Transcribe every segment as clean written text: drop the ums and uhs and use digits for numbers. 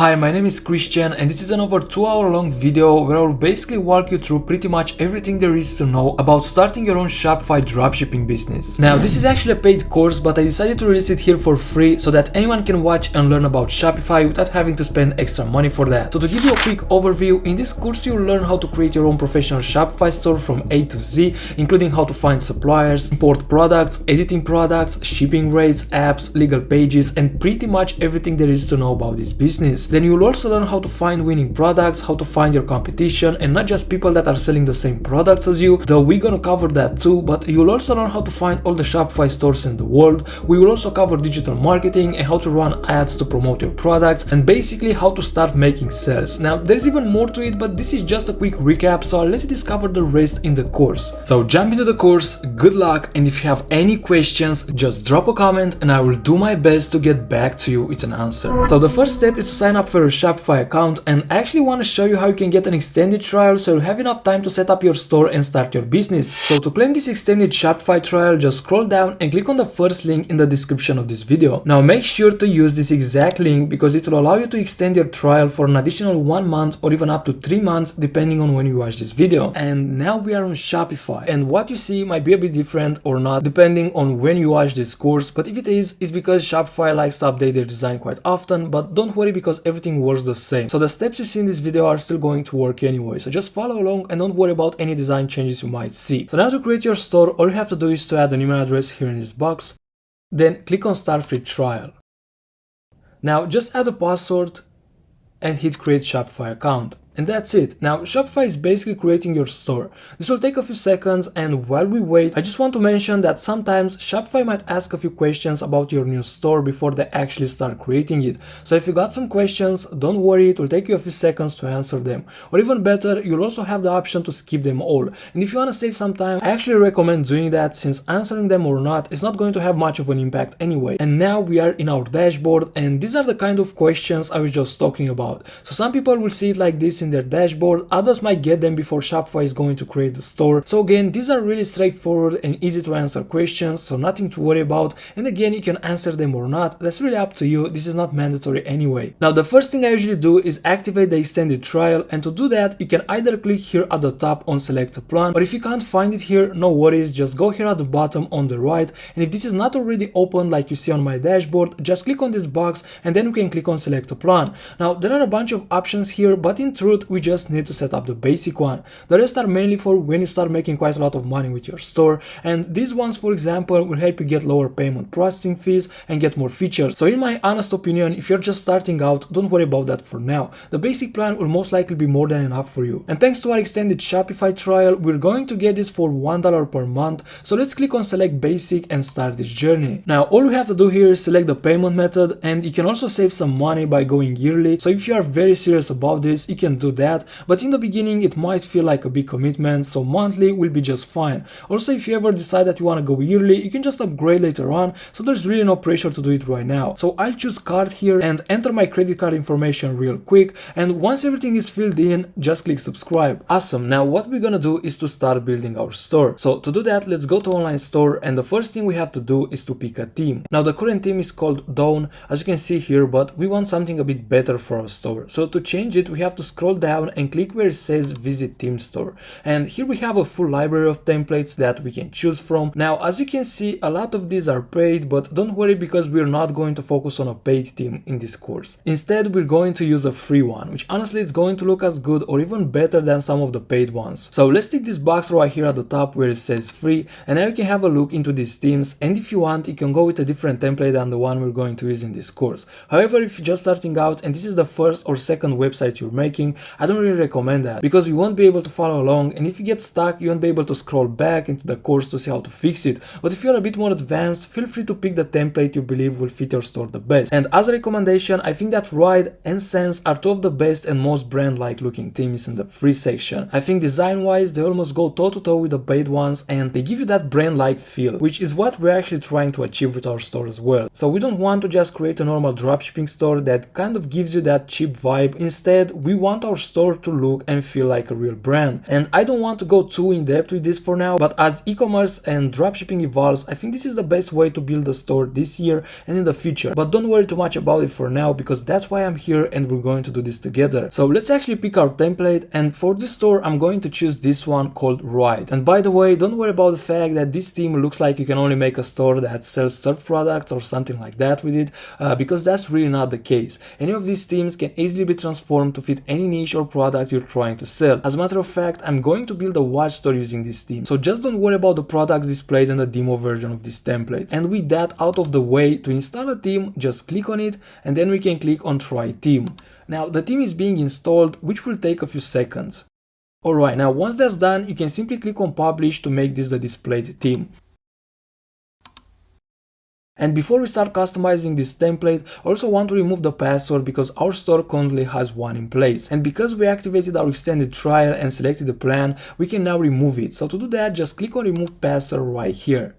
Hi, my name is Christian and this is an over 2-hour long video where I will basically walk you through pretty much everything there is to know about starting your own Shopify dropshipping business. Now, this is actually a paid course, but I decided to release it here for free so that anyone can watch and learn about Shopify without having to spend extra money for that. So to give you a quick overview, in this course you'll learn how to create your own professional Shopify store from A to Z, including how to find suppliers, import products, editing products, shipping rates, apps, legal pages, and pretty much everything there is to know about this business. Then you'll also learn how to find winning products, how to find your competition, and not just people that are selling the same products as you, though we're gonna cover that too, but you'll also learn how to find all the Shopify stores in the world. We will also cover digital marketing and how to run ads to promote your products, and basically how to start making sales. Now, there's even more to it, but this is just a quick recap, so I'll let you discover the rest in the course. So jump into the course, good luck, and if you have any questions, just drop a comment and I will do my best to get back to you with an answer. So the first step is to sign up for a Shopify account, and I actually want to show you how you can get an extended trial so you'll have enough time to set up your store and start your business. So to claim this extended Shopify trial, just scroll down and click on the first link in the description of this video. Now make sure to use this exact link because it will allow you to extend your trial for an additional 1 month or even up to 3 months depending on when you watch this video. And now we are on Shopify, and what you see might be a bit different or not depending on when you watch this course, but if it is, it's because Shopify likes to update their design quite often, but don't worry because everything works the same. So the steps you see in this video are still going to work anyway, so just follow along and don't worry about any design changes you might see. So now to create your store, all you have to do is to add an email address here in this box, then click on start free trial. Now just add a password and hit create Shopify account. And that's it. Now Shopify is basically creating your store. This will take a few seconds, and while we wait, I just want to mention that sometimes Shopify might ask a few questions about your new store before they actually start creating it. So if you got some questions, don't worry, it will take you a few seconds to answer them. Or even better, you'll also have the option to skip them all. And if you want to save some time, I actually recommend doing that since answering them or not is not going to have much of an impact anyway. And now we are in our dashboard, and these are the kind of questions I was just talking about. So some people will see it like this in their dashboard, others might get them before Shopify is going to create the store. So again, these are really straightforward and easy to answer questions, so nothing to worry about. And again, you can answer them or not, that's really up to you, this is not mandatory anyway. Now the first thing I usually do is activate the extended trial, and to do that you can either click here at the top on select a plan, or if you can't find it here, no worries, just go here at the bottom on the right, and if this is not already open like you see on my dashboard, just click on this box and then you can click on select a plan. Now there are a bunch of options here, but in truth we just need to set up the basic one. The rest are mainly for when you start making quite a lot of money with your store, and these ones, for example, will help you get lower payment processing fees and get more features. So in my honest opinion, if you're just starting out, don't worry about that for now. The basic plan will most likely be more than enough for you. And thanks to our extended Shopify trial, we're going to get this for $1 per month. So let's click on select basic and start this journey. Now all we have to do here is select the payment method, and you can also save some money by going yearly. So if you are very serious about this, you can do that, but in the beginning it might feel like a big commitment, so monthly will be just fine. Also, if you ever decide that you want to go yearly, you can just upgrade later on, so there's really no pressure to do it right now. So I'll choose card here and enter my credit card information real quick, and once everything is filled in, just click subscribe. Awesome. Now what we're gonna do is to start building our store. So to do that, let's go to online store, and the first thing we have to do is to pick a theme. Now the current theme is called Dawn, as you can see here, but we want something a bit better for our store. So to change it, we have to scroll down and click where it says visit theme store, and here we have a full library of templates that we can choose from. Now as you can see, a lot of these are paid, but don't worry because we're not going to focus on a paid theme in this course. Instead, we're going to use a free one, which honestly is going to look as good or even better than some of the paid ones. So let's tick this box right here at the top where it says free, and now you can have a look into these themes, and if you want, you can go with a different template than the one we're going to use in this course. However, if you're just starting out and this is the first or second website you're making, I don't really recommend that because you won't be able to follow along, and if you get stuck, you won't be able to scroll back into the course to see how to fix it. But if you're a bit more advanced, feel free to pick the template you believe will fit your store the best. And as a recommendation, I think that Ride and Sense are two of the best and most brand-like looking themes in the free section. I think design-wise, they almost go toe-to-toe with the paid ones, and they give you that brand-like feel, which is what we're actually trying to achieve with our store as well. So we don't want to just create a normal dropshipping store that kind of gives you that cheap vibe. Instead, we want our our store to look and feel like a real brand. And I don't want to go too in depth with this for now, but as e-commerce and dropshipping evolves, I think this is the best way to build a store this year and in the future. But don't worry too much about it for now, because that's why I'm here and we're going to do this together. So let's actually pick our template, and for this store I'm going to choose this one called Ride. And by the way, don't worry about the fact that this theme looks like you can only make a store that sells surf products or something like that with it, because that's really not the case. Any of these themes can easily be transformed to fit any niche or product you're trying to sell. As a matter of fact, I'm going to build a watch store using this theme, so just don't worry about the products displayed in the demo version of this template. And with that out of the way, to install a theme, just click on it and then we can click on Try Theme. Now the theme is being installed, which will take a few seconds. Alright, now once that's done, you can simply click on Publish to make this the displayed theme. And before we start customizing this template, I also want to remove the password because our store currently has one in place. And because we activated our extended trial and selected the plan, we can now remove it. So to do that, just click on Remove Password right here.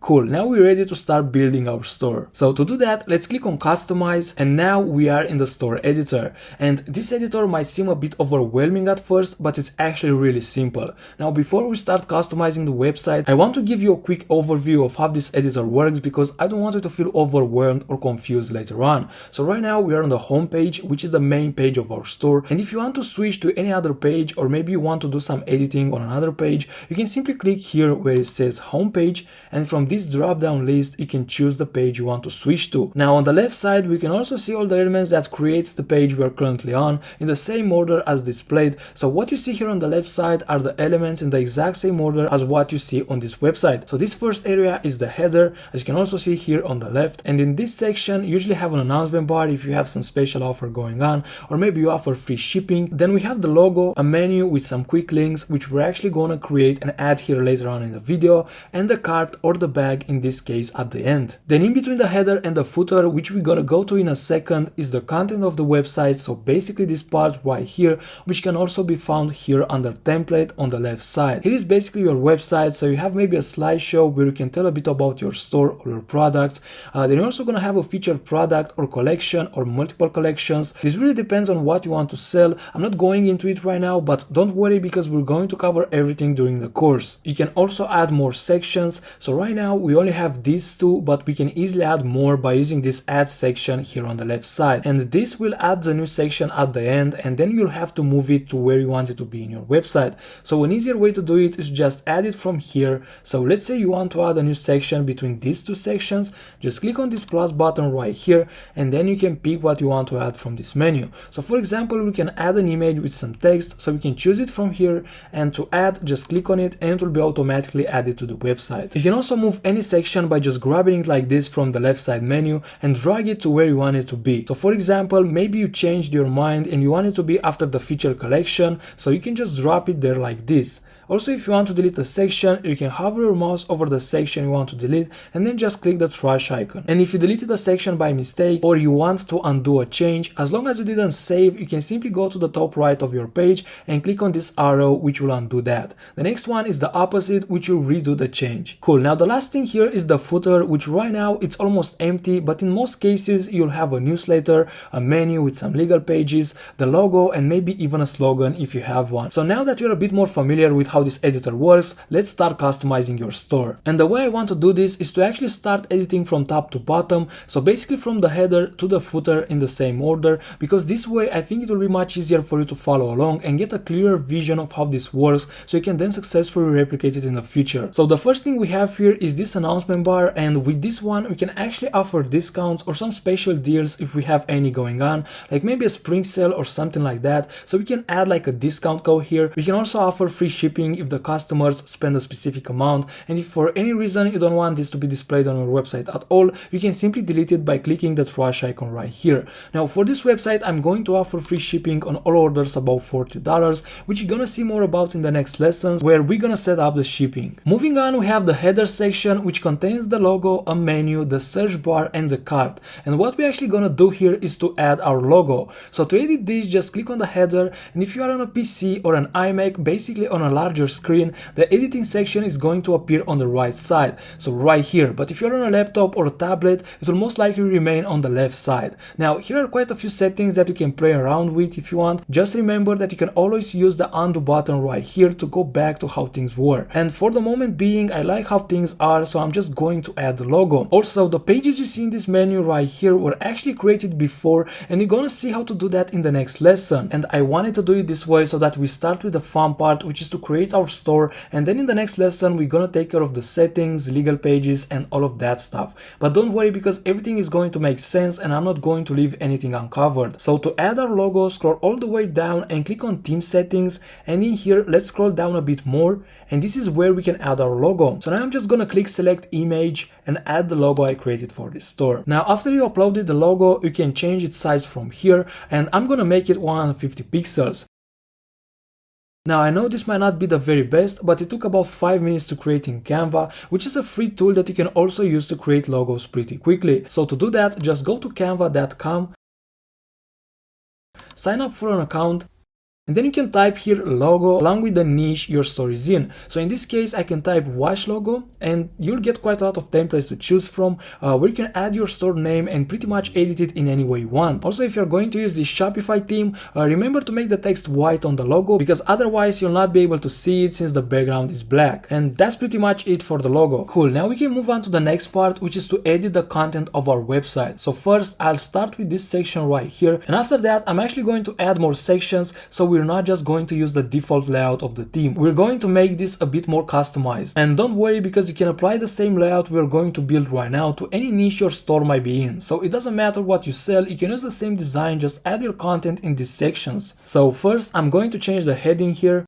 Cool, now we're ready to start building our store. So to do that, let's click on Customize, and now we are in the store editor. And this editor might seem a bit overwhelming at first, but it's actually really simple. Now before we start customizing the website, I want to give you a quick overview of how this editor works, because I don't want you to feel overwhelmed or confused later on. So right now we are on the home page, which is the main page of our store. And if you want to switch to any other page, or maybe you want to do some editing on another page, you can simply click here where it says home page, and from this drop down list you can choose the page you want to switch to. Now on the left side we can also see all the elements that create the page we are currently on in the same order as displayed. So what you see here on the left side are the elements in the exact same order as what you see on this website. So this first area is the header, as you can also see here on the left, and in this section you usually have an announcement bar if you have some special offer going on, or maybe you offer free shipping. Then we have the logo, a menu with some quick links which we're actually going to create and add here later on in the video, and the cart or the bag in this case at the end. Then in between the header and the footer, which we're gonna go to in a second, is the content of the website. So basically this part right here, which can also be found here under template on the left side. Here is basically your website, so you have maybe a slideshow where you can tell a bit about your store or your products. Then you're also gonna have a featured product or collection or multiple collections. This really depends on what you want to sell. I'm not going into it right now, but don't worry because we're going to cover everything during the course. You can also add more sections. So right now we only have these two, but we can easily add more by using this add section here on the left side, and this will add the new section at the end, and then you'll have to move it to where you want it to be in your website. So an easier way to do it is just add it from here. So let's say you want to add a new section between these two sections, just click on this plus button right here, and then you can pick what you want to add from this menu. So for example, we can add an image with some text, so we can choose it from here, and to add, just click on it and it will be automatically added to the website. You can also move any section by just grabbing it like this from the left side menu and drag it to where you want it to be. So for example, maybe you changed your mind and you want it to be after the feature collection, so you can just drop it there like this. Also, if you want to delete a section, you can hover your mouse over the section you want to delete and then just click the trash icon. And if you deleted a section by mistake or you want to undo a change, as long as you didn't save, you can simply go to the top right of your page and click on this arrow, which will undo that. The next one is the opposite, which will redo the change. Cool. Now the last thing here is the footer, which right now it's almost empty, but in most cases you'll have a newsletter, a menu with some legal pages, the logo, and maybe even a slogan if you have one. So now that you're a bit more familiar with how this editor works, let's start customizing your store. And the way I want to do this is to actually start editing from top to bottom, so basically from the header to the footer in the same order, because this way I think it will be much easier for you to follow along and get a clearer vision of how this works, so you can then successfully replicate it in the future. So the first thing we have here is this announcement bar, and with this one we can actually offer discounts or some special deals if we have any going on, like maybe a spring sale or something like that. So we can add like a discount code here. We can also offer free shipping if the customers spend a specific amount, and if for any reason you don't want this to be displayed on your website at all, you can simply delete it by clicking the trash icon right here. Now for this website I'm going to offer free shipping on all orders above $40, which you're gonna see more about in the next lessons where we're gonna set up the shipping. Moving on, we have the header section, which contains the logo, a menu, the search bar, and the cart. And what we're actually gonna do here is to add our logo. So to edit this, just click on the header, and if you are on a PC or an iMac, basically on a large larger screen, the editing section is going to appear on the right side, so right here. But if you're on a laptop or a tablet, it will most likely remain on the left side. Now here are quite a few settings that you can play around with if you want. Just remember that you can always use the undo button right here to go back to how things were. And for the moment being, I like how things are, so I'm just going to add the logo. Also, the pages you see in this menu right here were actually created before, and you're gonna see how to do that in the next lesson. And I wanted to do it this way so that we start with the fun part, which is to create our store, and then in the next lesson we're gonna take care of the settings, legal pages, and all of that stuff. But don't worry, because everything is going to make sense and I'm not going to leave anything uncovered. So to add our logo, scroll all the way down and click on theme settings, and in here let's scroll down a bit more, and this is where we can add our logo. So now I'm just gonna click select image and add the logo I created for this store. Now after you uploaded the logo, you can change its size from here, and I'm gonna make it 150 pixels. Now I know this might not be the very best, but it took about 5 minutes to create in Canva, which is a free tool that you can also use to create logos pretty quickly. So to do that, just go to canva.com, sign up for an account, and then you can type here logo along with the niche your store is in. So in this case, I can type watch logo, and you'll get quite a lot of templates to choose from, where you can add your store name and pretty much edit it in any way you want. Also, if you're going to use this Shopify theme, remember to make the text white on the logo, because otherwise you'll not be able to see it since the background is black. And that's pretty much it for the logo. Cool, now we can move on to the next part, which is to edit the content of our website. So first, I'll start with this section right here, and after that, I'm actually going to add more sections, so we're not just going to use the default layout of the theme. We're going to make this a bit more customized. And don't worry, because you can apply the same layout we're going to build right now to any niche your store might be in. So it doesn't matter what you sell, you can use the same design, just add your content in these sections. So first, I'm going to change the heading here.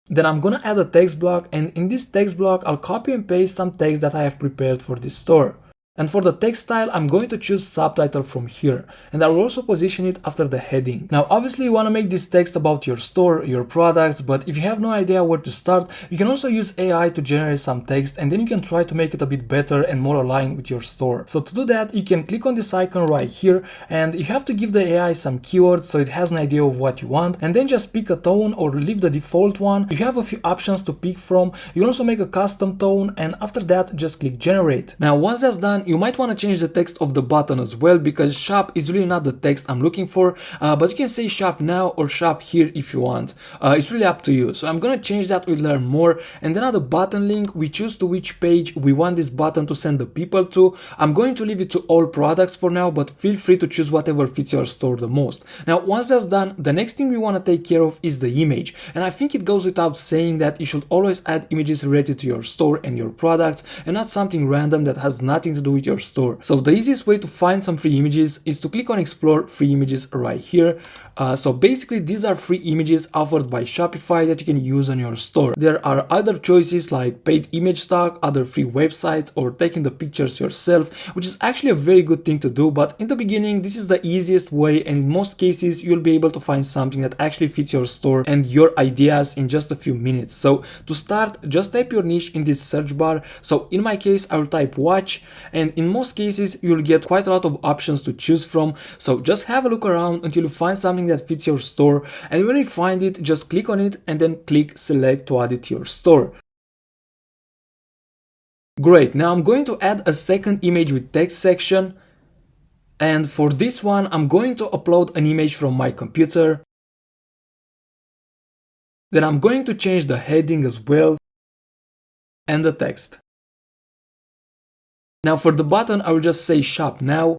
Then I'm gonna add a text block, and in this text block, I'll copy and paste some text that I have prepared for this store. And for the text style, I'm going to choose subtitle from here, and I will also position it after the heading. Now obviously you want to make this text about your store, your products, but if you have no idea where to start, you can also use AI to generate some text, and then you can try to make it a bit better and more aligned with your store. So to do that, you can click on this icon right here, and you have to give the AI some keywords so it has an idea of what you want, and then just pick a tone or leave the default one. You have a few options to pick from. You can also make a custom tone, and after that just click generate. Now once that's done, you might want to change the text of the button as well, because shop is really not the text I'm looking for, but you can say shop now or shop here if you want. It's really up to you. So I'm gonna change that with learn more, and then at the button link we choose to which page we want this button to send the people to. I'm going to leave it to all products for now, but feel free to choose whatever fits your store the most. Now once that's done, the next thing we want to take care of is the image, and I think it goes without saying that you should always add images related to your store and your products, and not something random that has nothing to do with your store. So the easiest way to find some free images is to click on explore free images right here. So basically these are free images offered by Shopify that you can use on your store. There are other choices like paid image stock, other free websites, or taking the pictures yourself, which is actually a very good thing to do, but in the beginning this is the easiest way, and in most cases you'll be able to find something that actually fits your store and your ideas in just a few minutes. So to start, just type your niche in this search bar. So in my case I will type watch, and in most cases you'll get quite a lot of options to choose from. So just have a look around until you find something that fits your store, and when you find it, just click on it and then click select to add it to your store. Great, now I'm going to add a second image with text section, and for this one I'm going to upload an image from my computer. Then I'm going to change the heading as well and the text. Now for the button I will just say shop now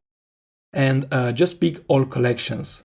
and just pick all collections.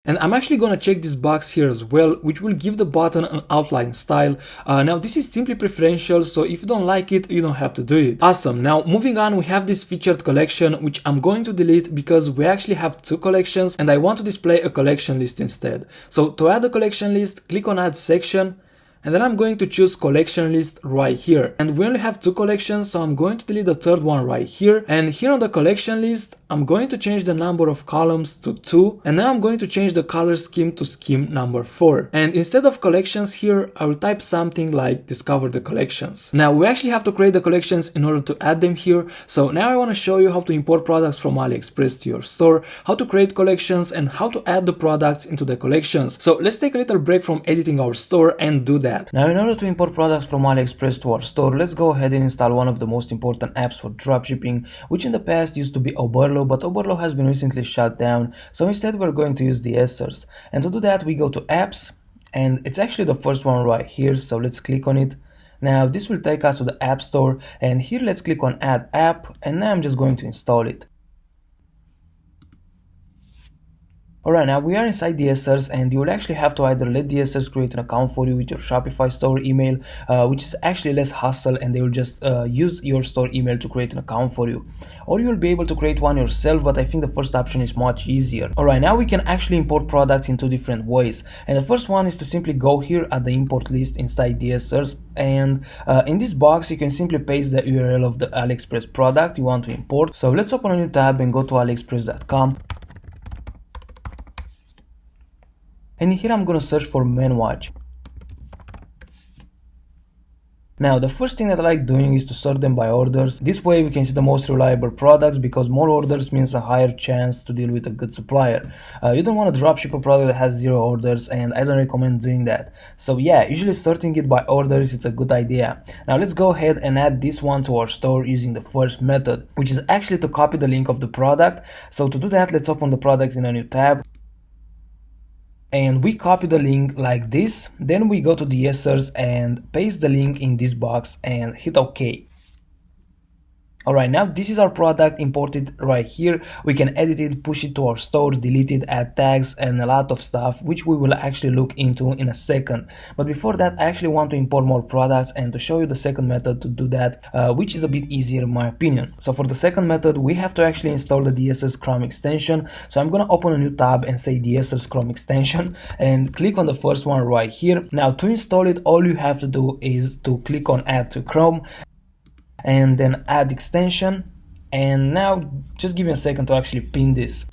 And I'm actually gonna check this box here as well, which will give the button an outline style. Now this is simply preferential, so if you don't like it, you don't have to do it. Awesome, now moving on, we have this featured collection, which I'm going to delete because we actually have two collections and I want to display a collection list instead. So to add a collection list, click on add section, and then I'm going to choose collection list right here. And we only have two collections, so I'm going to delete the third one right here. And here on the collection list, I'm going to change the number of columns to 2. And now I'm going to change the color scheme to scheme number 4. And instead of collections here, I will type something like discover the collections. Now we actually have to create the collections in order to add them here. So now I want to show you how to import products from AliExpress to your store, how to create collections, and how to add the products into the collections. So let's take a little break from editing our store and do that that. Now in order to import products from AliExpress to our store, let's go ahead and install one of the most important apps for dropshipping, which in the past used to be Oberlo, but Oberlo has been recently shut down, so instead we're going to use DSers. And to do that, we go to apps, and it's actually the first one right here, so let's click on it. Now this will take us to the App Store, and here let's click on Add App, and now I'm just going to install it. Alright, now we are inside DSers, and you will actually have to either let DSers create an account for you with your Shopify Store email, which is actually less hassle, and they will just use your store email to create an account for you. Or you will be able to create one yourself, but I think the first option is much easier. Alright, now we can actually import products in two different ways. And the first one is to simply go here at the import list inside DSers, and in this box you can simply paste the URL of the AliExpress product you want to import. So let's open a new tab and go to aliexpress.com. And here I'm gonna search for men watch. Now the first thing that I like doing is to sort them by orders. This way we can see the most reliable products, because more orders means a higher chance to deal with a good supplier. You don't want to dropship a product that has 0 orders, and I don't recommend doing that. So yeah, usually sorting it by orders, it's a good idea. Now let's go ahead and add this one to our store using the first method, which is actually to copy the link of the product. So to do that, let's open the product in a new tab. And we copy the link like this, then we go to DSers and paste the link in this box and hit OK. Alright, now this is our product imported right here. We can edit it, push it to our store, delete it, add tags, and a lot of stuff, which we will actually look into in a second. But before that, I actually want to import more products and to show you the second method to do that, which is a bit easier in my opinion. So for the second method, we have to actually install the DSers Chrome extension. So I'm gonna open a new tab and say DSers Chrome extension and click on the first one right here. Now to install it, all you have to do is to click on Add to Chrome, and then add extension. And now just give me a second to actually pin this.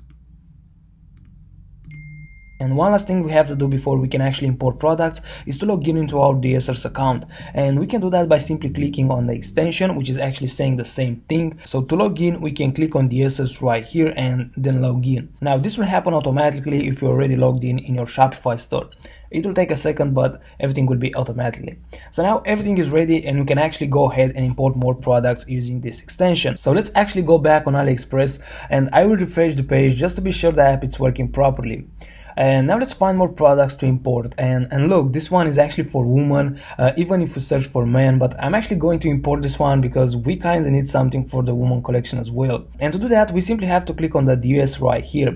And one last thing we have to do before we can actually import products is to log in into our DSers account, and we can do that by simply clicking on the extension, which is actually saying the same thing. So to log in, we can click on DSers right here and then log in. Now this will happen automatically if you're already logged in your Shopify store. It will take a second, but everything will be automatically. So now everything is ready, and we can actually go ahead and import more products using this extension. So let's actually go back on AliExpress, and I will refresh the page just to be sure the app is working properly. And now let's find more products to import, and look, this one is actually for women, even if we search for men, but I'm actually going to import this one because we kind of need something for the woman collection as well. And to do that, we simply have to click on the US right here.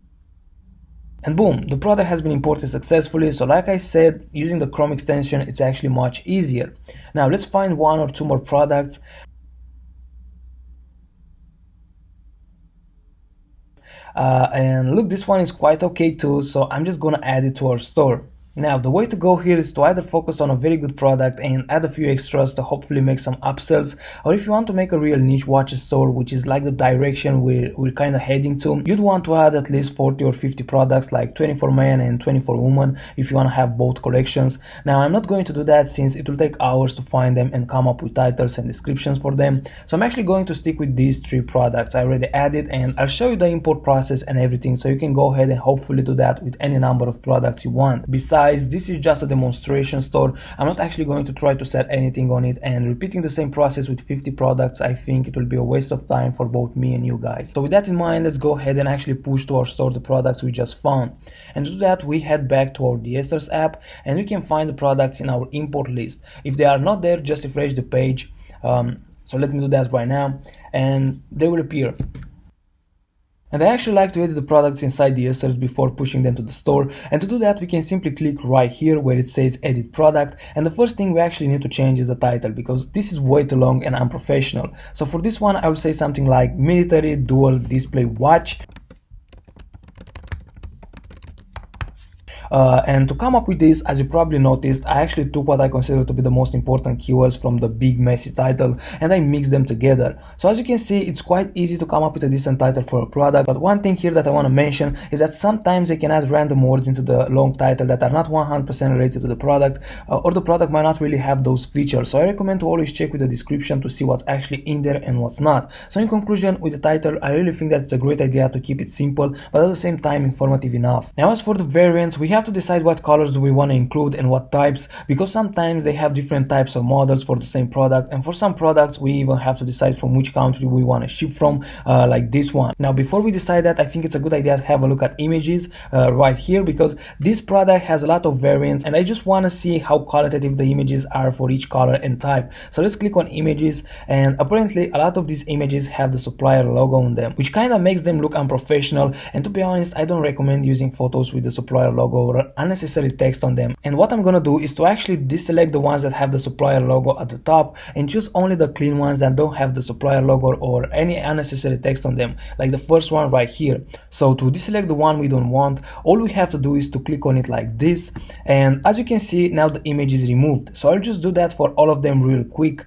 And boom, the product has been imported successfully. So like I said, using the Chrome extension, it's actually much easier. Now let's find 1 or 2 more products. And look, this one is quite okay too, so I'm just gonna add it to our store. Now the way to go here is to either focus on a very good product and add a few extras to hopefully make some upsells, or if you want to make a real niche watches store, which is like the direction we're kind of heading to, you'd want to add at least 40 or 50 products, like 20 for men and 20 for women, if you want to have both collections. Now I'm not going to do that since it will take hours to find them and come up with titles and descriptions for them, so I'm actually going to stick with these 3 products I already added, and I'll show you the import process and everything, so you can go ahead and hopefully do that with any number of products you want. Besides, this is just a demonstration store. I'm not actually going to try to sell anything on it, and repeating the same process with 50 products, I think it will be a waste of time for both me and you guys. So with that in mind, let's go ahead and actually push to our store the products we just found. And to do that, we head back to our DSers app, and we can find the products in our import list. If they are not there, just refresh the page. So let me do that right now, and they will appear. And I actually like to edit the products inside the DSers before pushing them to the store, and to do that we can simply click right here where it says edit product, and the first thing we actually need to change is the title, because this is way too long and unprofessional. So for this one I will say something like military dual display watch. And to come up with this, as you probably noticed, I actually took what I consider to be the most important keywords from the big messy title and I mixed them together. So as you can see, it's quite easy to come up with a decent title for a product, but one thing here that I want to mention is that sometimes they can add random words into the long title that are not 100% related to the product, or the product might not really have those features. So I recommend to always check with the description to see what's actually in there and what's not. So in conclusion, with the title, I really think that it's a great idea to keep it simple, but at the same time informative enough. Now as for the variants, we have have to decide what colors do we want to include and what types, because sometimes they have different types of models for the same product, and for some products we even have to decide from which country we want to ship from, like this one. Now before we decide that, I think it's a good idea to have a look at images right here, because this product has a lot of variants and I just want to see how qualitative the images are for each color and type. So let's click on images, and apparently a lot of these images have the supplier logo on them, which kind of makes them look unprofessional, and to be honest, I don't recommend using photos with the supplier logo or unnecessary text on them. And what I'm gonna do is to actually deselect the ones that have the supplier logo at the top and choose only the clean ones that don't have the supplier logo or any unnecessary text on them, like the first one right here. So to deselect the one we don't want, all we have to do is to click on it like this, and as you can see, now the image is removed. So I'll just do that for all of them real quick.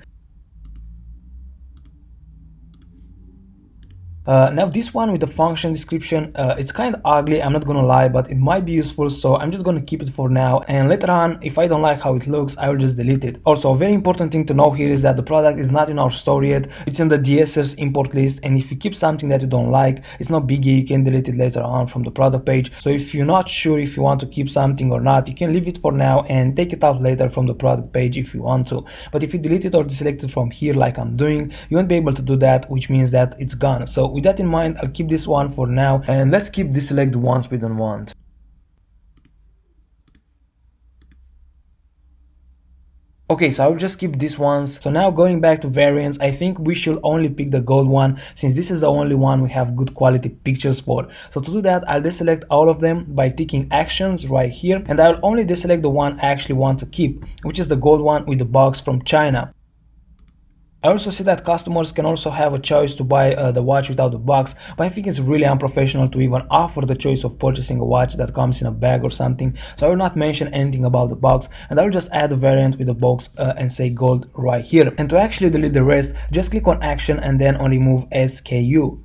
Now this one with the function description, it's kind of ugly, I'm not gonna lie, but it might be useful, so I'm just gonna keep it for now, and later on, if I don't like how it looks, I will just delete it. Also, a very important thing to know here is that the product is not in our store yet, it's in the DSers import list, and if you keep something that you don't like, it's not biggie, you can delete it later on from the product page. So if you're not sure if you want to keep something or not, you can leave it for now and take it out later from the product page if you want to. But if you delete it or deselect it from here like I'm doing, you won't be able to do that, which means that it's gone. So with that in mind, I'll keep this one for now, and let's keep deselect the ones we don't want. Okay, so I'll just keep these ones. So now going back to variants, I think we should only pick the gold one, since this is the only one we have good quality pictures for. So to do that, I'll deselect all of them by ticking actions right here, and I'll only deselect the one I actually want to keep, which is the gold one with the box from China. I also see that customers can also have a choice to buy the watch without the box, but I think it's really unprofessional to even offer the choice of purchasing a watch that comes in a bag or something, so I will not mention anything about the box, and I will just add a variant with the box and say gold right here. And to actually delete the rest, just click on action and then on remove SKU.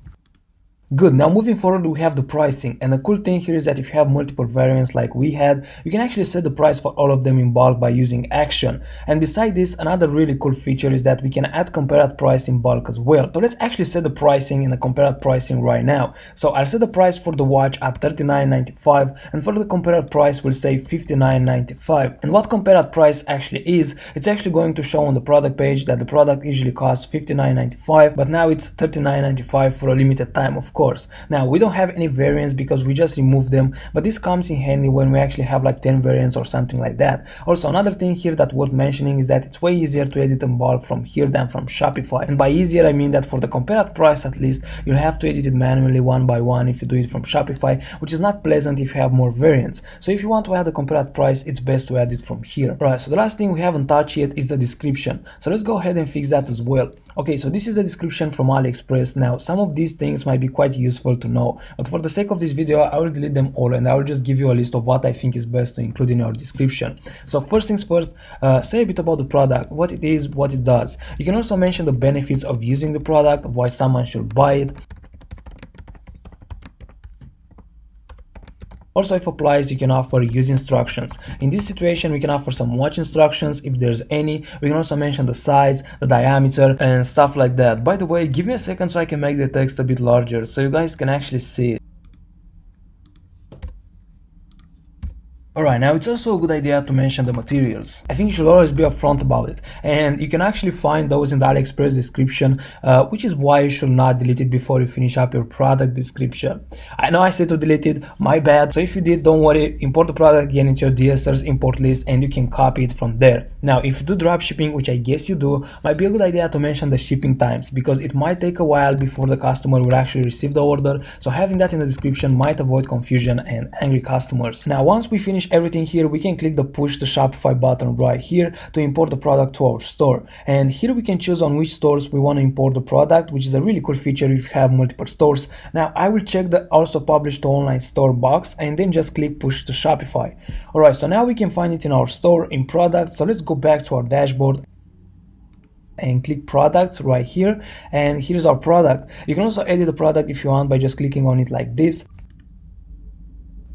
Good, now moving forward we have the pricing, and the cool thing here is that if you have multiple variants like we had, you can actually set the price for all of them in bulk by using action. And beside this, another really cool feature is that we can add compared price in bulk as well. So let's actually set the pricing in the compared pricing right now. So I'll set the price for the watch at $39.95, and for the compared price we'll say $59.95. And what compared price actually is, it's actually going to show on the product page that the product usually costs $59.95, but now it's $39.95 for a limited time, of course. Now we don't have any variants because we just removed them, but this comes in handy when we actually have like 10 variants or something like that. Also, another thing here that worth mentioning is that it's way easier to edit in bulk from here than from Shopify. And by easier I mean that for the compared price at least, you'll have to edit it manually one by one if you do it from Shopify, which is not pleasant if you have more variants. So if you want to add the compared price, it's best to add it from here. Right, so the last thing we haven't touched yet is the description. So let's go ahead and fix that as well. Okay, so this is the description from AliExpress. Now some of these things might be quite useful to know, but for the sake of this video I will delete them all and I will just give you a list of what I think is best to include in your description. So first things first, say a bit about the product, what it is, what it does. You can also mention the benefits of using the product, why someone should buy it. Also, if applies, you can offer use instructions. In this situation, we can offer some watch instructions if there's any. We can also mention the size, the diameter, and stuff like that. By the way, give me a second so I can make the text a bit larger so you guys can actually see it. Alright, now it's also a good idea to mention the materials. I think you should always be upfront about it, and you can actually find those in the AliExpress description, which is why you should not delete it before you finish up your product description. I know I said to delete it, my bad, so if you did, don't worry, import the product again into your DSers import list and you can copy it from there. Now if you do dropshipping, which I guess you do, might be a good idea to mention the shipping times, because it might take a while before the customer will actually receive the order, so having that in the description might avoid confusion and angry customers. Now once we finish everything here, we can click the push to Shopify button right here to import the product to our store, and here we can choose on which stores we want to import the product, which is a really cool feature if you have multiple stores. Now I will check the also publish to online store box and then just click push to Shopify. Alright, so now we can find it in our store in products, so let's go back to our dashboard and click products right here, and here's our product. You can also edit the product if you want by just clicking on it like this.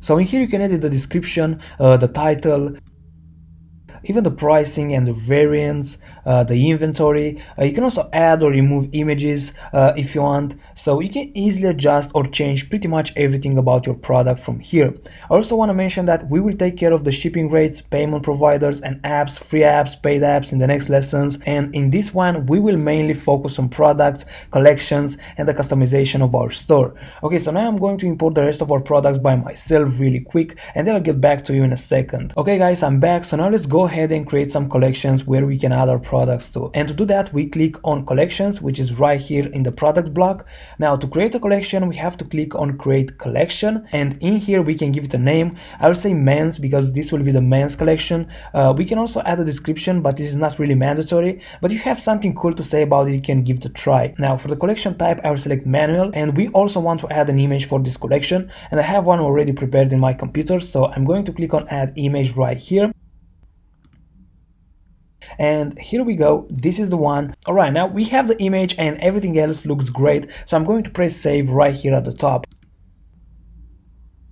So in here you can edit the description, the title, even the pricing and the variants, the inventory. You can also add or remove images if you want, so you can easily adjust or change pretty much everything about your product from here. I also want to mention that we will take care of the shipping rates, payment providers, and apps, free apps, paid apps in the next lessons, and in this one we will mainly focus on products, collections, and the customization of our store. Okay, so now I'm going to import the rest of our products by myself really quick, and then I'll get back to you in a second. Okay guys, I'm back. So now let's go ahead and create some collections where we can add our products to. And to do that, we click on collections, which is right here in the products block. Now to create a collection, we have to click on create collection, and in here we can give it a name. I will say men's because this will be the men's collection. We can also add a description, but this is not really mandatory, but if you have something cool to say about it, you can give it a try. Now for the collection type, I will select manual, and we also want to add an image for this collection, and I have one already prepared in my computer, so I'm going to click on add image right here. And here we go, this is the one. Alright, now we have the image and everything else looks great, so I'm going to press save right here at the top.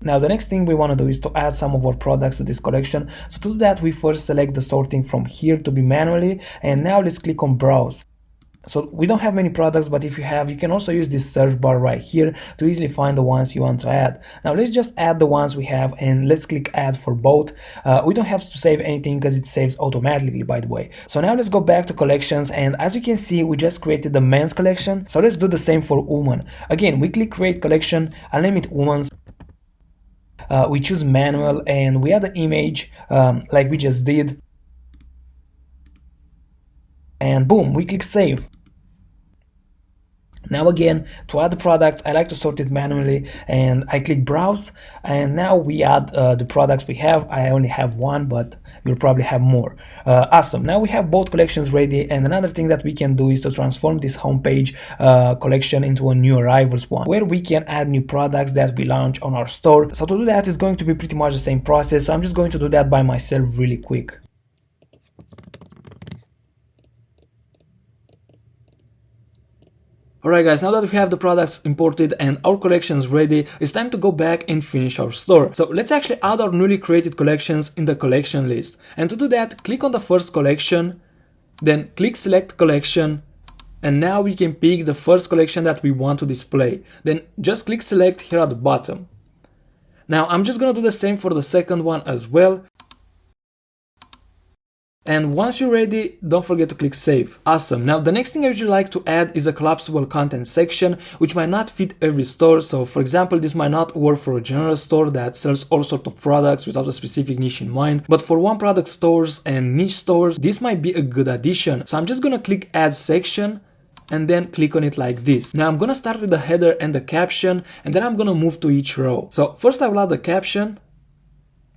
Now the next thing we want to do is to add some of our products to this collection. So to do that, we first select the sorting from here to be manually, and now let's click on browse. So we don't have many products, but if you have, you can also use this search bar right here to easily find the ones you want to add. Now let's just add the ones we have, and let's click add for both. We don't have to save anything because it saves automatically, by the way. So now let's go back to collections, and as you can see, we just created the men's collection. So let's do the same for women. Again, we click create collection, I'll name it women's. We choose manual, and we add the image like we just did. And boom, we click save. Now again, to add the products, I like to sort it manually, and I click browse, and now we add the products we have. I only have one, but you'll probably have more. Awesome, now we have both collections ready, and another thing that we can do is to transform this homepage collection into a new arrivals one, where we can add new products that we launch on our store. So to do that, it's going to be pretty much the same process, so I'm just going to do that by myself really quick. Alright guys, now that we have the products imported and our collections ready, it's time to go back and finish our store. So let's actually add our newly created collections in the collection list. And to do that, click on the first collection, then click select collection, and now we can pick the first collection that we want to display. Then just click select here at the bottom. Now I'm just gonna do the same for the second one as well. And once you're ready, don't forget to click save. Awesome. Now the next thing I usually like to add is a collapsible content section, which might not fit every store. So for example, this might not work for a general store that sells all sorts of products without a specific niche in mind. But for one product stores and niche stores, this might be a good addition. So I'm just gonna click add section and then click on it like this. Now I'm gonna start with the header and the caption, and then I'm gonna move to each row. So first I will add the caption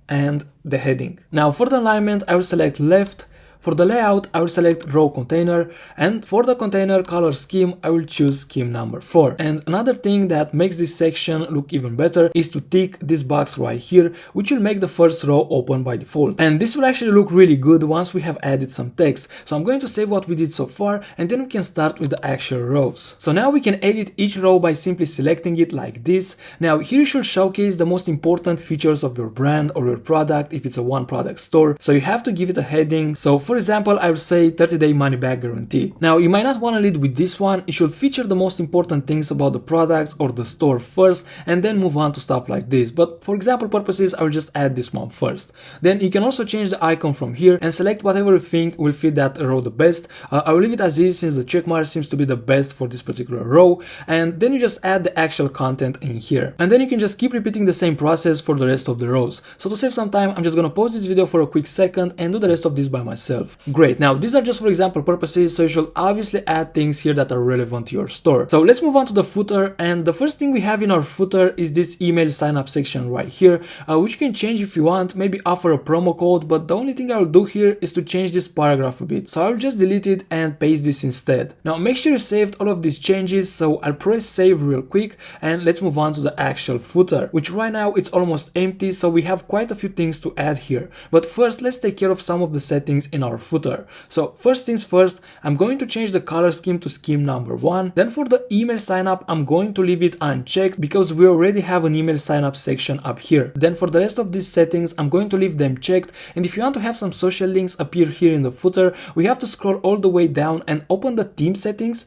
and the heading. Now for the alignment, I will select left. For the layout, I will select row container, and for the container color scheme, I will choose scheme number 4. And another thing that makes this section look even better is to tick this box right here, which will make the first row open by default. And this will actually look really good once we have added some text. So I'm going to save what we did so far, and then we can start with the actual rows. So now we can edit each row by simply selecting it like this. Now here you should showcase the most important features of your brand or your product if it's a one product store. So you have to give it a heading. So for example, I will say 30-day money back guarantee. Now you might not want to lead with this one. It should feature the most important things about the products or the store first, and then move on to stuff like this. But for example purposes, I will just add this one first. Then you can also change the icon from here and select whatever you think will fit that row the best. I will leave it as is since the checkmark seems to be the best for this particular row, and then you just add the actual content in here. And then you can just keep repeating the same process for the rest of the rows. So to save some time, I'm just gonna pause this video for a quick second and do the rest of this by myself. Great, now these are just for example purposes, so you should obviously add things here that are relevant to your store. So let's move on to the footer, and the first thing we have in our footer is this email sign up section right here, which you can change if you want, maybe offer a promo code, but the only thing I'll do here is to change this paragraph a bit. So I'll just delete it and paste this instead. Now make sure you saved all of these changes, so I'll press save real quick, and let's move on to the actual footer, which right now it's almost empty, so we have quite a few things to add here. But first let's take care of some of the settings in our footer. So first things first, I'm going to change the color scheme to scheme number 1. Then for the email sign up, I'm going to leave it unchecked because we already have an email sign up section up here. Then for the rest of these settings, I'm going to leave them checked. And if you want to have some social links appear here in the footer, we have to scroll all the way down and open the theme settings.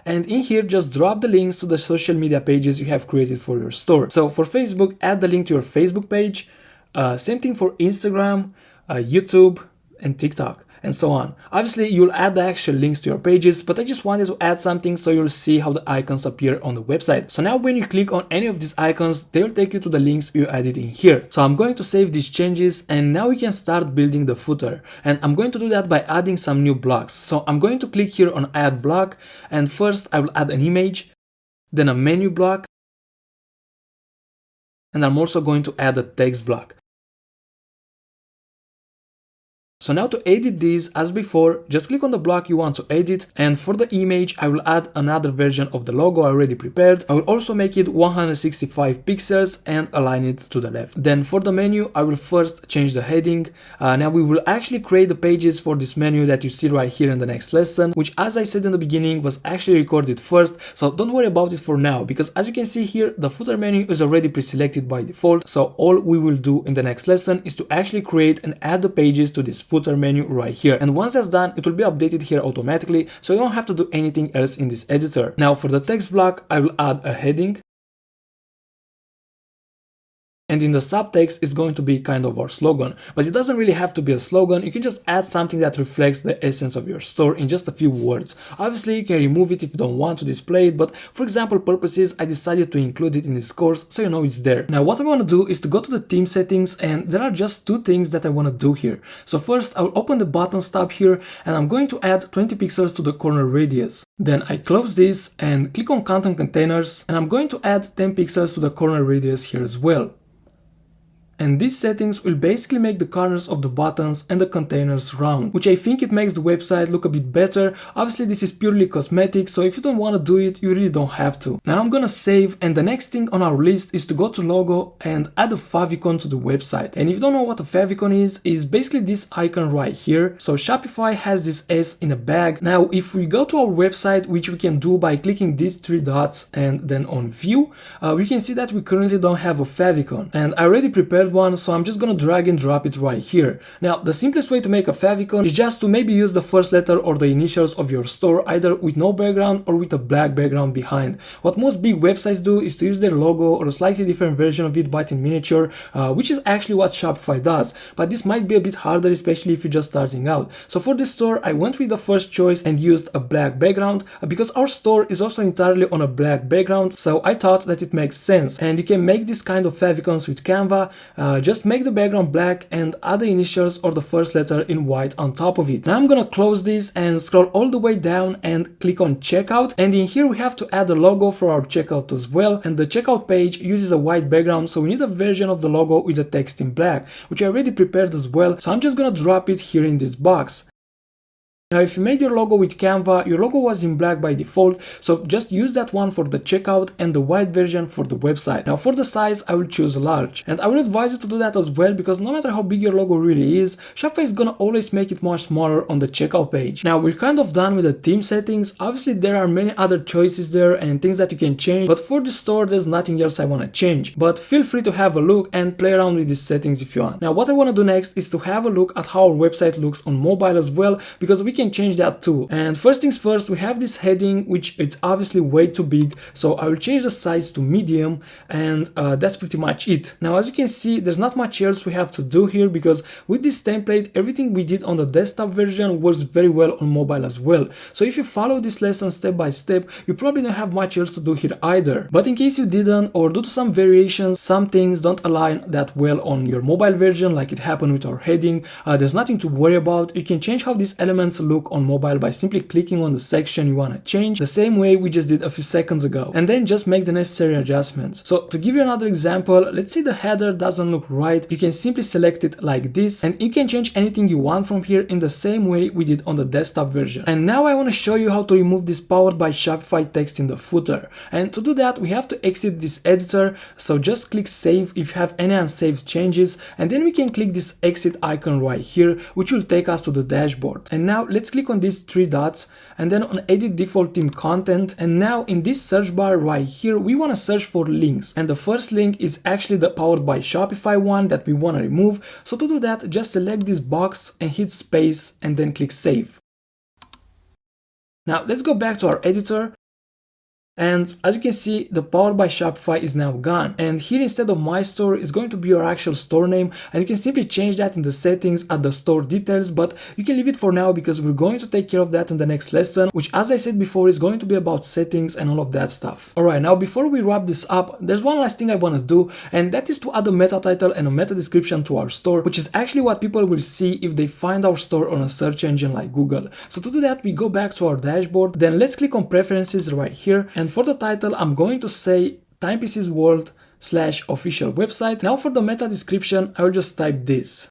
And in here, just drop the links to the social media pages you have created for your store. So for Facebook, add the link to your Facebook page. Same thing for Instagram, YouTube, and TikTok, and so on. Obviously, you'll add the actual links to your pages, but I just wanted to add something so you'll see how the icons appear on the website. So now when you click on any of these icons, they'll take you to the links you added in here. So I'm going to save these changes, and now we can start building the footer. And I'm going to do that by adding some new blocks. So I'm going to click here on add block, and first I will add an image, then a menu block, and I'm also going to add a text block. So now to edit these, as before, just click on the block you want to edit, and for the image I will add another version of the logo I already prepared. I will also make it 165 pixels and align it to the left. Then for the menu, I will first change the heading. Now we will actually create the pages for this menu that you see right here in the next lesson, which, as I said in the beginning, was actually recorded first, so don't worry about it for now, because as you can see here, the footer menu is already pre-selected by default. So all we will do in the next lesson is to actually create and add the pages to this footer menu right here, and once that's done, it will be updated here automatically, so you don't have to do anything else in this editor. Now for the text block, I will add a heading, and in the subtext is going to be kind of our slogan, but it doesn't really have to be a slogan. You can just add something that reflects the essence of your store in just a few words. Obviously you can remove it if you don't want to display it, but for example purposes, I decided to include it in this course so you know it's there. Now what I want to do is to go to the theme settings, and there are just two things that I want to do here. So first I will open the buttons tab here, and I'm going to add 20 pixels to the corner radius. Then I close this and click on content containers, and I'm going to add 10 pixels to the corner radius here as well. And these settings will basically make the corners of the buttons and the containers round, which I think it makes the website look a bit better. Obviously this is purely cosmetic, so if you don't want to do it, you really don't have to. Now I'm gonna save, and the next thing on our list is to go to logo and add a favicon to the website. And if you don't know what a favicon is basically this icon right here. So Shopify has this S in a bag. Now if we go to our website, which we can do by clicking these three dots and then on view, we can see that we currently don't have a favicon, and I already prepared one, so I'm just gonna drag and drop it right here. Now the simplest way to make a favicon is just to maybe use the first letter or the initials of your store, either with no background or with a black background behind. What most big websites do is to use their logo or a slightly different version of it but in miniature, which is actually what Shopify does, but this might be a bit harder, especially if you're just starting out. So for this store I went with the first choice and used a black background, because our store is also entirely on a black background, so I thought that it makes sense. And you can make this kind of favicons with Canva. Just make the background black and add the initials or the first letter in white on top of it. Now I'm gonna close this and scroll all the way down and click on checkout, and in here we have to add a logo for our checkout as well, and the checkout page uses a white background, so we need a version of the logo with the text in black, which I already prepared as well, so I'm just gonna drop it here in this box. Now if you made your logo with Canva, your logo was in black by default, so just use that one for the checkout and the white version for the website. Now for the size, I will choose large, and I will advise you to do that as well, because no matter how big your logo really is, Shopify is gonna always make it much smaller on the checkout page. Now we're kind of done with the theme settings. Obviously there are many other choices there and things that you can change, but for the store there's nothing else I want to change, but feel free to have a look and play around with these settings if you want. Now what I want to do next is to have a look at how our website looks on mobile as well, because we can change that too. And first things first, we have this heading, which it's obviously way too big, so I will change the size to medium, and that's pretty much it. Now as you can see, there's not much else we have to do here, because with this template everything we did on the desktop version works very well on mobile as well. So if you follow this lesson step by step, you probably don't have much else to do here either. But in case you didn't, or due to some variations, some things don't align that well on your mobile version, like it happened with our heading, there's nothing to worry about. You can change how these elements look look on mobile by simply clicking on the section you want to change, the same way we just did a few seconds ago, and then just make the necessary adjustments. So to give you another example, let's say the header doesn't look right, you can simply select it like this, and you can change anything you want from here in the same way we did on the desktop version. And now I want to show you how to remove this powered by Shopify text in the footer. And to do that, we have to exit this editor, so just click save if you have any unsaved changes, and then we can click this exit icon right here, which will take us to the dashboard. And now let's click on these three dots and then on edit default theme content, and now in this search bar right here we want to search for links, and the first link is actually the powered by Shopify one that we want to remove. So to do that, just select this box and hit space and then click save. Now let's go back to our editor. And as you can see, the powered by Shopify is now gone, and here instead of my store is going to be your actual store name, and you can simply change that in the settings at the store details, but you can leave it for now because we're going to take care of that in the next lesson, which, as I said before, is going to be about settings and all of that stuff. Alright, now before we wrap this up, there's one last thing I want to do, and that is to add a meta title and a meta description to our store, which is actually what people will see if they find our store on a search engine like Google. So to do that, we go back to our dashboard, then let's click on preferences right here, and for the title I'm going to say Timepieces World / official website. Now for the meta description, I will just type this.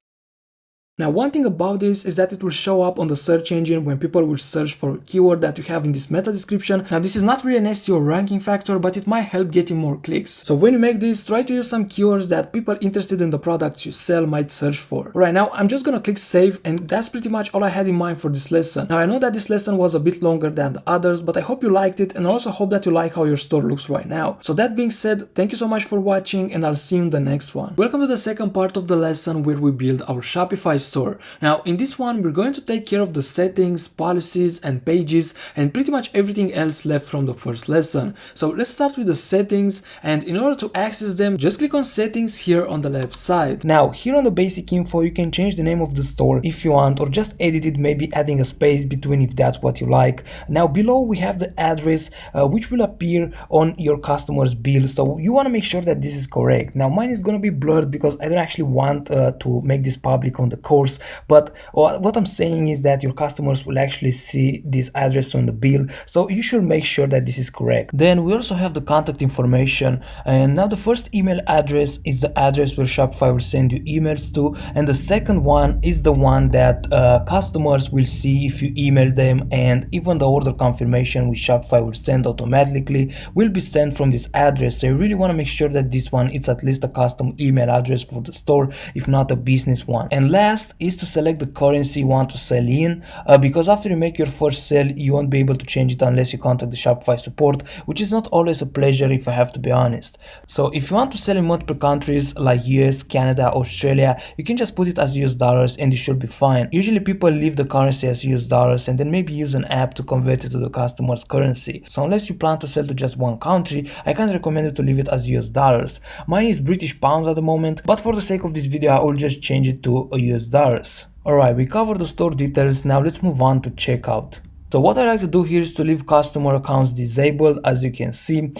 Now one thing about this is that it will show up on the search engine when people will search for a keyword that you have in this meta description. Now this is not really an SEO ranking factor, but it might help getting more clicks. So when you make this, try to use some keywords that people interested in the products you sell might search for. Right now I'm just gonna click save, and that's pretty much all I had in mind for this lesson. Now I know that this lesson was a bit longer than the others, but I hope you liked it, and I also hope that you like how your store looks right now. So that being said, thank you so much for watching, and I'll see you in the next one. Welcome to the second part of the lesson where we build our Shopify store. Now in this one we're going to take care of the settings, policies and pages, and pretty much everything else left from the first lesson. So let's start with the settings, and in order to access them, just click on settings here on the left side. Now here on the basic info you can change the name of the store if you want, or just edit it, maybe adding a space between if that's what you like. Now below we have the address which will appear on your customer's bill, so you want to make sure that this is correct. Now mine is going to be blurred because I don't actually want to make this public on the course, but what I'm saying is that your customers will actually see this address on the bill, so you should make sure that this is correct. Then we also have the contact information, and now the first email address is the address where Shopify will send you emails to, and the second one is the one that customers will see if you email them, and even the order confirmation which Shopify will send automatically will be sent from this address. So you really want to make sure that this one is at least a custom email address for the store, if not a business one. And last is to select the currency you want to sell in, because after you make your first sale you won't be able to change it unless you contact the Shopify support, which is not always a pleasure if I have to be honest. So if you want to sell in multiple countries like US, Canada, Australia, you can just put it as US dollars and you should be fine. Usually people leave the currency as US dollars and then maybe use an app to convert it to the customer's currency. So unless you plan to sell to just one country, I can't recommend you to leave it as US dollars. Mine is British pounds at the moment, but for the sake of this video I will just change it to US dollars. Alright, we covered the store details, now let's move on to checkout. So what I like to do here is to leave customer accounts disabled, as you can see,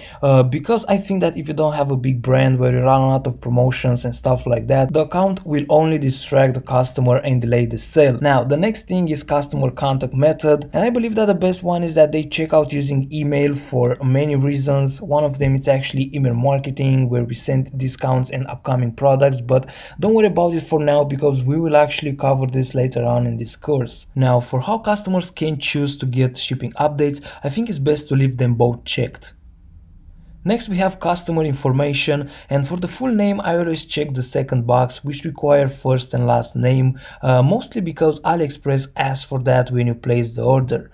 because I think that if you don't have a big brand where you run a lot of promotions and stuff like that, the account will only distract the customer and delay the sale. Now the next thing is customer contact method, and I believe that the best one is that they check out using email for many reasons. One of them is actually email marketing, where we send discounts and upcoming products, but don't worry about it for now because we will actually cover this later on in this course. Now for how customers can choose to get shipping updates, I think it's best to leave them both checked. Next we have customer information, and for the full name I always check the second box, which require first and last name, mostly because AliExpress asks for that when you place the order.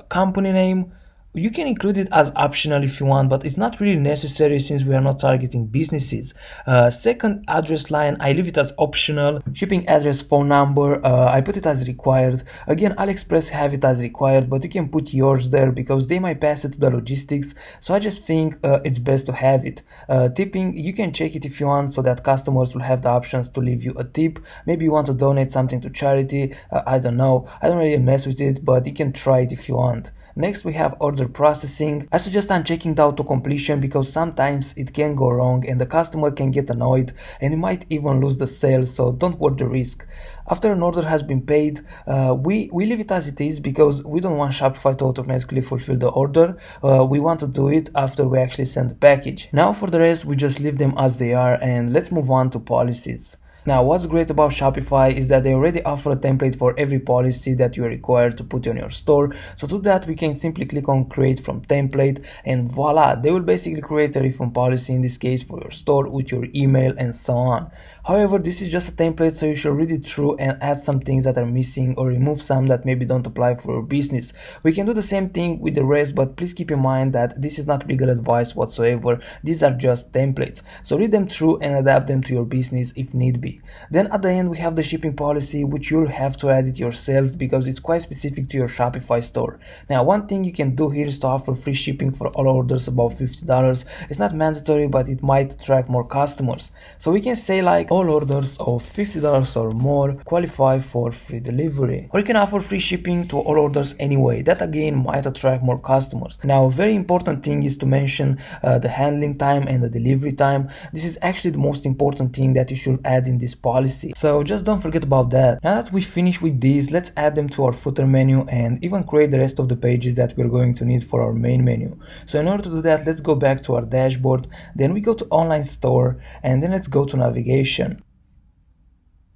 Company name, you can include it as optional if you want, but it's not really necessary since we are not targeting businesses. Second address line, I leave it as optional. Shipping address, phone number, I put it as required. Again, AliExpress have it as required, but you can put yours there because they might pass it to the logistics, so I just think it's best to have it. Tipping, you can check it if you want so that customers will have the options to leave you a tip. Maybe you want to donate something to charity, I don't know, I don't really mess with it, but you can try it if you want. Next we have order processing. I suggest unchecking the auto completion because sometimes it can go wrong and the customer can get annoyed and you might even lose the sale, so don't worth the risk. After an order has been paid, we leave it as it is because we don't want Shopify to automatically fulfill the order. We want to do it after we actually send the package. Now for the rest, we just leave them as they are, and let's move on to policies. Now, what's great about Shopify is that they already offer a template for every policy that you are required to put on your store. So to that, we can simply click on create from template and voila, they will basically create a refund policy, in this case for your store, with your email and so on. However, this is just a template, so you should read it through and add some things that are missing or remove some that maybe don't apply for your business. We can do the same thing with the rest, but please keep in mind that this is not legal advice whatsoever. These are just templates. So read them through and adapt them to your business if need be. Then at the end, we have the shipping policy, which you'll have to add it yourself because it's quite specific to your Shopify store. Now, one thing you can do here is to offer free shipping for all orders above $50. It's not mandatory, but it might attract more customers. So we can say like all orders of $50 or more qualify for free delivery. Or you can offer free shipping to all orders anyway. That again might attract more customers. Now, a very important thing is to mention the handling time and the delivery time. This is actually the most important thing that you should add in this policy. So just don't forget about that. Now that we finish with these, let's add them to our footer menu and even create the rest of the pages that we're going to need for our main menu. So in order to do that, let's go back to our dashboard. Then we go to online store and then let's go to navigation.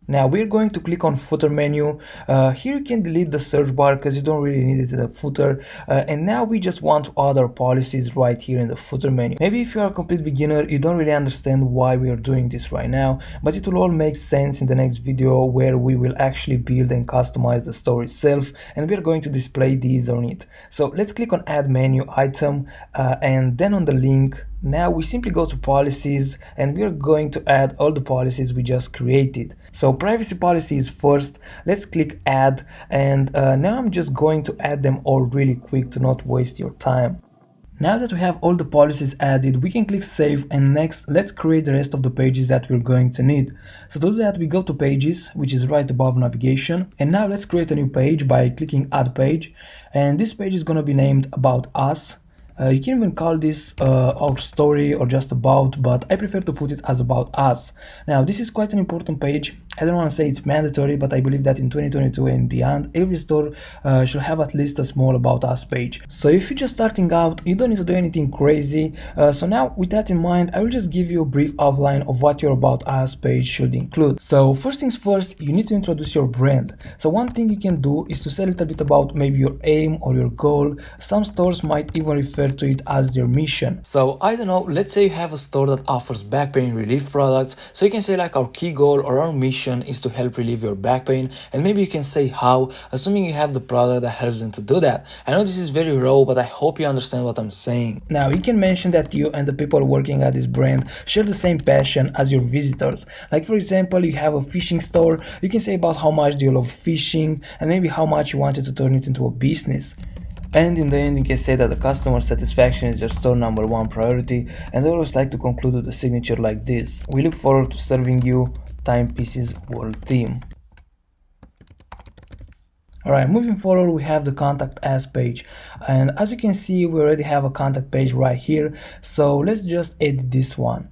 Now we're going to click on footer menu. Here you can delete the search bar because you don't really need it in the footer. And now we just want to add our policies right here in the footer menu. Maybe if you are a complete beginner, you don't really understand why we are doing this right now, but it will all make sense in the next video where we will actually build and customize the store itself, and we're going to display these on it. So let's click on add menu item and then on the link. Now we simply go to policies and we are going to add all the policies we just created. So privacy policy is first. Let's click add, and now I'm just going to add them all really quick to not waste your time. Now that we have all the policies added, we can click save, and next let's create the rest of the pages that we're going to need. So to do that, we go to pages, which is right above navigation, and now let's create a new page by clicking add page, and this page is going to be named about us. You can even call this our story or just about, but I prefer to put it as about us. Now this is quite an important page. I don't want to say it's mandatory, but I believe that in 2022 and beyond, every store should have at least a small about us page. So if you're just starting out, you don't need to do anything crazy. So now with that in mind, I will just give you a brief outline of what your about us page should include. So first things first, you need to introduce your brand. So one thing you can do is to say a little bit about maybe your aim or your goal. Some stores might even refer to it as their mission. So I don't know, let's say you have a store that offers back pain relief products. So you can say like our key goal or our mission is to help relieve your back pain, and maybe you can say how, assuming you have the product that helps them to do that. I know this is very raw, but I hope you understand what I'm saying. Now you can mention that you and the people working at this brand share the same passion as your visitors. Like for example, you have a fishing store, you can say about how much do you love fishing and maybe how much you wanted to turn it into a business. And in the end, you can say that the customer satisfaction is your store #1 priority, and I always like to conclude with a signature like this: we look forward to serving you, Timepieces World Team. Alright, moving forward, we have the contact us page, and as you can see, we already have a contact page right here, so let's just edit this one.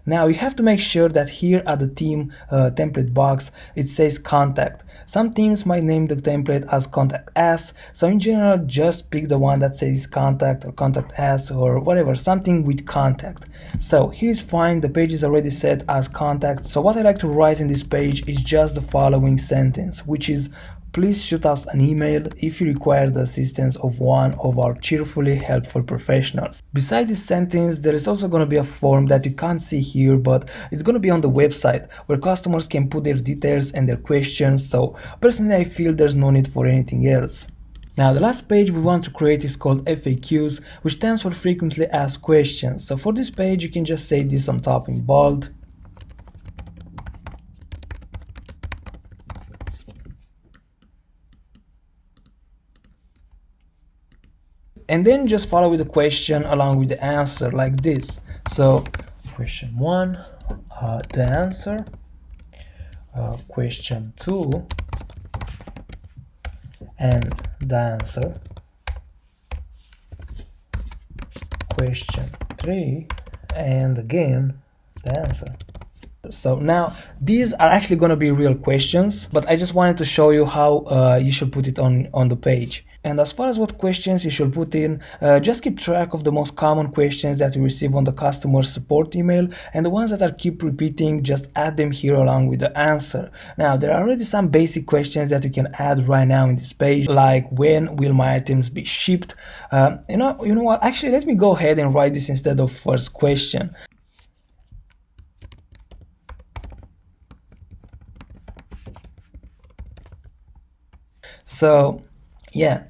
Now you have to make sure that here at the theme template box it says contact. Some teams might name the template as contact us, so in general just pick the one that says contact or contact us or whatever, something with contact. So here is fine, the page is already set as contact, so what I like to write in this page is just the following sentence, which is: please shoot us an email if you require the assistance of one of our cheerfully helpful professionals. Beside this sentence, there is also going to be a form that you can't see here, but it's going to be on the website where customers can put their details and their questions. So personally, I feel there's no need for anything else. Now the last page we want to create is called FAQs, which stands for frequently asked questions. So for this page, you can just say this on top in bold. And then just follow with the question along with the answer like this. So question 1, the answer. Question 2, and the answer, question 3, and again the answer. So now these are actually going to be real questions, but I just wanted to show you how you should put it on the page. And as far as what questions you should put in, just keep track of the most common questions that you receive on the customer support email, and the ones that are keep repeating, just add them here along with the answer. Now there are already some basic questions that you can add right now in this page, like when will my items be shipped? You know what, actually let me go ahead and write this instead of first question. So yeah,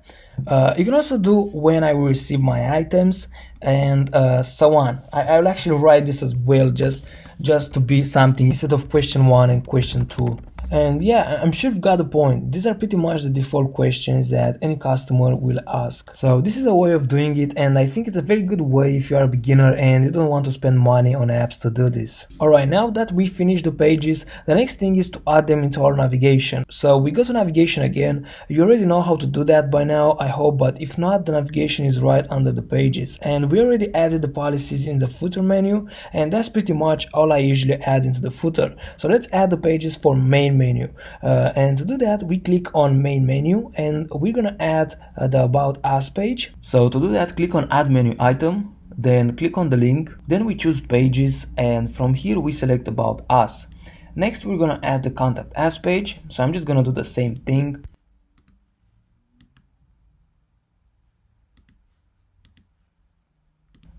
you can also do when I will receive my items, and so on. I will actually write this as well, just to be something instead of question 1 and question 2. And yeah, I'm sure you've got the point. These are pretty much the default questions that any customer will ask. So this is a way of doing it, and I think it's a very good way if you are a beginner and you don't want to spend money on apps to do this. Alright, now that we finished the pages, the next thing is to add them into our navigation. So we go to navigation again. You already know how to do that by now, I hope, but if not, the navigation is right under the pages. And we already added the policies in the footer menu, and that's pretty much all I usually add into the footer. So let's add the pages for main menu, and to do that we click on main menu, and we're gonna add the about us page. So to do that, click on add menu item, then click on the link, then we choose pages, and from here we select about us. Next we're gonna add the contact us page, so I'm just gonna do the same thing.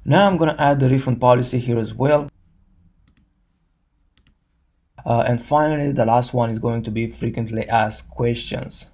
Now I'm gonna add the refund policy here as well. And finally, the last one is going to be frequently asked questions.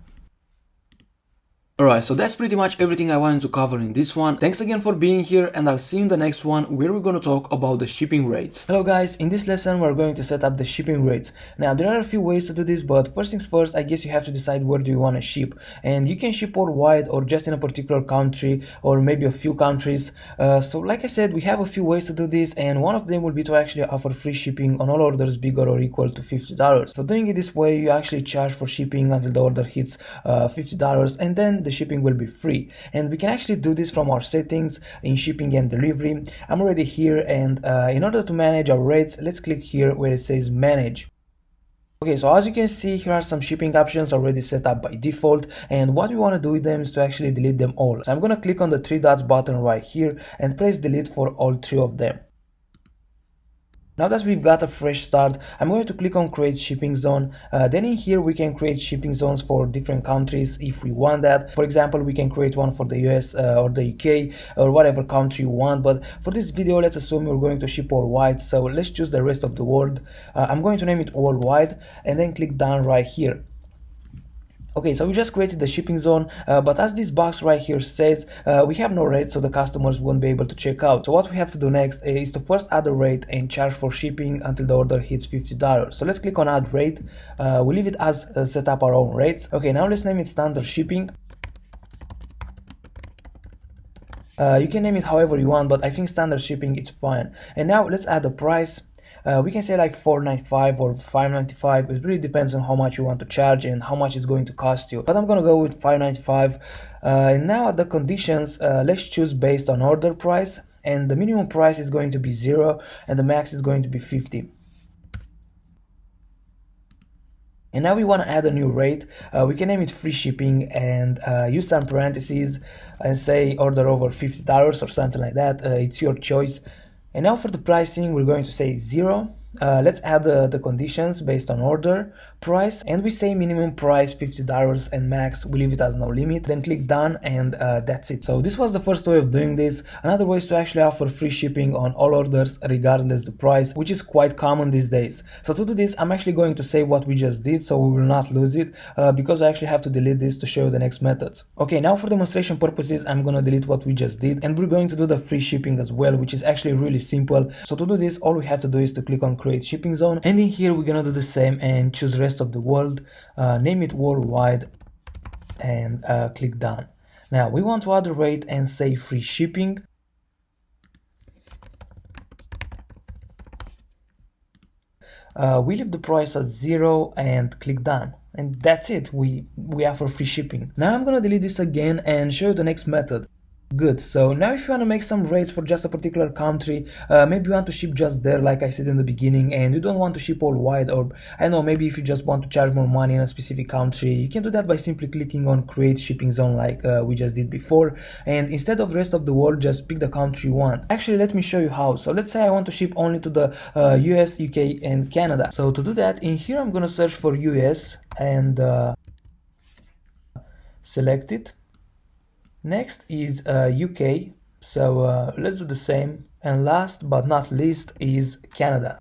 Alright, so that's pretty much everything I wanted to cover in this one. Thanks again for being here, and I'll see you in the next one where we're going to talk about the shipping rates. Hello guys, in this lesson we're going to set up the shipping rates. Now there are a few ways to do this, but first things first, I guess you have to decide where do you want to ship. And you can ship worldwide or just in a particular country or maybe a few countries. So like I said, we have a few ways to do this, and one of them will be to actually offer free shipping on all orders bigger or equal to $50. So doing it this way, you actually charge for shipping until the order hits $50, and then the shipping will be free. And we can actually do this from our settings in shipping and delivery. I'm already here, and in order to manage our rates, let's click here where it says manage. Okay, so as you can see, here are some shipping options already set up by default, and what we want to do with them is to actually delete them all. So I'm going to click on the 3 dots button right here and press delete for all 3 of them. Now that we've got a fresh start, I'm going to click on create shipping zone. Then in here we can create shipping zones for different countries if we want that. For example, we can create one for the US or the UK or whatever country you want, but for this video let's assume we're going to ship worldwide, so let's choose the rest of the world. I'm going to name it worldwide and then click done right here. Okay, so we just created the shipping zone, but as this box right here says, we have no rate, so the customers won't be able to check out. So what we have to do next is to first add a rate and charge for shipping until the order hits $50. So let's click on add rate. We leave it as set up our own rates. Okay, now let's name it standard shipping. You can name it however you want, but I think standard shipping is fine. And now let's add a price. We can say like $4.95 or $5.95. It really depends on how much you want to charge and how much it's going to cost you. But I'm gonna go with $5.95. And now at the conditions, let's choose based on order price. And the minimum price is going to be 0 and the max is going to be 50. And now we want to add a new rate. We can name it free shipping and use some parentheses and say order over $50 or something like that. It's your choice. And now for the pricing, we're going to say 0. Let's add the conditions based on order, price, and we say minimum price $50 and max, we leave it as no limit. Then click done, and that's it. So this was the first way of doing this. Another way is to actually offer free shipping on all orders regardless the price, which is quite common these days. So to do this, I'm actually going to save what we just did so we will not lose it, because I actually have to delete this to show you the next methods. Okay, now for demonstration purposes, I'm gonna delete what we just did, and we're going to do the free shipping as well, which is actually really simple. So to do this, all we have to do is to click on create shipping zone, and in here we're gonna do the same and choose rest of the world, name it worldwide, and click done. Now we want to add a rate and say free shipping. we leave the price at 0 and click done. And that's it, we offer free shipping. Now I'm gonna delete this again and show you the next method. Good, so now if you want to make some rates for just a particular country, maybe you want to ship just there like I said in the beginning, and you don't want to ship all wide, or I don't know, maybe if you just want to charge more money in a specific country, you can do that by simply clicking on create shipping zone like we just did before, and instead of the rest of the world, just pick the country you want. Actually, let me show you how. So let's say I want to ship only to the US, UK and Canada. So to do that, in here I'm gonna search for US and select it. Next is UK, so let's do the same, and last but not least is Canada.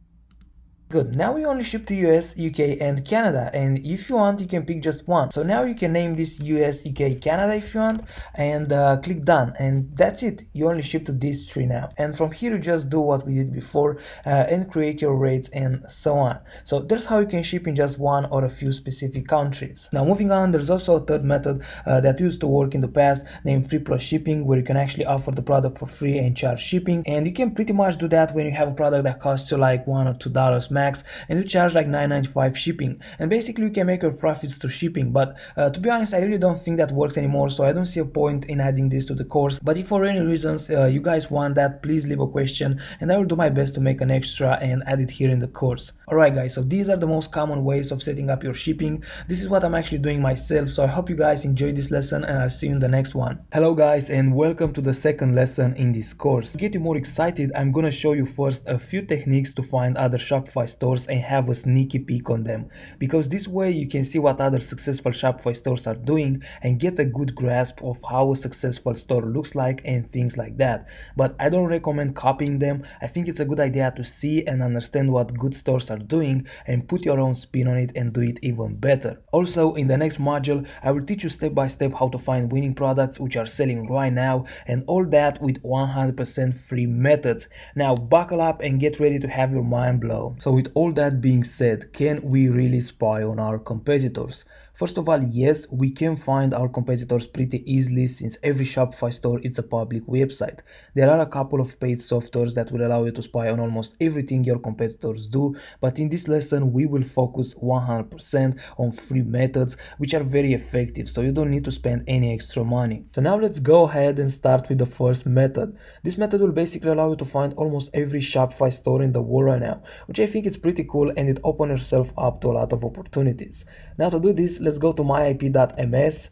Good, now we only ship to US, UK and Canada, and if you want you can pick just one. So now you can name this US, UK, Canada if you want, and click done, and that's it. You only ship to these three now, and from here you just do what we did before and create your rates and so on. So that's how you can ship in just one or a few specific countries. Now moving on, there's also a third method that used to work in the past, named free plus shipping, where you can actually offer the product for free and charge shipping, and you can pretty much do that when you have a product that costs you like $1 or $2 max, and you charge like $9.95 shipping, and basically you can make your profits through shipping. But to be honest, I really don't think that works anymore, so I don't see a point in adding this to the course. But if for any reasons you guys want that, please leave a question and I will do my best to make an extra and add it here in the course. Alright guys, so these are the most common ways of setting up your shipping. This is what I'm actually doing myself, so I hope you guys enjoyed this lesson and I'll see you in the next one. Hello guys, and welcome to the second lesson in this course. To get you more excited, I'm gonna show you first a few techniques to find other Shopify stores and have a sneaky peek on them, because this way you can see what other successful Shopify stores are doing and get a good grasp of how a successful store looks like and things like that. But I don't recommend copying them. I think it's a good idea to see and understand what good stores are doing and put your own spin on it and do it even better. Also, in the next module I will teach you step by step how to find winning products which are selling right now, and all that with 100% free methods. Now buckle up and get ready to have your mind blown. So with all that being said, can we really spy on our competitors? First of all, yes, we can find our competitors pretty easily, since every Shopify store is a public website. There are a couple of paid softwares that will allow you to spy on almost everything your competitors do, but in this lesson we will focus 100% on free methods, which are very effective, so you don't need to spend any extra money. So now let's go ahead and start with the first method. This method will basically allow you to find almost every Shopify store in the world right now, which I think is pretty cool, and it opens yourself up to a lot of opportunities. Now to do this, let's go to myip.ms.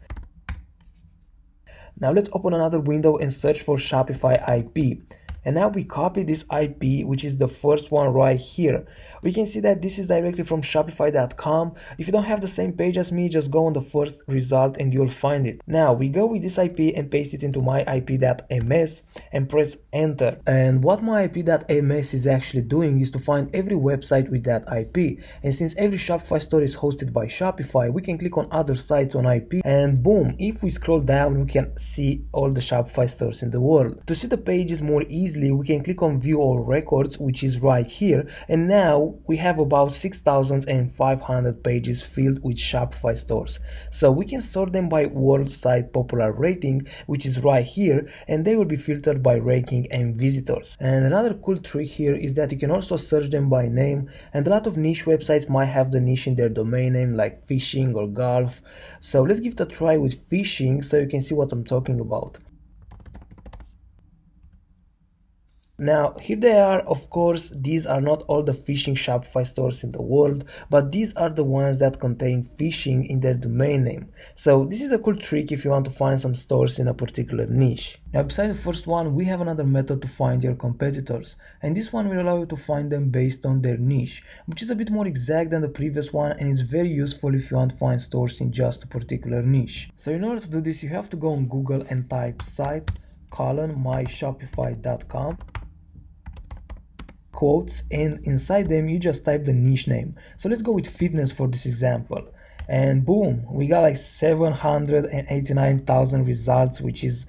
Now let's open another window and search for Shopify IP. And now we copy this IP, which is the first one right here. We can see that this is directly from Shopify.com. If you don't have the same page as me, just go on the first result and you'll find it. Now we go with this IP and paste it into myip.ms and press enter. And what myip.ms is actually doing is to find every website with that IP. And since every Shopify store is hosted by Shopify, we can click on other sites on IP, and boom, if we scroll down, we can see all the Shopify stores in the world. To see the pages more easily, we can click on view all records, which is right here, and now we have about 6,500 pages filled with Shopify stores. So we can sort them by world site popular rating, which is right here, and they will be filtered by ranking and visitors. And another cool trick here is that you can also search them by name, and a lot of niche websites might have the niche in their domain name, like fishing or golf. So let's give it a try with fishing so you can see what I'm talking about. Now here they are. Of course, these are not all the fishing Shopify stores in the world, but these are the ones that contain fishing in their domain name. So this is a cool trick if you want to find some stores in a particular niche. Now beside the first one, we have another method to find your competitors, and this one will allow you to find them based on their niche, which is a bit more exact than the previous one, and it's very useful if you want to find stores in just a particular niche. So in order to do this, you have to go on Google and type site:myshopify.com quotes, and inside them you just type the niche name. So let's go with fitness for this example, and boom, we got like 789,000 results, which is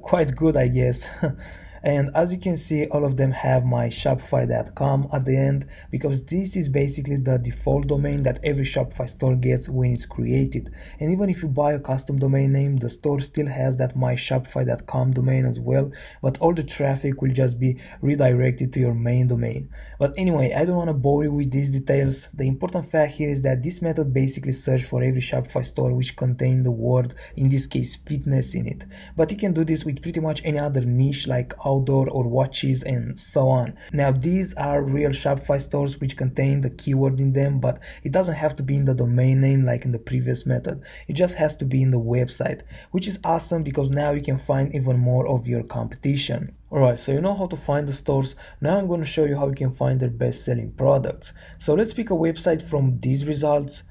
quite good, I guess. And as you can see, all of them have my shopify.com at the end, because this is basically the default domain that every Shopify store gets when it's created. And even if you buy a custom domain name, the store still has that my shopify.com domain as well, but all the traffic will just be redirected to your main domain. But anyway, I don't want to bore you with these details. The important fact here is that this method basically searches for every Shopify store which contains the word, in this case fitness, in it. But you can do this with pretty much any other niche like outdoor or watches and so on. Now these are real Shopify stores which contain the keyword in them, but it doesn't have to be in the domain name like in the previous method. It just has to be in the website, which is awesome because now you can find even more of your competition. Alright, so you know how to find the stores. Now I'm going to show you how you can find their best selling products. So let's pick a website from these results.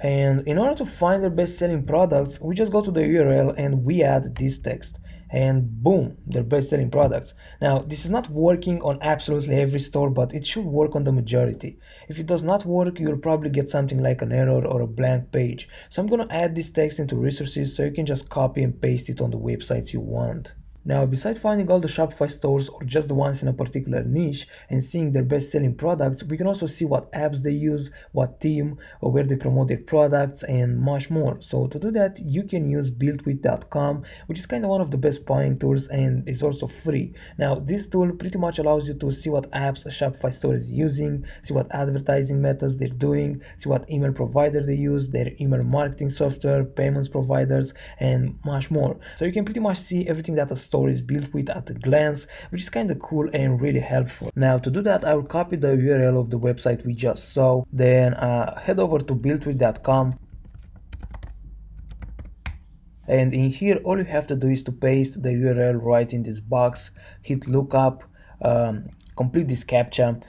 And in order to find their best selling products, we just go to the URL and we add this text. And boom, their best selling products. Now, this is not working on absolutely every store, but it should work on the majority. If it does not work, you'll probably get something like an error or a blank page. So I'm going to add this text into resources so you can just copy and paste it on the websites you want. Now, besides finding all the Shopify stores or just the ones in a particular niche and seeing their best selling products, we can also see what apps they use, what team, or where they promote their products, and much more. So to do that, you can use builtwith.com, which is kind of one of the best buying tools and is also free. Now, this tool pretty much allows you to see what apps a Shopify store is using, see what advertising methods they're doing, see what email provider they use, their email marketing software, payments providers, and much more. So you can pretty much see everything that a store is built with at a glance, which is kind of cool and really helpful. Now to do that, I will copy the URL of the website we just saw, then head over to builtwith.com, and in here all you have to do is to paste the URL right in this box, hit lookup, complete this captcha,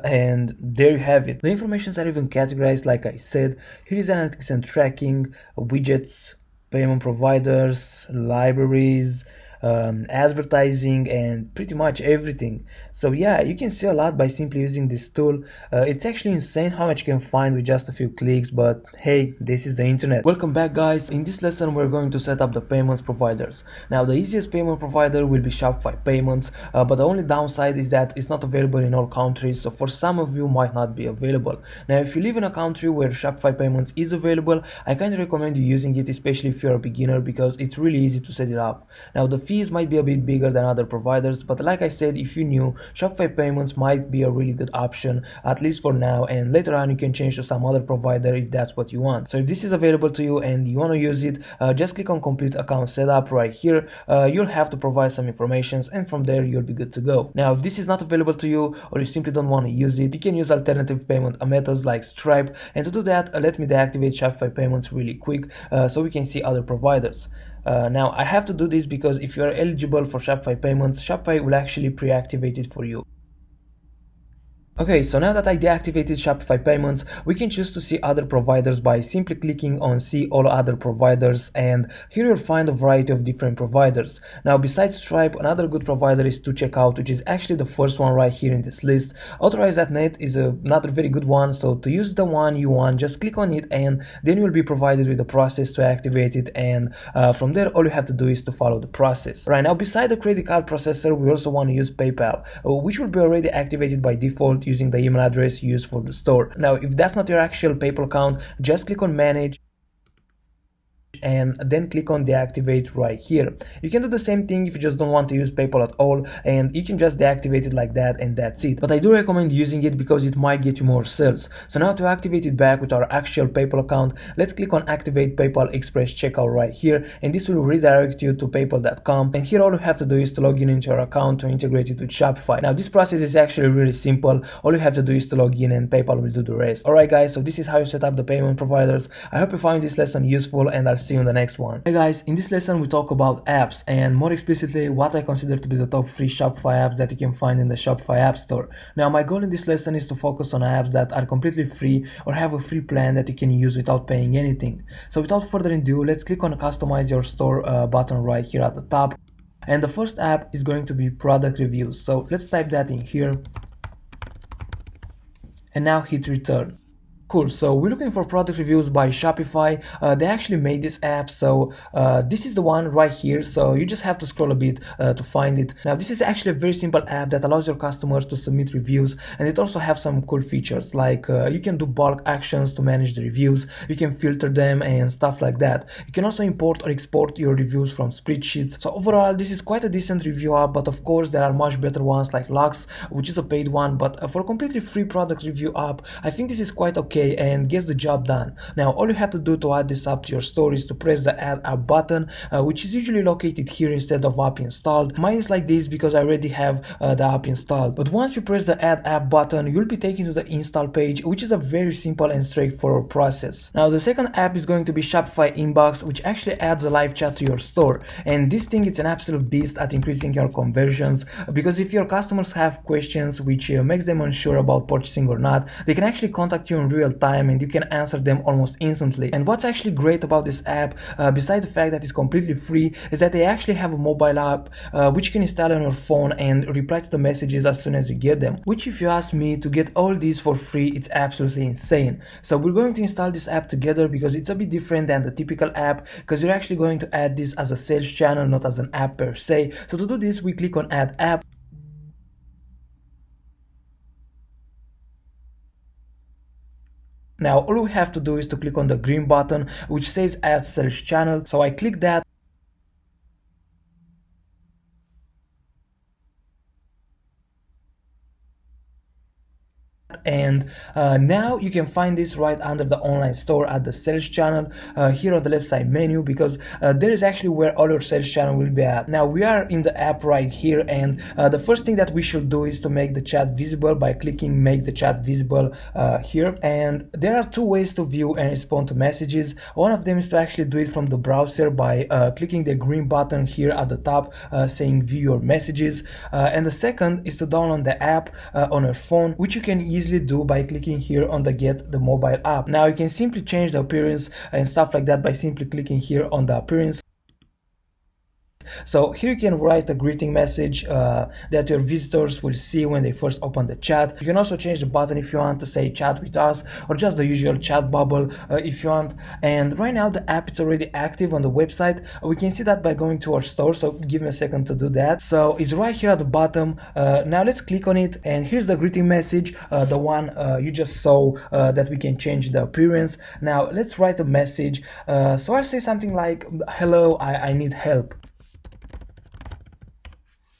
and there you have it. The informations are even categorized like I said. Here is analytics and tracking, widgets, payment providers, libraries, advertising, and pretty much everything. So yeah, you can see a lot by simply using this tool. It's actually insane how much you can find with just a few clicks, but hey, this is the internet. Welcome back, guys. In this lesson we're going to set up the payments providers. Now the easiest payment provider will be Shopify Payments, but the only downside is that it's not available in all countries, so for some of you might not be available. Now if you live in a country where Shopify Payments is available, I kind of recommend you using it, especially if you're a beginner, because it's really easy to set it up. Now the fees might be a bit bigger than other providers, but like I said, if you're new, Shopify Payments might be a really good option, at least for now, and later on you can change to some other provider if that's what you want. So if this is available to you and you want to use it, just click on complete account setup right here. You'll have to provide some information, and from there you'll be good to go. Now if this is not available to you, or you simply don't want to use it, you can use alternative payment methods like Stripe, and to do that, let me deactivate Shopify Payments really quick so we can see other providers. Now I have to do this because if you are eligible for Shopify Payments, Shopify will actually pre-activate it for you. Okay, so now that I deactivated Shopify Payments, we can choose to see other providers by simply clicking on see all other providers, and here you'll find a variety of different providers. Now besides Stripe, another good provider is to check out, which is actually the first one right here in this list. Authorize.net is another very good one, so to use the one you want, just click on it and then you'll be provided with the process to activate it, and from there all you have to do is to follow the process. Right now, beside the credit card processor, we also want to use PayPal, which will be already activated by default using the email address used for the store. Now if that's not your actual PayPal account, just click on manage and then click on deactivate right here. You can do the same thing if you just don't want to use PayPal at all, and you can just deactivate it like that and that's it. But I do recommend using it because it might get you more sales. So now to activate it back with our actual PayPal account, let's click on activate PayPal Express checkout right here, and this will redirect you to paypal.com, and here all you have to do is to log in into your account to integrate it with Shopify. Now this process is actually really simple. All you have to do is to log in and PayPal will do the rest. Alright guys, so this is how you set up the payment providers. I hope you found this lesson useful, and I'll see you in the next one. Hey guys, in this lesson we talk about apps, and more explicitly what I consider to be the top 3 Shopify apps that you can find in the Shopify App Store. Now my goal in this lesson is to focus on apps that are completely free or have a free plan that you can use without paying anything. So without further ado, let's click on the customize your store button right here at the top, and the first app is going to be product reviews. So let's type that in here and now hit return. Cool, so we're looking for product reviews by Shopify. They actually made this app, so this is the one right here. So you just have to scroll a bit to find it. Now this is actually a very simple app that allows your customers to submit reviews, and it also has some cool features like you can do bulk actions to manage the reviews, you can filter them and stuff like that. You can also import or export your reviews from spreadsheets. So overall this is quite a decent review app, but of course there are much better ones like Lux, which is a paid one, but for a completely free product review app, I think this is quite okay and gets the job done. Now all you have to do to add this app to your store is to press the add app button, which is usually located here instead of app installed. Mine is like this because I already have the app installed. But once you press the add app button, you'll be taken to the install page, which is a very simple and straightforward process. Now the second app is going to be Shopify Inbox, which actually adds a live chat to your store, and this thing it's an absolute beast at increasing your conversions, because if your customers have questions which makes them unsure about purchasing or not, they can actually contact you in real time and you can answer them almost instantly. And what's actually great about this app, besides the fact that it's completely free, is that they actually have a mobile app which you can install on your phone and reply to the messages as soon as you get them, which if you ask me, to get all these for free, it's absolutely insane. So we're going to install this app together because it's a bit different than the typical app, because you're actually going to add this as a sales channel, not as an app per se. So to do this, we click on add app. Now all we have to do is to click on the green button which says add sales channel. So I click that. And now you can find this right under the online store at the sales channel here on the left side menu, because there is actually where all your sales channel will be at. Now we are in the app right here, and the first thing that we should do is to make the chat visible by clicking make the chat visible here. And there are two ways to view and respond to messages. One of them is to actually do it from the browser by clicking the green button here at the top saying view your messages, and the second is to download the app on your phone, which you can easily do by clicking here on the get the mobile app. Now you can simply change the appearance and stuff like that by simply clicking here on the appearance. So here you can write a greeting message that your visitors will see when they first open the chat. You can also change the button if you want to say chat with us, or just the usual chat bubble if you want. And right now the app is already active on the website. We can see that by going to our store, so give me a second to do that. So it's right here at the bottom. Now let's click on it, and here's the greeting message, the one you just saw that we can change the appearance. Now let's write a message. So I'll say something like, hello, I need help.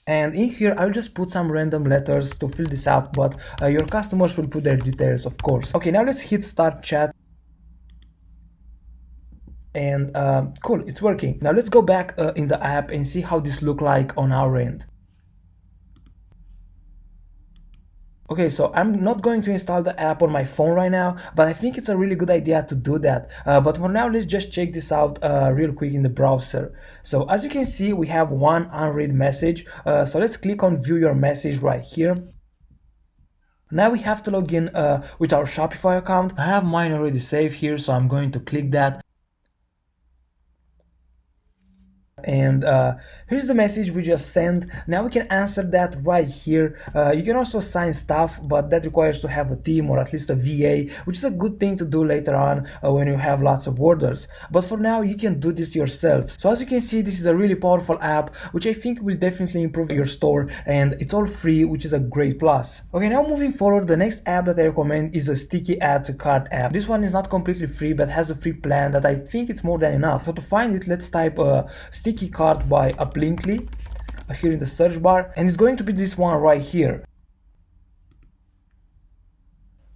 And in here I'll just put some random letters to fill this up, but your customers will put their details, of course. Okay, now let's hit start chat. And cool, it's working. Now let's go back in the app and see how this look like on our end. Okay, so I'm not going to install the app on my phone right now, but I think it's a really good idea to do that. But for now, let's just check this out real quick in the browser. So as you can see, we have one unread message. So let's click on view your message right here. Now we have to log in with our Shopify account. I have mine already saved here, so I'm going to click that. And here's the message we just sent. Now we can answer that right here. You can also assign stuff, but that requires to have a team or at least a VA, which is a good thing to do later on when you have lots of orders. But for now, you can do this yourself. So as you can see, this is a really powerful app, which I think will definitely improve your store, and it's all free, which is a great plus. Okay, now moving forward, the next app that I recommend is a sticky add to cart app. This one is not completely free, but has a free plan that I think it's more than enough. So to find it, let's type sticky cart by Uplinkly here in the search bar, and it's going to be this one right here.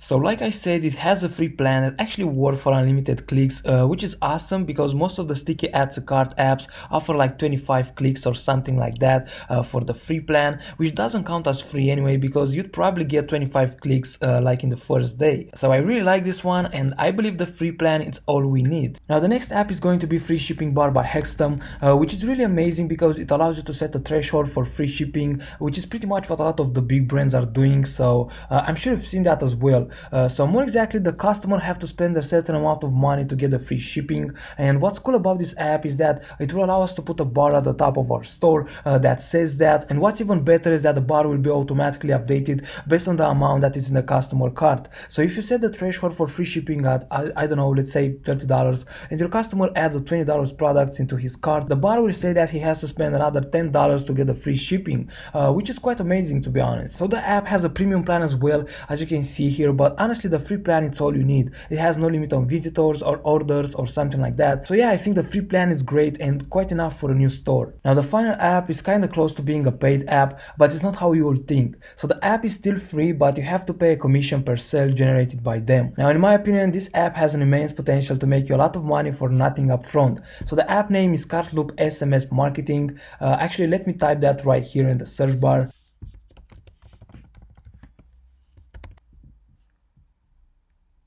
So like I said, it has a free plan that actually works for unlimited clicks, which is awesome because most of the sticky add to cart apps offer like 25 clicks or something like that for the free plan, which doesn't count as free anyway because you'd probably get 25 clicks like in the first day. So I really like this one, and I believe the free plan is all we need. Now the next app is going to be Free Shipping Bar by Hexstum, which is really amazing because it allows you to set a threshold for free shipping, which is pretty much what a lot of the big brands are doing. So I'm sure you've seen that as well. So more exactly, the customer have to spend a certain amount of money to get the free shipping. And what's cool about this app is that it will allow us to put a bar at the top of our store that says that. And what's even better is that the bar will be automatically updated based on the amount that is in the customer cart. So if you set the threshold for free shipping at, I don't know, let's say $30, and your customer adds a $20 product into his cart, the bar will say that he has to spend another $10 to get the free shipping, which is quite amazing, to be honest. So the app has a premium plan as well, as you can see here, but honestly the free plan is all you need. It has no limit on visitors or orders or something like that. So yeah, I think the free plan is great and quite enough for a new store. Now the final app is kind of close to being a paid app, but it's not how you will think. So the app is still free, but you have to pay a commission per sale generated by them. Now in my opinion, this app has an immense potential to make you a lot of money for nothing up front. So the app name is Cartloop SMS Marketing. Actually, let me type that right here in the search bar.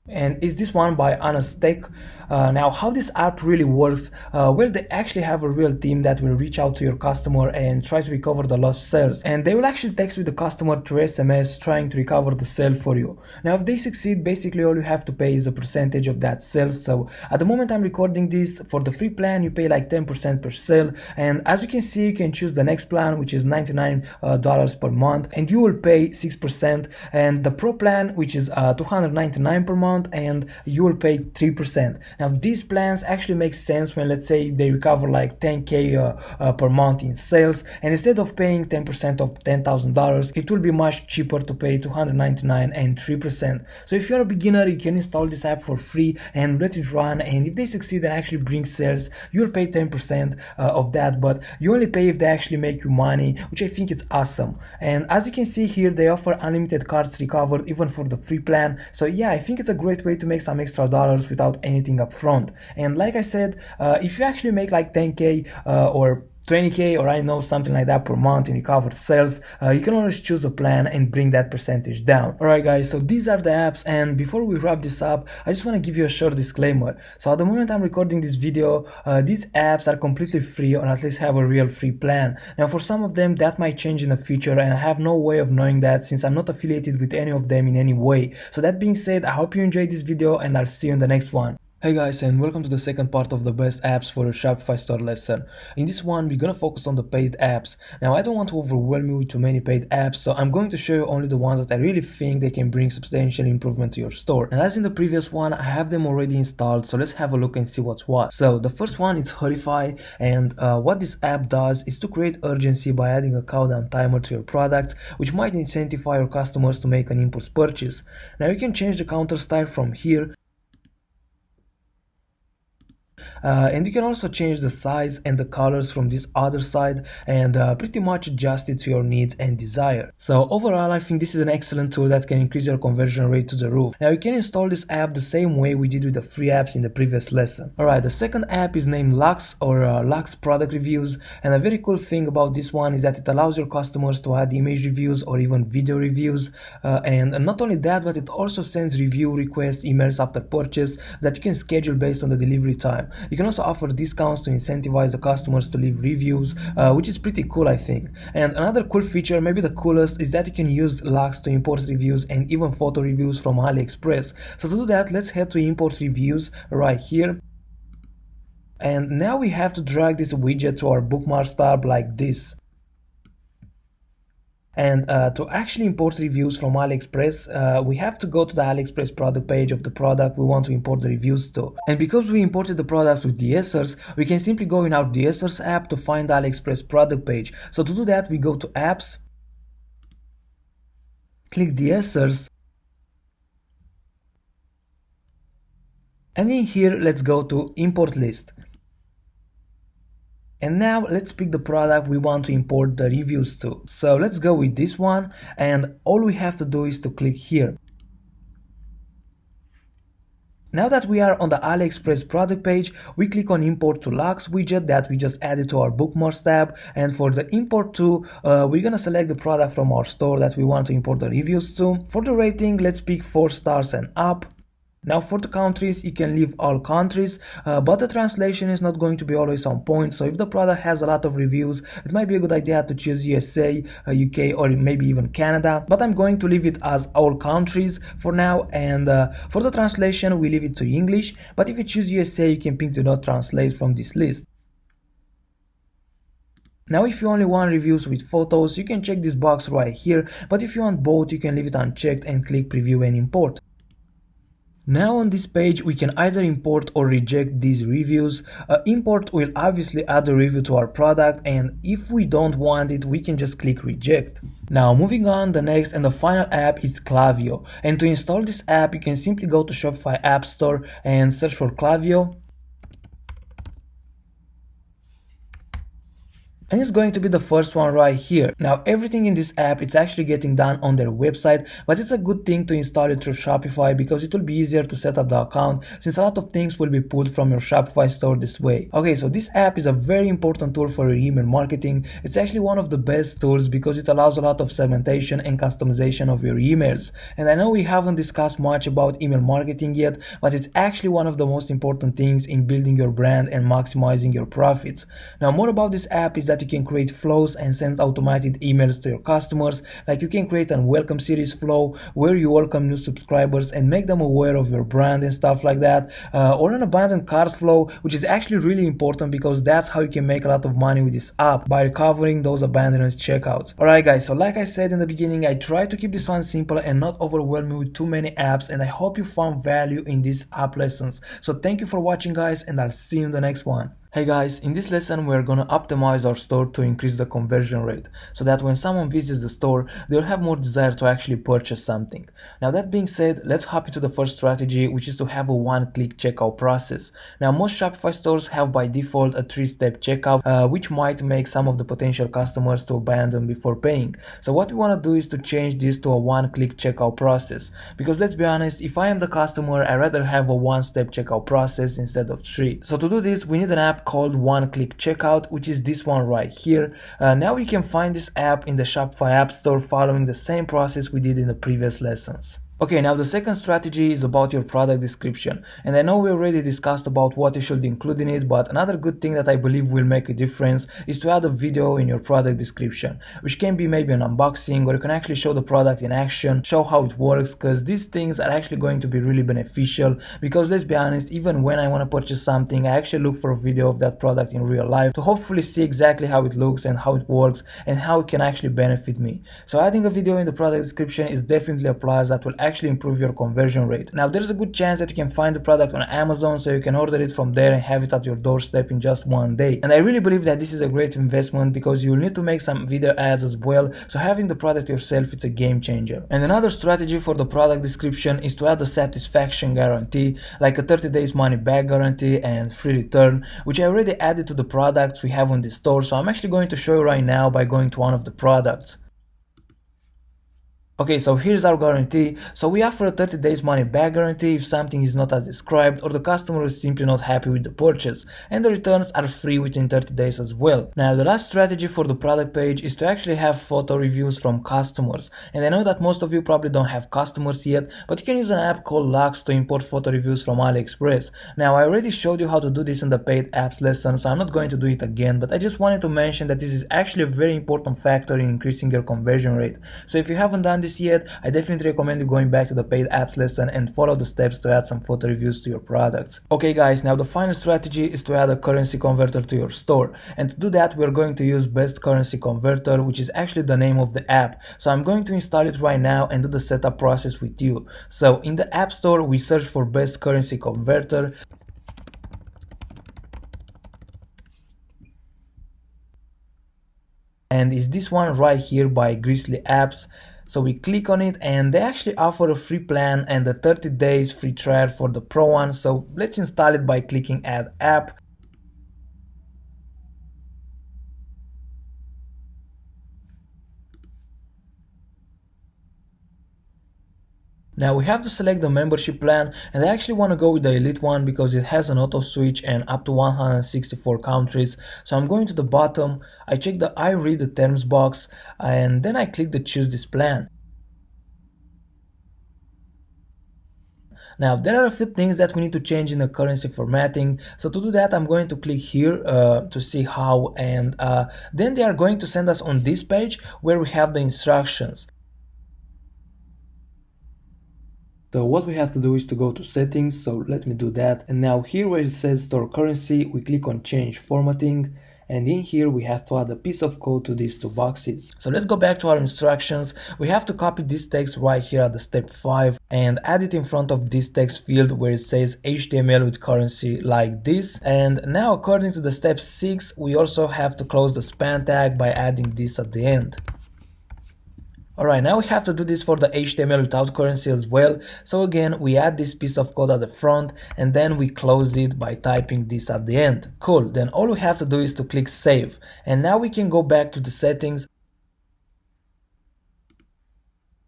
And is this one by Honest Tech. Now how this app really works, well, they actually have a real team that will reach out to your customer and try to recover the lost sales, and they will actually text with the customer through SMS trying to recover the sale for you. Now if they succeed, basically all you have to pay is a percentage of that sales. So at the moment I'm recording this, for the free plan you pay like 10% per sale, and as you can see, you can choose the next plan, which is $99 per month, and you will pay 6%, and the pro plan, which is $299 per month, and you will pay 3%. Now these plans actually make sense when, let's say, they recover like 10k per month in sales, and instead of paying 10% of $10,000, it will be much cheaper to pay $299 and 3%. So if you're a beginner, you can install this app for free and let it run, and if they succeed and actually bring sales, you'll pay 10% of that, but you only pay if they actually make you money, which I think is awesome. And as you can see here, they offer unlimited cards recovered even for the free plan. So yeah, I think it's a great way to make some extra dollars without anything up front. And like I said, if you actually make like 10k or 20k or I know something like that per month in recovered sales, you can always choose a plan and bring that percentage down. Alright guys, so these are the apps, and before we wrap this up, I just want to give you a short disclaimer. So at the moment I'm recording this video, these apps are completely free, or at least have a real free plan. Now for some of them that might change in the future, and I have no way of knowing that since I'm not affiliated with any of them in any way. So that being said, I hope you enjoyed this video, and I'll see you in the next one. Hey guys, and welcome to the second part of the best apps for a Shopify store lesson. In this one, we're gonna focus on the paid apps. Now I don't want to overwhelm you with too many paid apps, so I'm going to show you only the ones that I really think they can bring substantial improvement to your store. And as in the previous one, I have them already installed, so let's have a look and see what's what. So the first one is Shopify, and what this app does is to create urgency by adding a countdown timer to your products, which might incentivize your customers to make an impulse purchase. Now you can change the counter style from here, and you can also change the size and the colors from this other side, and pretty much adjust it to your needs and desire. So overall, I think this is an excellent tool that can increase your conversion rate to the roof. Now you can install this app the same way we did with the free apps in the previous lesson. Alright, the second app is named Lux, or Lux Product Reviews, and a very cool thing about this one is that it allows your customers to add image reviews or even video reviews, and not only that, but it also sends review request emails after purchase that you can schedule based on the delivery time. You can also offer discounts to incentivize the customers to leave reviews, which is pretty cool, I think. And another cool feature, maybe the coolest, is that you can use Lux to import reviews and even photo reviews from AliExpress. So to do that, let's head to import reviews right here. And now we have to drag this widget to our bookmarks tab like this. And to actually import reviews from AliExpress, we have to go to the AliExpress product page of the product we want to import the reviews to. And because we imported the products with DSers, we can simply go in our DSers app to find the AliExpress product page. So to do that, we go to Apps, click DSers, and in here, let's go to Import List. And now let's pick the product we want to import the reviews to. So let's go with this one, and all we have to do is to click here. Now that we are on the AliExpress product page, we click on Import to Lux widget that we just added to our bookmarks tab, and for the import to, we're gonna select the product from our store that we want to import the reviews to. For the rating, let's pick 4 stars and up. Now for the countries, you can leave all countries, but the translation is not going to be always on point. So if the product has a lot of reviews, it might be a good idea to choose USA, UK, or maybe even Canada. But I'm going to leave it as all countries for now, and for the translation we leave it to English. But if you choose USA, you can pick do not translate from this list. Now if you only want reviews with photos, you can check this box right here, but if you want both, you can leave it unchecked and click preview and import. Now on this page we can either import or reject these reviews. Import will obviously add a review to our product, and if we don't want it, we can just click reject. Now moving on, the next and the final app is Klaviyo, and to install this app you can simply go to Shopify App Store and search for Klaviyo. And it's going to be the first one right here. Now everything in this app, it's actually getting done on their website, but it's a good thing to install it through Shopify because it will be easier to set up the account, since a lot of things will be pulled from your Shopify store this way. Okay, so this app is a very important tool for your email marketing. It's actually one of the best tools because it allows a lot of segmentation and customization of your emails. And I know we haven't discussed much about email marketing yet, but it's actually one of the most important things in building your brand and maximizing your profits. Now more about this app is that you can create flows and send automated emails to your customers. Like you can create a welcome series flow where you welcome new subscribers and make them aware of your brand and stuff like that, or an abandoned cart flow, which is actually really important because that's how you can make a lot of money with this app, by recovering those abandoned checkouts. Alright guys, so like I said in the beginning, I try to keep this one simple and not overwhelm you with too many apps, and I hope you found value in these app lessons. So thank you for watching guys, and I'll see you in the next one. Hey guys, in this lesson we're gonna optimize our store to increase the conversion rate, so that when someone visits the store, they'll have more desire to actually purchase something. Now that being said, let's hop into the first strategy, which is to have a one-click checkout process. Now most Shopify stores have by default a 3-step checkout, which might make some of the potential customers to abandon before paying. So what we want to do is to change this to a one-click checkout process, because let's be honest, if I am the customer, I'd rather have a one-step checkout process instead of 3. So to do this, we need an app called one-click checkout, which is this one right here. Now you can find this app in the Shopify App Store following the same process we did in the previous lessons. Okay, now the second strategy is about your product description, and I know we already discussed about what you should include in it, but another good thing that I believe will make a difference is to add a video in your product description, which can be maybe an unboxing, or you can actually show the product in action, show how it works, because these things are actually going to be really beneficial. Because let's be honest, even when I want to purchase something, I actually look for a video of that product in real life to hopefully see exactly how it looks and how it works and how it can actually benefit me. So adding a video in the product description is definitely a plus that will actually improve your conversion rate. Now there's a good chance that you can find the product on Amazon, so you can order it from there and have it at your doorstep in just one day. And I really believe that this is a great investment because you'll need to make some video ads as well, so having the product yourself, it's a game changer. And another strategy for the product description is to add a satisfaction guarantee, like a 30 days money back guarantee and free return, which I already added to the products we have on the store. So I'm actually going to show you right now by going to one of the products. Okay, so here's our guarantee. So we offer a 30 days money back guarantee if something is not as described or the customer is simply not happy with the purchase, and the returns are free within 30 days as well. Now the last strategy for the product page is to actually have photo reviews from customers, and I know that most of you probably don't have customers yet, but you can use an app called Lux to import photo reviews from AliExpress. Now I already showed you how to do this in the paid apps lesson, so I'm not going to do it again, but I just wanted to mention that this is actually a very important factor in increasing your conversion rate. So if you haven't done this yet, I definitely recommend you going back to the paid apps lesson and follow the steps to add some photo reviews to your products. Okay guys, now the final strategy is to add a currency converter to your store, and to do that we're going to use Best Currency Converter, which is actually the name of the app. So I'm going to install it right now and do the setup process with you. So in the App Store we search for Best Currency Converter, and it's this one right here by Grizzly Apps. So we click on it and they actually offer a free plan and a 30 days free trial for the pro one. So let's install it by clicking add app. Now we have to select the membership plan, and I actually want to go with the elite one because it has an auto switch and up to 164 countries. So I'm going to the bottom, I check the I read the terms box, and then I click the choose this plan. Now there are a few things that we need to change in the currency formatting. So to do that, I'm going to click here to see how, and then they are going to send us on this page where we have the instructions. So what we have to do is to go to settings, so let me do that. And now here where it says store currency, we click on change formatting. And in here we have to add a piece of code to these two boxes. So let's go back to our instructions. We have to copy this text right here at the step 5 and add it in front of this text field where it says HTML with currency like this. And now according to the step 6, we also have to close the span tag by adding this at the end. Alright, now we have to do this for the HTML without currency as well. So again, we add this piece of code at the front and then we close it by typing this at the end. Cool, then all we have to do is to click save. And now we can go back to the settings.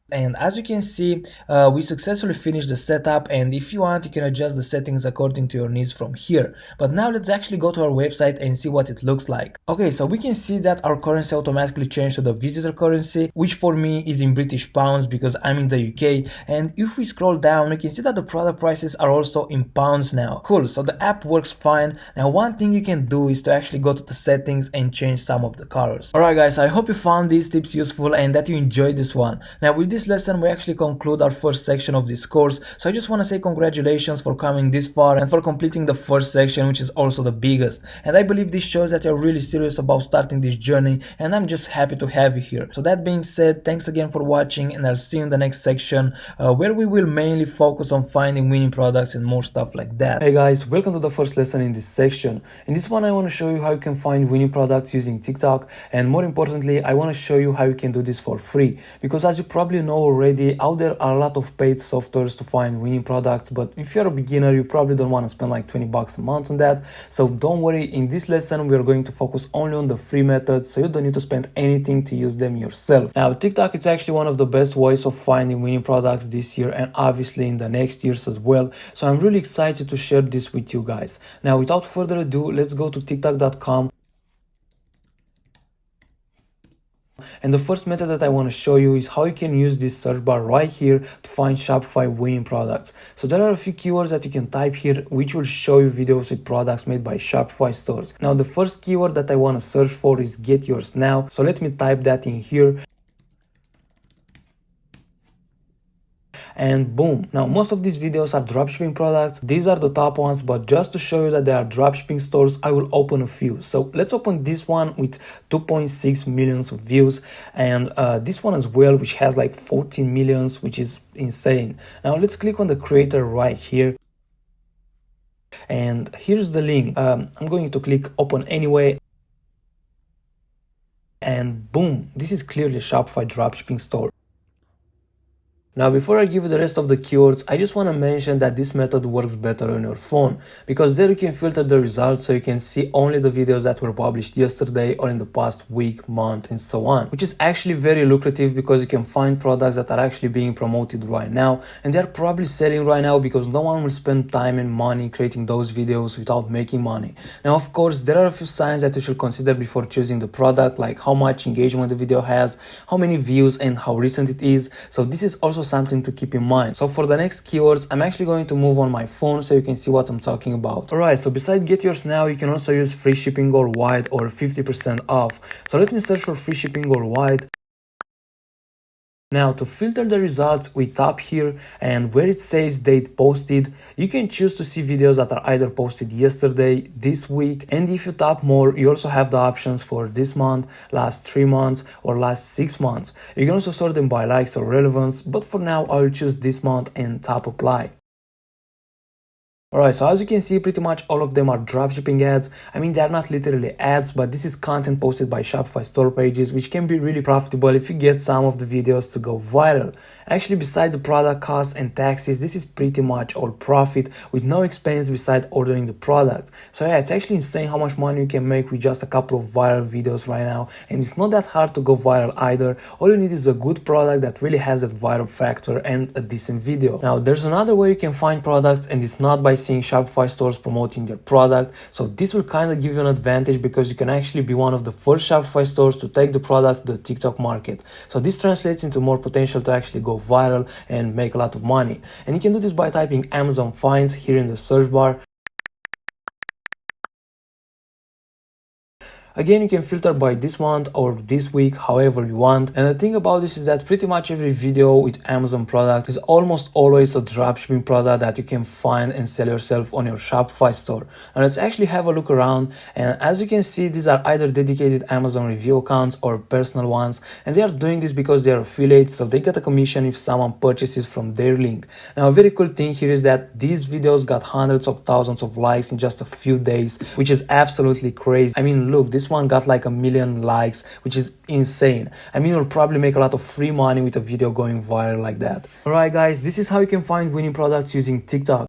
And as you can see, we successfully finished the setup, and if you want you can adjust the settings according to your needs from here. But now let's actually go to our website and see what it looks like. Okay, so we can see that our currency automatically changed to the visitor currency, which for me is in British pounds because I'm in the UK. And if we scroll down, we can see that the product prices are also in pounds now. Cool, so the app works fine. Now one thing you can do is to actually go to the settings and change some of the colors. Alright guys, I hope you found these tips useful and that you enjoyed this one. Now with this lesson we actually conclude our first section of this course, so I just want to say congratulations for coming this far and for completing the first section, which is also the biggest. And I believe this shows that you're really serious about starting this journey, and I'm just happy to have you here. So that being said, thanks again for watching, and I'll see you in the next section where we will mainly focus on finding winning products and more stuff like that. Hey guys, welcome to the first lesson in this section. In this one I want to show you how you can find winning products using TikTok, and more importantly I want to show you how you can do this for free, because as you probably know already, out there are a lot of paid softwares to find winning products, but if you're a beginner you probably don't want to spend like 20 bucks a month on that. So don't worry, in this lesson we are going to focus only on the free methods, so you don't need to spend anything to use them yourself. Now TikTok is actually one of the best ways of finding winning products this year, and obviously in the next years as well, so I'm really excited to share this with you guys. Now without further ado, let's go to tiktok.com. And the first method that I want to show you is how you can use this search bar right here to find Shopify winning products. So there are a few keywords that you can type here which will show you videos with products made by Shopify stores. Now the first keyword that I want to search for is get yours now. So let me type that in here. And boom, now most of these videos are dropshipping products. These are the top ones, but just to show you that they are dropshipping stores, I will open a few. So let's open this one with 2.6 millions of views, and this one as well, which has like 14 millions, which is insane. Now let's click on the creator right here. And here's the link. I'm going to click open anyway. And boom, this is clearly a Shopify dropshipping store. Now before I give you the rest of the keywords, I just want to mention that this method works better on your phone, because there you can filter the results so you can see only the videos that were published yesterday or in the past week, month and so on, which is actually very lucrative because you can find products that are actually being promoted right now and they're probably selling right now, because no one will spend time and money creating those videos without making money. Now of course there are a few signs that you should consider before choosing the product, like how much engagement the video has, how many views and how recent it is. So this is also something to keep in mind. So for the next keywords, I'm actually going to move on my phone so you can see what I'm talking about. Alright, so besides get yours now, you can also use free shipping worldwide or 50% off. So let me search for free shipping worldwide. Now to filter the results, we tap here, and where it says date posted, you can choose to see videos that are either posted yesterday, this week, and if you tap more, you also have the options for this month, last 3 months, or last 6 months. You can also sort them by likes or relevance, but for now I will choose this month and tap apply. Alright, so as you can see, pretty much all of them are dropshipping ads. I mean, they're not literally ads, but this is content posted by Shopify store pages, which can be really profitable if you get some of the videos to go viral. Actually, besides the product costs and taxes, this is pretty much all profit with no expense besides ordering the product. So yeah, it's actually insane how much money you can make with just a couple of viral videos right now. And it's not that hard to go viral either. All you need is a good product that really has that viral factor and a decent video. Now, there's another way you can find products, and it's not by seeing Shopify stores promoting their product. So this will kind of give you an advantage because you can actually be one of the first Shopify stores to take the product to the TikTok market. So this translates into more potential to actually go go viral and make a lot of money. And you can do this by typing Amazon finds here in the search bar. Again, you can filter by this month or this week, however you want. And the thing about this is that pretty much every video with Amazon product is almost always a dropshipping product that you can find and sell yourself on your Shopify store. Now let's actually have a look around. And as you can see, these are either dedicated Amazon review accounts or personal ones. And they are doing this because they are affiliates, so they get a commission if someone purchases from their link. Now a very cool thing here is that these videos got hundreds of thousands of likes in just a few days, which is absolutely crazy. I mean, look, this one got like 1 million likes, which is insane. I mean, you'll probably make a lot of free money with a video going viral like that. Alright guys, this is how you can find winning products using TikTok.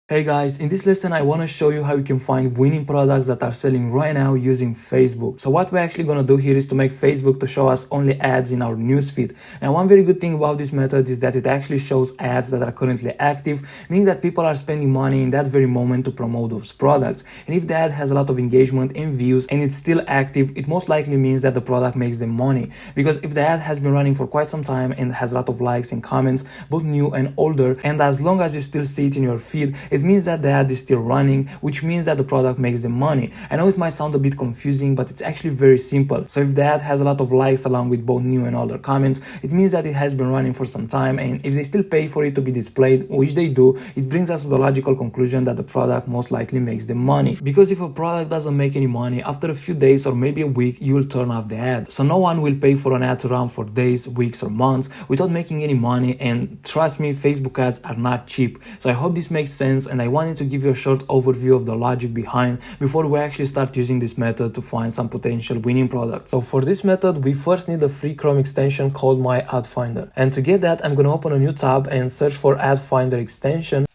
Hey guys, in this lesson I want to show you how you can find winning products that are selling right now using Facebook. So what we're actually going to do here is to make Facebook to show us only ads in our newsfeed. Now one very good thing about this method is that it actually shows ads that are currently active, meaning that people are spending money in that very moment to promote those products. And if the ad has a lot of engagement and views and it's still active, it most likely means that the product makes them money. Because if the ad has been running for quite some time and has a lot of likes and comments, both new and older, and as long as you still see it in your feed, it means that the ad is still running, which means that the product makes them money. I know it might sound a bit confusing, but it's actually very simple. So if the ad has a lot of likes along with both new and older comments, it means that it has been running for some time, and if they still pay for it to be displayed, which they do, it brings us to the logical conclusion that the product most likely makes them money. Because if a product doesn't make any money, after a few days or maybe a week, you will turn off the ad. So no one will pay for an ad to run for days, weeks or months without making any money, and trust me, Facebook ads are not cheap. So I hope this makes sense, and I wanted to give you a short overview of the logic behind before we actually start using this method to find some potential winning products. So for this method, we first need a free Chrome extension called My Ad Finder. And to get that, I'm going to open a new tab and search for Ad Finder extension.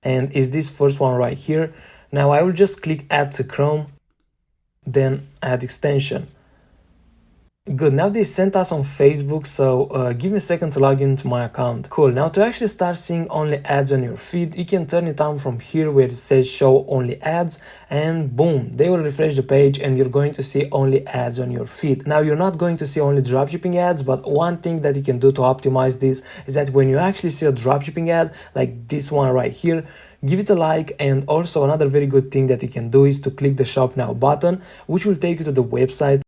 And is this first one right here. Now I will just click Add to Chrome, then Add Extension. Good, now they sent us on Facebook, so give me a second to log into my account. Cool, now to actually start seeing only ads on your feed, you can turn it on from here where it says show only ads, and boom, they will refresh the page and you're going to see only ads on your feed. Now you're not going to see only dropshipping ads, but one thing that you can do to optimize this is that when you actually see a dropshipping ad like this one right here, give it a like. And also another very good thing that you can do is to click the shop now button, which will take you to the website.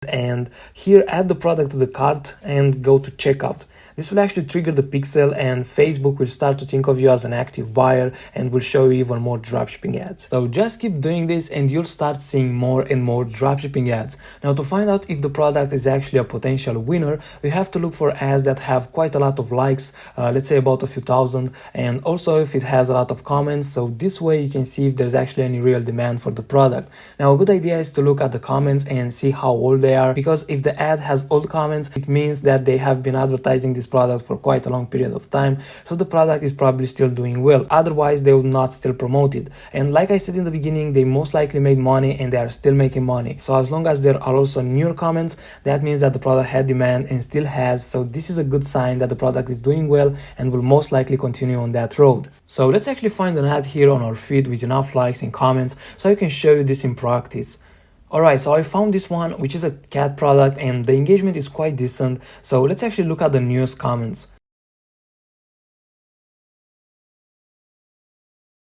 And here add the product to the cart and go to checkout. This will actually trigger the pixel, and Facebook will start to think of you as an active buyer and will show you even more dropshipping ads. So just keep doing this and you'll start seeing more and more dropshipping ads. Now to find out if the product is actually a potential winner, we have to look for ads that have quite a lot of likes, let's say about a few thousand, and also if it has a lot of comments. So this way you can see if there's actually any real demand for the product. Now a good idea is to look at the comments and see how old they are, because if the ad has old comments, it means that they have been advertising this product for quite a long period of time, so the product is probably still doing well. Otherwise they would not still promote it. And like I said in the beginning, they most likely made money and they are still making money. So as long as there are also newer comments, that means that the product had demand and still has. So this is a good sign that the product is doing well and will most likely continue on that road. So let's actually find an ad here on our feed with enough likes and comments so I can show you this in practice. Alright, so I found this one, which is a cat product, and the engagement is quite decent. So let's actually look at the newest comments.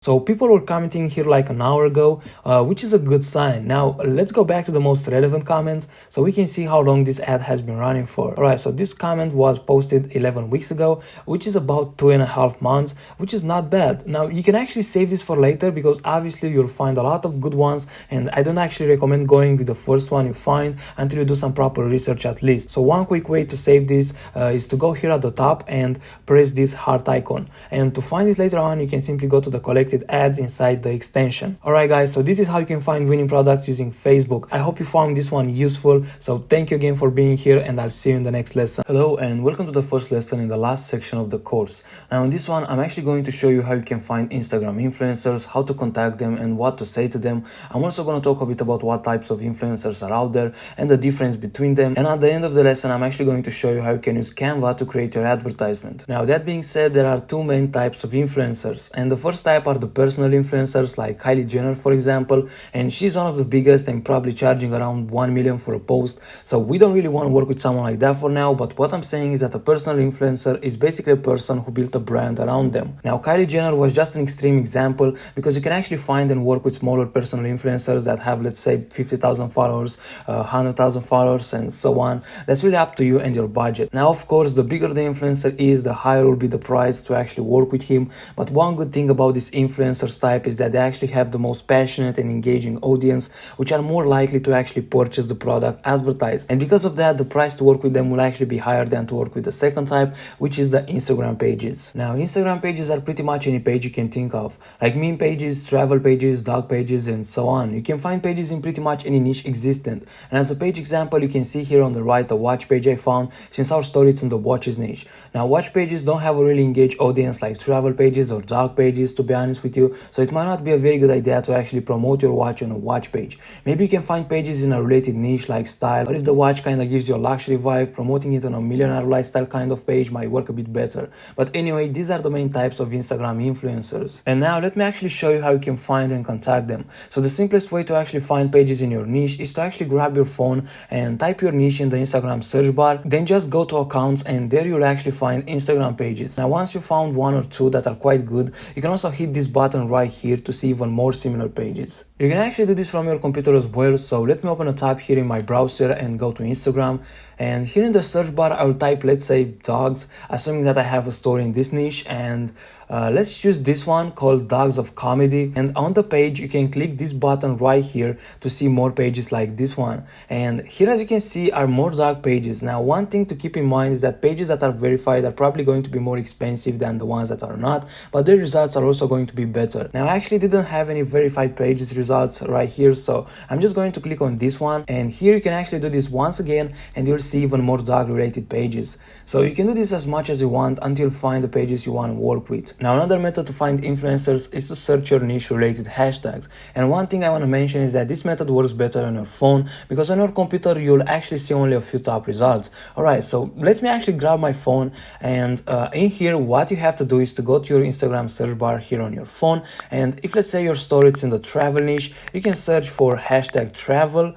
So people were commenting here like an hour ago, which is a good sign. Now let's go back to the most relevant comments so we can see how long this ad has been running for. Alright, so this comment was posted 11 weeks ago, which is about 2.5 months, which is not bad. Now you can actually save this for later, because obviously you'll find a lot of good ones, and I don't actually recommend going with the first one you find until you do some proper research at least. So one quick way to save this is to go here at the top and press this heart icon. And to find it later on, you can simply go to the collected ads inside the extension. Alright guys, so this is how you can find winning products using Facebook. I hope you found this one useful. So thank you again for being here, and I'll see you in the next lesson. Hello and welcome to the first lesson in the last section of the course. Now in this one, I'm actually going to show you how you can find Instagram influencers, how to contact them and what to say to them. I'm also going to talk a bit about what types of influencers are out there and the difference between them. And at the end of the lesson, I'm actually going to show you how you can use Canva to create your advertisement. Now that being said, there are two main types of influencers, and the first type are are the personal influencers like Kylie Jenner, for example, and she's one of the biggest and probably charging around 1 million for a post. So we don't really want to work with someone like that for now, but what I'm saying is that a personal influencer is basically a person who built a brand around them. Now, Kylie Jenner was just an extreme example because you can actually find and work with smaller personal influencers that have, let's say, 50,000 followers, 100,000 followers, and so on. That's really up to you and your budget. Now, of course, the bigger the influencer is, the higher will be the price to actually work with him. But one good thing about this influencers type is that they actually have the most passionate and engaging audience, which are more likely to actually purchase the product advertised. And because of that, the price to work with them will actually be higher than to work with the second type, which is the Instagram pages. Now, Instagram pages are pretty much any page you can think of, like meme pages, travel pages, dog pages, and so on. You can find pages in pretty much any niche existent. And as a page example, you can see here on the right a watch page I found, since our story is in the watches niche. Now, watch pages don't have a really engaged audience like travel pages or dog pages, to be honest with you, so it might not be a very good idea to actually promote your watch on a watch page. Maybe you can find pages in a related niche like style, or if the watch kind of gives you a luxury vibe, promoting it on a millionaire lifestyle kind of page might work a bit better. But anyway, these are the main types of Instagram influencers. And now let me actually show you how you can find and contact them. So the simplest way to actually find pages in your niche is to actually grab your phone and type your niche in the Instagram search bar, then just go to accounts, and there you'll actually find Instagram pages. Now, once you found one or two that are quite good, you can also hit this button right here to see even more similar pages. You can actually do this from your computer as well, so let me open a tab here in my browser and go to Instagram. And here in the search bar, I will type, let's say, dogs, assuming that I have a store in this niche, and let's choose this one called Dogs of Comedy. And on the page, you can click this button right here to see more pages like this one. And here, as you can see, are more dog pages. Now, one thing to keep in mind is that pages that are verified are probably going to be more expensive than the ones that are not, but their results are also going to be better. Now, I actually didn't have any verified pages results right here, so I'm just going to click on this one. And here you can actually do this once again, and you'll see even more dog related pages. So you can do this as much as you want until you find the pages you want to work with. Now, another method to find influencers is to search your niche related hashtags. And one thing I want to mention is that this method works better on your phone, because on your computer you'll actually see only a few top results. Alright, so let me actually grab my phone, and in here what you have to do is to go to your Instagram search bar here on your phone, and if, let's say, your store is in the travel niche, you can search for hashtag travel,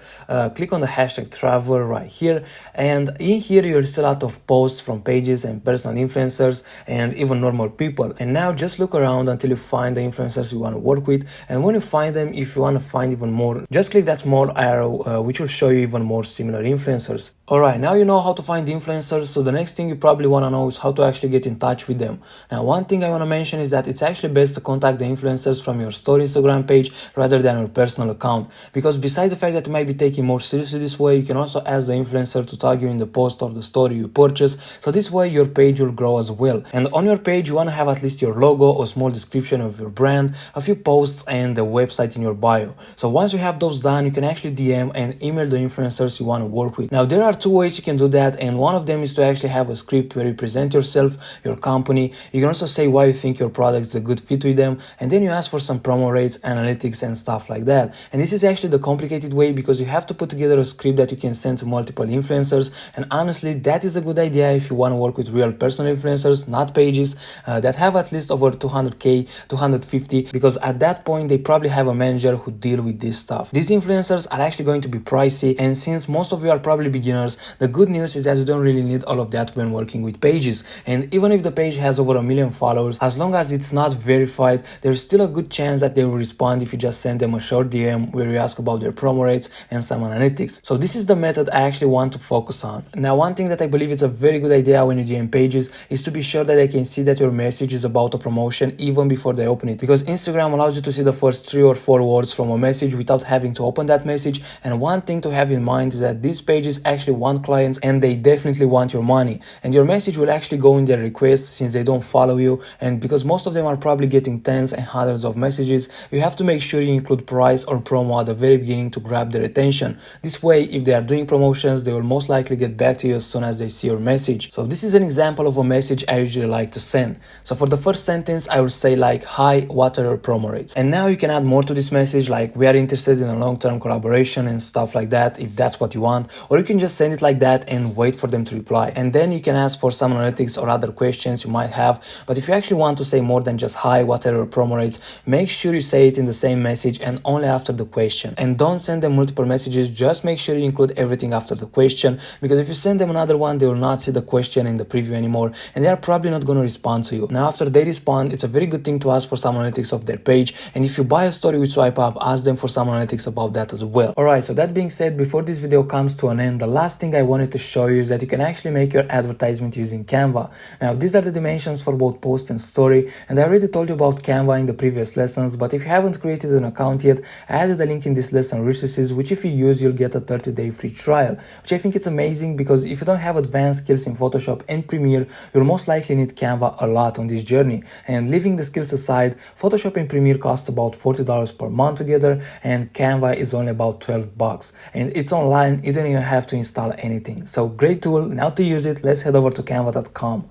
click on the hashtag travel right here, and in here you'll see a lot of posts from pages and personal influencers and even normal people. And now just look around until you find the influencers you want to work with, and when you find them, if you want to find even more, just click that small arrow which will show you even more similar influencers. Alright, now you know how to find influencers, so the next thing you probably want to know is how to actually get in touch with them. Now, one thing I want to mention is that it's actually best to contact the influencers from your store Instagram page rather than your personal account, because besides the fact that you might be taking more seriously this way, you can also ask the influencer to tag you in the post or the story you purchase, so this way your page will grow as well. And on your page you want to have at least your logo, a small description of your brand, a few posts, and the website in your bio. So once you have those done, you can actually DM and email the influencers you want to work with. Now, there are two ways you can do that, and one of them is to actually have a script where you present yourself, your company. You can also say why you think your product is a good fit with them, and then you ask for some promo rates, analytics, and stuff like that. And this is actually the complicated way, because you have to put together a script that you can send to multiple influencers, and honestly, that is a good idea if you want to work with real personal influencers, not pages that have at least over 200k, 250, because at that point they probably have a manager who deal with this stuff. These influencers are actually going to be pricey, and since most of you are probably beginners, the good news is that you don't really need all of that when working with pages. And even if the page has over 1 million followers, as long as it's not verified, there's still a good chance that they will respond if you just send them a short DM where you ask about their promo rates and some analytics. So this is the method I actually want to focus on. Now, one thing that I believe is a very good idea when you DM pages is to be sure that they can see that your message is about a promotion even before they open it, because Instagram allows you to see the first 3 or 4 words from a message without having to open that message. And one thing to have in mind is that these pages actually want clients, and they definitely want your money, and your message will actually go in their request since they don't follow you. And because most of them are probably getting tens and hundreds of messages, you have to make sure you include include price or promo at the very beginning to grab their attention. This way, if they are doing promotions, they will most likely get back to you as soon as they see your message. So this is an example of a message I usually like to send. So for the first sentence, I will say like, "Hi, what are your promo rates?" And now you can add more to this message, like, "We are interested in a long-term collaboration," and stuff like that, if that's what you want. Or you can just send it like that and wait for them to reply. And then you can ask for some analytics or other questions you might have. But if you actually want to say more than just, "Hi, what are your promo rates?" make sure you say it in the same message and only after the question. And don't send them multiple messages, just make sure you include everything after the question, because if you send them another one, they will not see the question in the preview anymore, and they are probably not going to respond to you. Now after they respond, it's a very good thing to ask for some analytics of their page, and if you buy a story with swipe up, ask them for some analytics about that as well. Alright, so that being said, before this video comes to an end, the last thing I wanted to show you is that you can actually make your advertisement using Canva. Now these are the dimensions for both post and story, and I already told you about Canva in the previous lessons, but if you haven't created an account yet, I added a link in this lesson resources, which if you use, you'll get a 30-day free trial, which I think it's amazing, because if you don't have advanced skills in Photoshop and Premiere, you'll most likely need Canva a lot on this journey. And leaving the skills aside, Photoshop and Premiere cost about $40 per month together, and Canva is only about $12. And it's online, you don't even have to install anything. So great tool. Now to use it, let's head over to canva.com.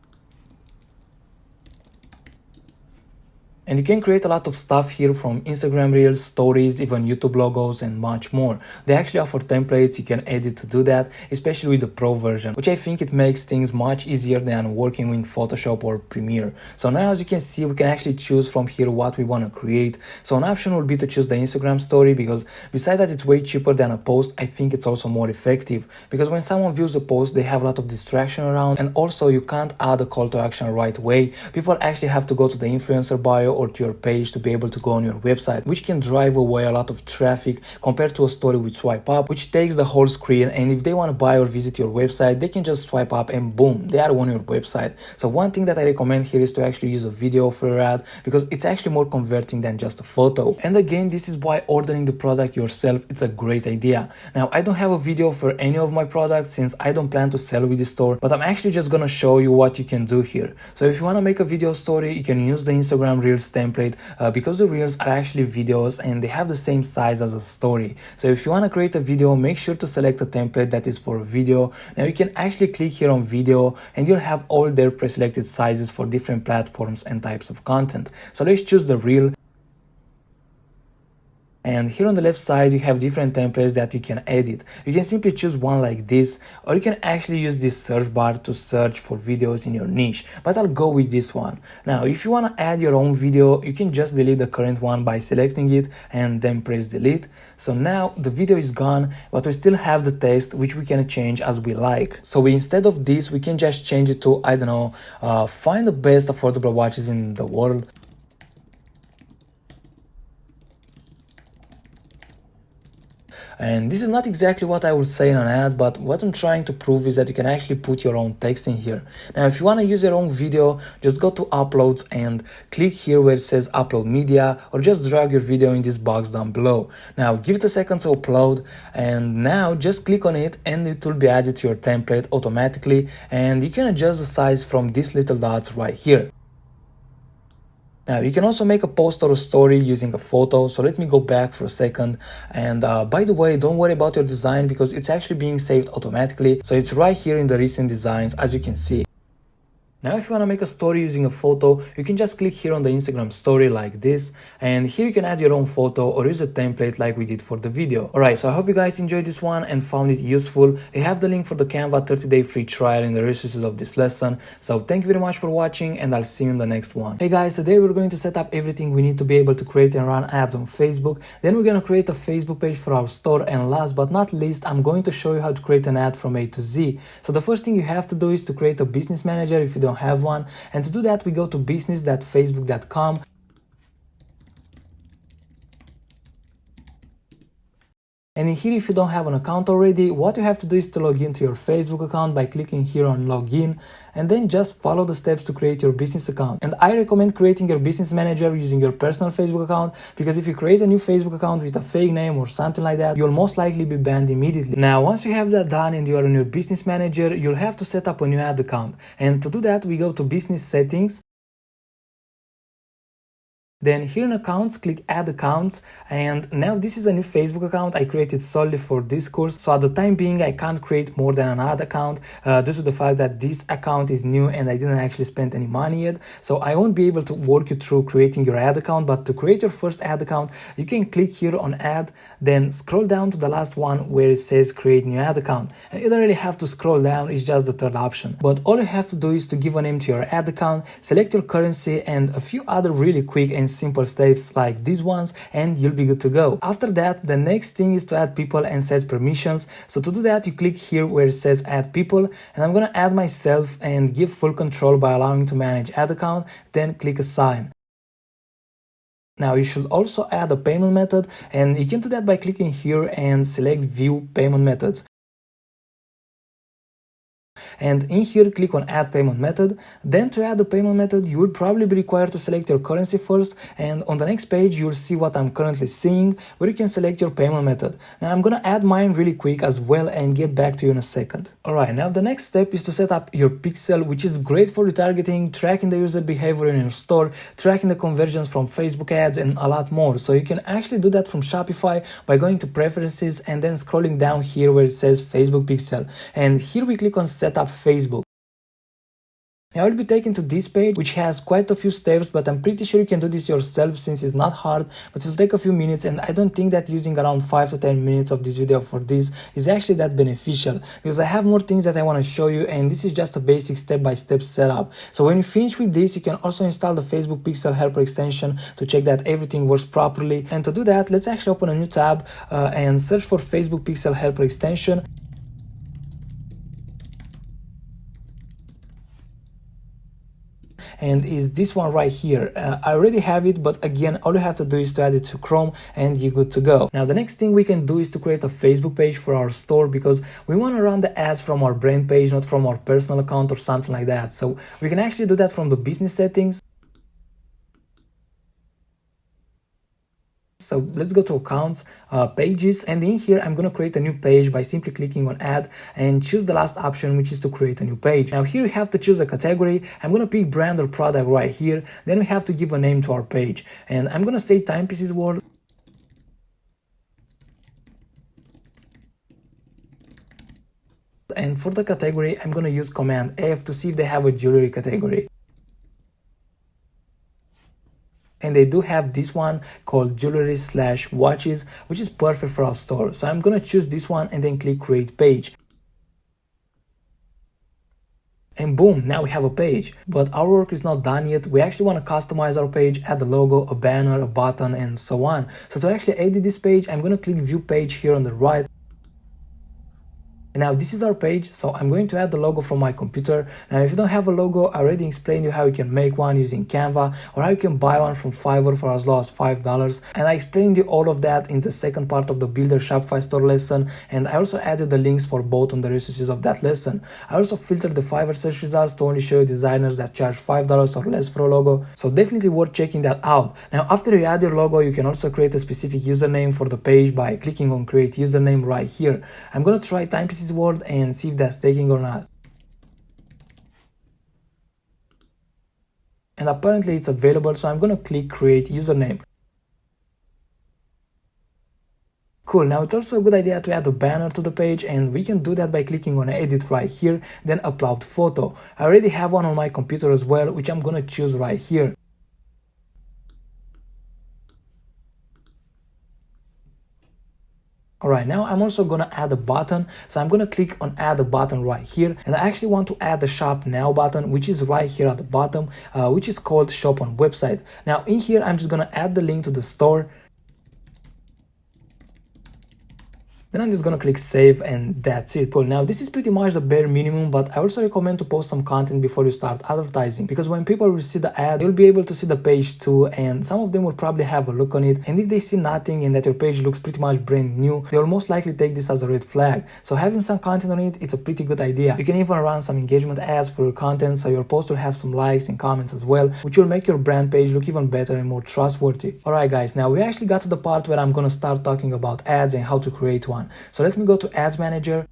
And you can create a lot of stuff here, from Instagram Reels, Stories, even YouTube logos, and much more. They actually offer templates you can edit to do that, especially with the Pro version, which I think it makes things much easier than working with Photoshop or Premiere. So now as you can see, we can actually choose from here what we want to create. So an option would be to choose the Instagram story, because besides that it's way cheaper than a post, I think it's also more effective, because when someone views a post, they have a lot of distraction around, and also you can't add a call to action right away. People actually have to go to the influencer bio or to your page to be able to go on your website, which can drive away a lot of traffic compared to a story with swipe up, which takes the whole screen, and if they want to buy or visit your website, they can just swipe up and boom, they are on your website. So one thing that I recommend here is to actually use a video for your ad, because it's actually more converting than just a photo. And again, this is why ordering the product yourself, it's a great idea. Now I don't have a video for any of my products since I don't plan to sell with the store, but I'm actually just gonna show you what you can do here. So if you want to make a video story, you can use the Instagram Reels template, because the Reels are actually videos and they have the same size as a story. So if you want to create a video, make sure to select a template that is for a video. Now you can actually click here on video, and you'll have all their pre-selected sizes for different platforms and types of content. So let's choose the Reel. And here on the left side, you have different templates that you can edit. You can simply choose one like this, or you can actually use this search bar to search for videos in your niche, but I'll go with this one. Now, if you want to add your own video, you can just delete the current one by selecting it and then press delete. So now the video is gone, but we still have the text, which we can change as we like. So instead of this, we can just change it to, I don't know, find the best affordable watches in the world. And this is not exactly what I would say in an ad, but what I'm trying to prove is that you can actually put your own text in here. Now, if you want to use your own video, just go to uploads and click here where it says upload media, or just drag your video in this box down below. Now give it a second to upload, and now just click on it and it will be added to your template automatically, and you can adjust the size from these little dots right here. Now you can also make a post or a story using a photo, so let me go back for a second. And by the way, don't worry about your design, because it's actually being saved automatically, so it's right here in the recent designs, as you can see. Now if you want to make a story using a photo, you can just click here on the Instagram story like this, and here you can add your own photo or use a template like we did for the video. Alright, so I hope you guys enjoyed this one and found it useful. I have the link for the Canva 30-day free trial in the resources of this lesson. So thank you very much for watching, and I'll see you in the next one. Hey guys, today we're going to set up everything we need to be able to create and run ads on Facebook. Then we're going to create a Facebook page for our store, and last but not least, I'm going to show you how to create an ad from A to Z. So the first thing you have to do is to create a business manager if you don't have one, and to do that we go to business.facebook.com. And in here, if you don't have an account already, what you have to do is to log into your Facebook account by clicking here on login, and then just follow the steps to create your business account. And I recommend creating your business manager using your personal Facebook account, because if you create a new Facebook account with a fake name or something like that, you'll most likely be banned immediately. Now, once you have that done and you are on your business manager, you'll have to set up a new ad account. And to do that, we go to business settings. Then here in accounts, click add accounts, and now this is a new Facebook account I created solely for this course. So at the time being, I can't create more than an ad account due to the fact that this account is new and I didn't actually spend any money yet. So I won't be able to walk you through creating your ad account, but to create your first ad account, you can click here on add, then scroll down to the last one where it says create new ad account. And you don't really have to scroll down, it's just the third option. But all you have to do is to give a name to your ad account, select your currency and a few other really quick and simple steps like these ones, and you'll be good to go. After that, the next thing is to add people and set permissions. So to do that, you click here where it says add people, and I'm gonna add myself and give full control by allowing to manage ad account, then click assign. Now you should also add a payment method, and you can do that by clicking here and select view payment methods. And in here, click on add payment method. Then to add the payment method, you will probably be required to select your currency first, and on the next page you'll see what I'm currently seeing, where you can select your payment method. Now I'm gonna add mine really quick as well and get back to you in a second. Alright, now the next step is to set up your pixel, which is great for retargeting, tracking the user behavior in your store, tracking the conversions from Facebook ads, and a lot more. So you can actually do that from Shopify by going to preferences and then scrolling down here where it says Facebook pixel, and here we click on set up Facebook. Now I'll be taken to this page, which has quite a few steps, but I'm pretty sure you can do this yourself since it's not hard, but it'll take a few minutes, and I don't think that using around 5 to 10 minutes of this video for this is actually that beneficial, because I have more things that I want to show you, and this is just a basic step-by-step setup. So when you finish with this, you can also install the Facebook Pixel Helper extension to check that everything works properly. And to do that, let's actually open a new tab and search for Facebook Pixel Helper extension. And is this one right here. I already have it, but again, all you have to do is to add it to Chrome and you're good to go. Now the next thing we can do is to create a Facebook page for our store, because we want to run the ads from our brand page, not from our personal account or something like that. So we can actually do that from the business settings. So let's go to accounts, pages, and in here I'm going to create a new page by simply clicking on add and choose the last option, which is to create a new page. Now here you have to choose a category. I'm going to pick brand or product right here. Then we have to give a name to our page, and I'm going to say timepieces world. And for the category, I'm going to use Command F to see if they have a jewelry category. And they do have this one called jewelry/watches, which is perfect for our store. So I'm gonna choose this one and then click create page. And boom, now we have a page. But our work is not done yet. We actually want to customize our page, add a logo, a banner, a button, and so on. So to actually edit this page, I'm gonna click view page here on the right. Now this is our page, so I'm going to add the logo from my computer. Now if you don't have a logo, I already explained you how you can make one using Canva, or how you can buy one from Fiverr for as low as $5, and I explained you all of that in the second part of the Builder Shopify Store lesson, and I also added the links for both on the resources of that lesson. I also filtered the Fiverr search results to only show you designers that charge $5 or less for a logo, so definitely worth checking that out. Now after you add your logo, you can also create a specific username for the page by clicking on create username right here. I'm gonna try timepieces world and see if that's taking or not. And apparently it's available, so I'm gonna click create username. Cool, now it's also a good idea to add a banner to the page, and we can do that by clicking on edit right here, then upload photo. I already have one on my computer as well, which I'm gonna choose right here. Alright, now I'm also gonna add a button, so I'm gonna click on add a button right here, and I actually want to add the shop now button, which is right here at the bottom, which is called shop on website. Now in here I'm just gonna add the link to the store. Then I'm just gonna click save, and that's it. Cool, now this is pretty much the bare minimum, but I also recommend to post some content before you start advertising, because when people will see the ad, they'll be able to see the page too, and some of them will probably have a look on it, and if they see nothing and that your page looks pretty much brand new, they'll most likely take this as a red flag. So having some content on it, it's a pretty good idea. You can even run some engagement ads for your content, so your post will have some likes and comments as well, which will make your brand page look even better and more trustworthy. Alright guys, now we actually got to the part where I'm gonna start talking about ads and how to create one. So let me go to Ads Manager.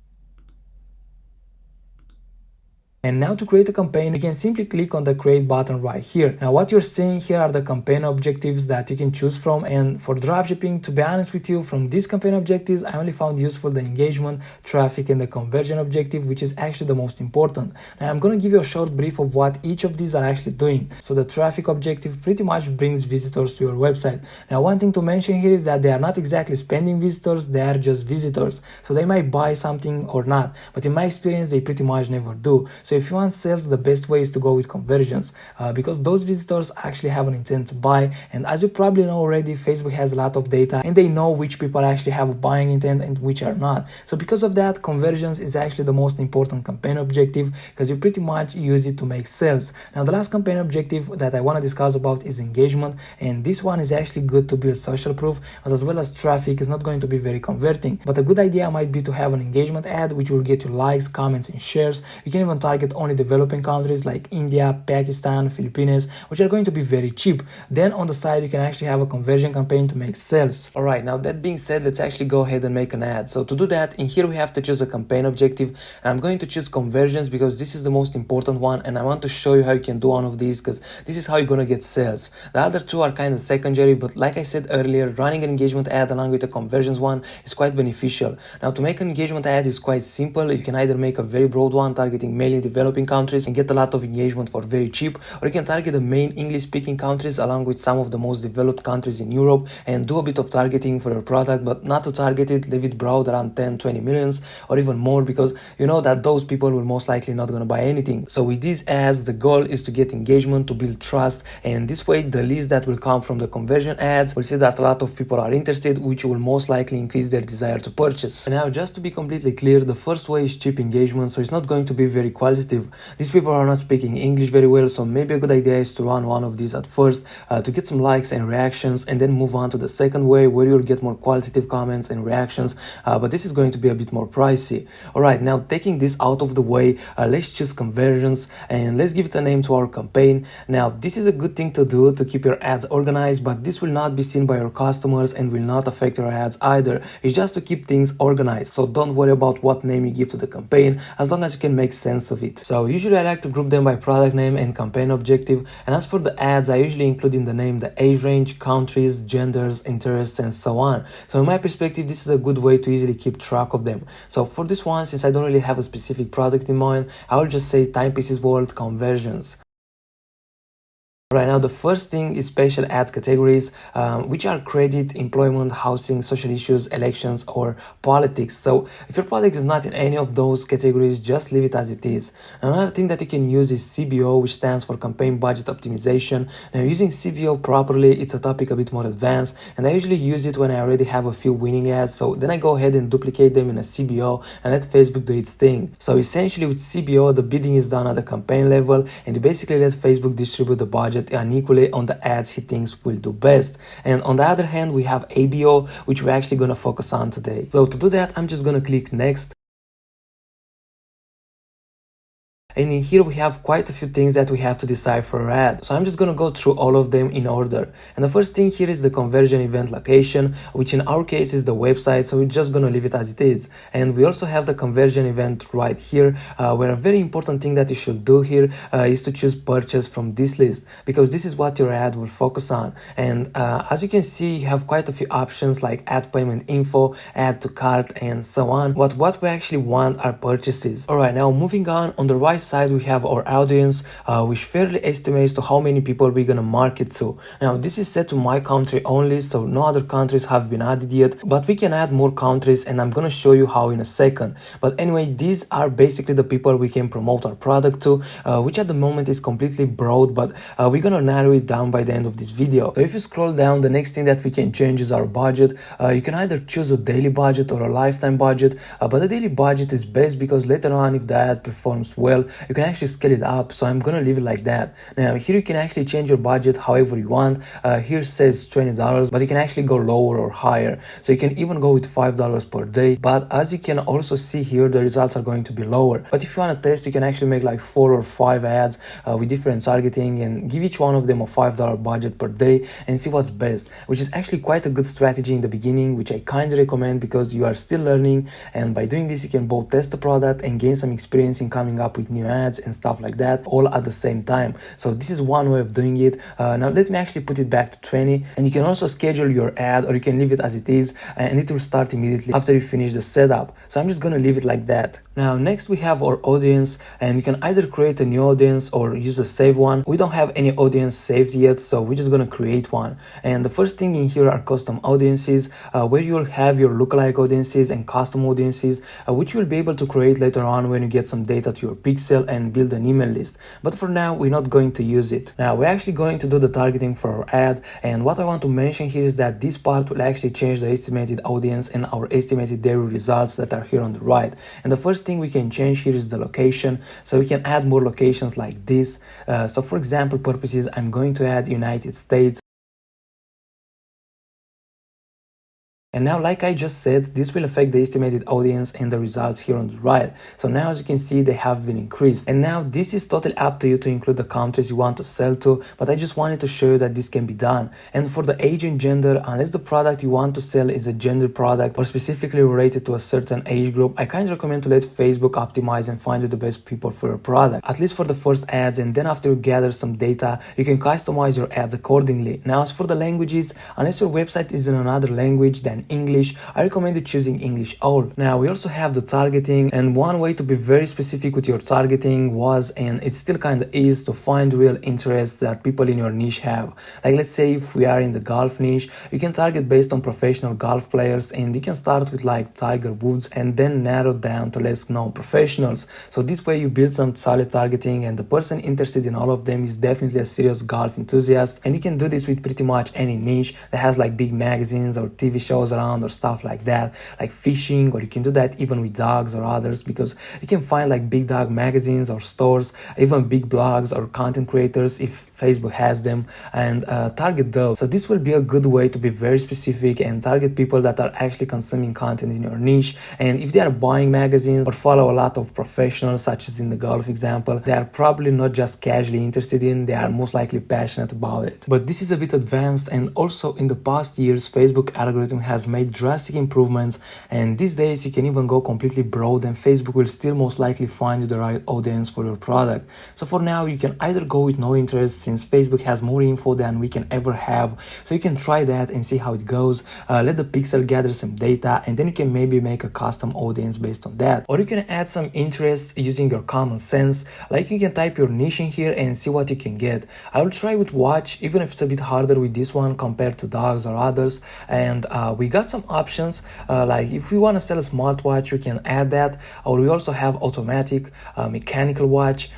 And now to create a campaign, you can simply click on the create button right here. Now what you're seeing here are the campaign objectives that you can choose from, and for dropshipping, to be honest with you, from these campaign objectives, I only found useful the engagement, traffic, and the conversion objective, which is actually the most important. Now I'm going to give you a short brief of what each of these are actually doing. So the traffic objective pretty much brings visitors to your website. Now one thing to mention here is that they are not exactly spending visitors, they are just visitors. So they might buy something or not, but in my experience they pretty much never do. So if you want sales, the best way is to go with conversions, because those visitors actually have an intent to buy. And as you probably know already, Facebook has a lot of data and they know which people actually have a buying intent and which are not. So because of that, conversions is actually the most important campaign objective, because you pretty much use it to make sales. Now the last campaign objective that I want to discuss about is engagement, and this one is actually good to build social proof, but as well as traffic is not going to be very converting. But a good idea might be to have an engagement ad which will get you likes, comments, and shares. You can even target only developing countries like India, Pakistan, Philippines, which are going to be very cheap. Then on the side you can actually have a conversion campaign to make sales. Alright, now that being said, let's actually go ahead and make an ad. So to do that, in here we have to choose a campaign objective, and I'm going to choose conversions because this is the most important one, and I want to show you how you can do one of these, because this is how you're gonna get sales. The other two are kind of secondary, but like I said earlier, running an engagement ad along with a conversions one is quite beneficial. Now to make an engagement ad is quite simple. You can either make a very broad one targeting mainly developing countries and get a lot of engagement for very cheap, or you can target the main English speaking countries along with some of the most developed countries in Europe and do a bit of targeting for your product, but not to target it, leave it broad around 10-20 millions or even more, because you know that those people will most likely not gonna buy anything. So with these ads, the goal is to get engagement, to build trust, and this way the leads that will come from the conversion ads will see that a lot of people are interested, which will most likely increase their desire to purchase. And now just to be completely clear, the first way is cheap engagement, so it's not going to be very qualitative. These people are not speaking English very well, so maybe a good idea is to run one of these at first to get some likes and reactions, and then move on to the second way where you'll get more qualitative comments and reactions, but this is going to be a bit more pricey. Alright, now taking this out of the way, let's choose conversions and let's give it a name to our campaign. Now this is a good thing to do to keep your ads organized, but this will not be seen by your customers and will not affect your ads either. It's just to keep things organized, so don't worry about what name you give to the campaign as long as you can make sense of it. So usually I like to group them by product name and campaign objective, and as for the ads, I usually include in the name the age range, countries, genders, interests, and so on. So in my perspective, this is a good way to easily keep track of them. So for this one, since I don't really have a specific product in mind, I will just say timepieces world conversions. Right now, the first thing is special ad categories, which are credit, employment, housing, social issues, elections, or politics. So if your product is not in any of those categories, just leave it as it is. Another thing that you can use is CBO, which stands for campaign budget optimization. Now, using CBO properly, it's a topic a bit more advanced, and I usually use it when I already have a few winning ads. So then I go ahead and duplicate them in a CBO and let Facebook do its thing. So essentially with CBO, the bidding is done at the campaign level, and you basically let Facebook distribute the budget unequally on the ads he thinks will do best. And on the other hand, we have ABO, which we're actually going to focus on today. So to do that, I'm just going to click next. And in here we have quite a few things that we have to decide for our ad. So I'm just going to go through all of them in order. And the first thing here is the conversion event location, which in our case is the website. So we're just going to leave it as it is. And we also have the conversion event right here, where a very important thing that you should do here is to choose purchase from this list, because this is what your ad will focus on. And as you can see, you have quite a few options like add payment info, add to cart, and so on. But what we actually want are purchases. Alright, now moving on the right side we have our audience, which fairly estimates to how many people we're gonna market to. Now this is set to my country only, so no other countries have been added yet, but we can add more countries and I'm gonna show you how in a second. But anyway, these are basically the people we can promote our product to, which at the moment is completely broad, but we're gonna narrow it down by the end of this video. So if you scroll down, the next thing that we can change is our budget. You can either choose a daily budget or a lifetime budget, but the daily budget is best because later on, if the ad performs well, you can actually scale it up. So I'm gonna leave it like that. Now here you can actually change your budget however you want. Here says $20, but you can actually go lower or higher. So you can even go with $5 per day, but as you can also see here, the results are going to be lower. But if you want to test, you can actually make like 4 or 5 ads with different targeting and give each one of them a $5 budget per day and see what's best, which is actually quite a good strategy in the beginning, which I kind of recommend because you are still learning, and by doing this you can both test the product and gain some experience in coming up with new ads and stuff like that all at the same time. So this is one way of doing it. Now let me actually put it back to 20, and you can also schedule your ad, or you can leave it as it is and it will start immediately after you finish the setup. So I'm just gonna leave it like that. Now next we have our audience, and you can either create a new audience or use a save one. We don't have any audience saved yet, so we're just gonna create one. And the first thing in here are custom audiences, where you'll have your lookalike audiences and custom audiences, which you'll be able to create later on when you get some data to your pixel and build an email list. But for now, we're not going to use it. Now we're actually going to do the targeting for our ad, and what I want to mention here is that this part will actually change the estimated audience and our estimated daily results that are here on the right. And the first thing we can change here is the location, so we can add more locations like this. So for example purposes, I'm going to add United States. And now, like I just said, this will affect the estimated audience and the results here on the right. So now, as you can see, they have been increased. And now this is totally up to you to include the countries you want to sell to, but I just wanted to show you that this can be done. And for the age and gender, unless the product you want to sell is a gender product or specifically related to a certain age group, I kind of recommend to let Facebook optimize and find you the best people for your product, at least for the first ads. And then after you gather some data, you can customize your ads accordingly. Now, as for the languages, unless your website is in another language than English, I recommend you choosing English all. Now we also have the targeting, and one way to be very specific with your targeting was, and it still kind of is, to find real interests that people in your niche have. Like let's say if we are in the golf niche, you can target based on professional golf players, and you can start with like Tiger Woods and then narrow down to less known professionals. So this way you build some solid targeting, and the person interested in all of them is definitely a serious golf enthusiast. And you can do this with pretty much any niche that has like big magazines or TV shows around or stuff like that, like fishing, or you can do that even with dogs or others, because you can find like big dog magazines or stores, even big blogs or content creators if Facebook has them, and target those. So this will be a good way to be very specific and target people that are actually consuming content in your niche. And if they are buying magazines or follow a lot of professionals, such as in the golf example, they are probably not just casually interested in, they are most likely passionate about it. But this is a bit advanced, and also in the past years Facebook algorithm has made drastic improvements, and these days you can even go completely broad and Facebook will still most likely find you the right audience for your product. So for now you can either go with no interest, since Facebook has more info than we can ever have. So you can try that and see how it goes. Let the pixel gather some data, and then you can maybe make a custom audience based on that. Or you can add some interest using your common sense, like you can type your niche in here and see what you can get. I will try with watch, even if it's a bit harder with this one compared to dogs or others. And we got some options, like if we want to sell a smartwatch, we can add that. Or we also have automatic, mechanical watch.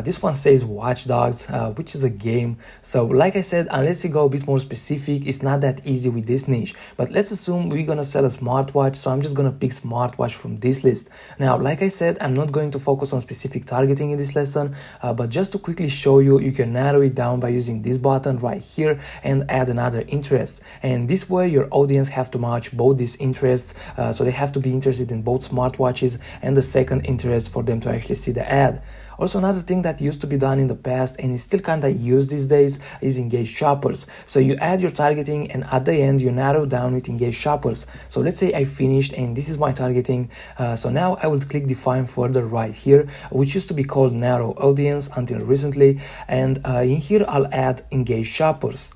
This one says Watch Dogs, which is a game. So like I said, unless you go a bit more specific, it's not that easy with this niche. But let's assume we're gonna sell a smartwatch, so I'm just gonna pick smartwatch from this list. Now, like I said, I'm not going to focus on specific targeting in this lesson, but just to quickly show you, you can narrow it down by using this button right here and add another interest. And this way your audience have to match both these interests, so they have to be interested in both smartwatches and the second interest for them to actually see the ad. Also, another thing that used to be done in the past and is still kind of used these days is engaged shoppers. So you add your targeting, and at the end you narrow down with engaged shoppers. So let's say I finished and this is my targeting. So now I will click define further right here, which used to be called narrow audience until recently. And in here I'll add engaged shoppers.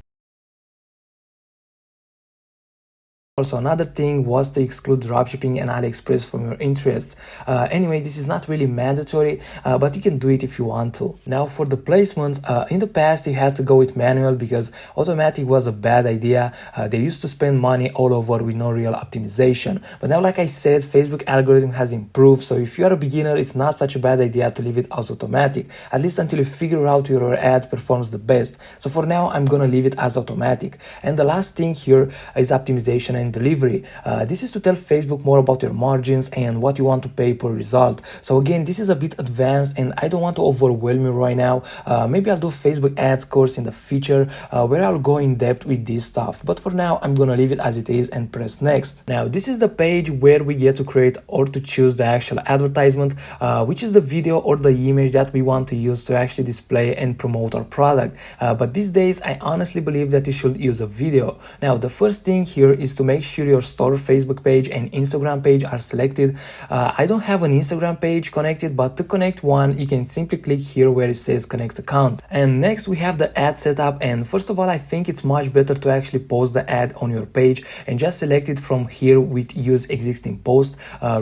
Also, another thing was to exclude dropshipping and AliExpress from your interests. Anyway, this is not really mandatory, but you can do it if you want to. Now, for the placements, in the past you had to go with manual because automatic was a bad idea. They used to spend money all over with no real optimization. But now, like I said, Facebook algorithm has improved, so if you are a beginner, it's not such a bad idea to leave it as automatic, at least until you figure out your ad performs the best. So for now, I'm gonna leave it as automatic. And the last thing here is optimization and delivery. This is to tell Facebook more about your margins and what you want to pay per result. So again, this is a bit advanced and I don't want to overwhelm you right now. Maybe I'll do Facebook ads course in the future where I'll go in depth with this stuff. But for now, I'm gonna leave it as it is and press next. Now, this is the page where we get to create or to choose the actual advertisement, which is the video or the image that we want to use to actually display and promote our product. But these days, I honestly believe that you should use a video. Now, the first thing here is to make make sure your store Facebook page and Instagram page are selected. I don't have an Instagram page connected, but to connect one, you can simply click here where it says connect account. And next we have the ad setup, and first of all, I think it's much better to actually post the ad on your page and just select it from here with use existing post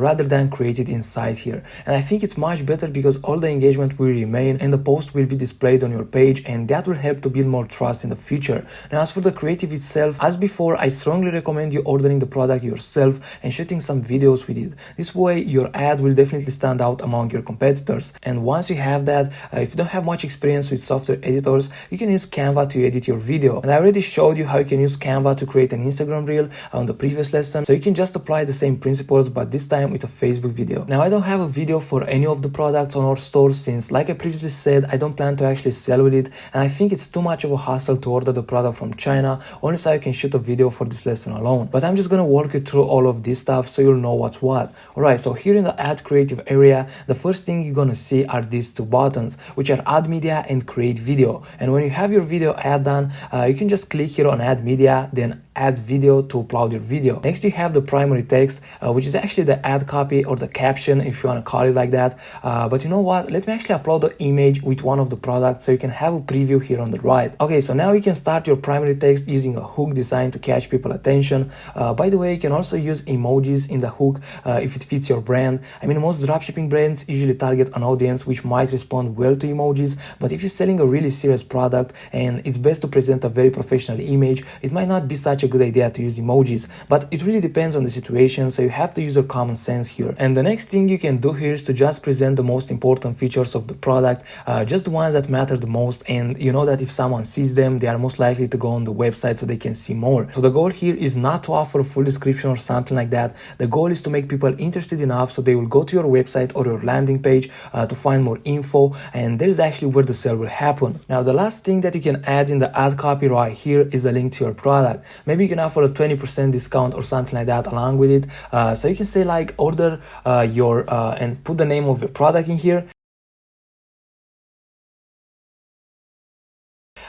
rather than create it inside here. And I think it's much better because all the engagement will remain and the post will be displayed on your page, and that will help to build more trust in the future. Now, as for the creative itself, as before, I strongly recommend you ordering the product yourself and shooting some videos with it. This way your ad will definitely stand out among your competitors. And once you have that, if you don't have much experience with software editors, you can use Canva to edit your video. And I already showed you how you can use Canva to create an Instagram reel on the previous lesson, so you can just apply the same principles but this time with a Facebook video. Now, I don't have a video for any of the products on our store since, like I previously said, I don't plan to actually sell with it, and I think it's too much of a hassle to order the product from China, only so I can shoot a video for this lesson alone. But I'm just gonna walk you through all of this stuff so you'll know what's what. Alright, so here in the ad creative area, the first thing you're gonna see are these two buttons, which are add media and create video. And when you have your video ad done, you can just click here on add media, then add video to upload your video. Next you have the primary text, which is actually the ad copy or the caption if you want to call it like that. But you know what, let me actually upload the image with one of the products so you can have a preview here on the right. Okay, so now you can start your primary text using a hook designed to catch people's attention. By the way, you can also use emojis in the hook if it fits your brand. I mean, most dropshipping brands usually target an audience which might respond well to emojis, but if you're selling a really serious product and it's best to present a very professional image, it might not be such a good idea to use emojis, but it really depends on the situation, so you have to use your common sense here. And the next thing you can do here is to just present the most important features of the product, just the ones that matter the most, and you know that if someone sees them, they are most likely to go on the website so they can see more. So the goal here is not to offer a full description or something like that. The goal is to make people interested enough so they will go to your website or your landing page to find more info, and that is actually where the sale will happen. Now, the last thing that you can add in the ad copy right here is a link to your product. Maybe you can offer a 20% discount or something like that along with it. So you can say like order and put the name of your product in here.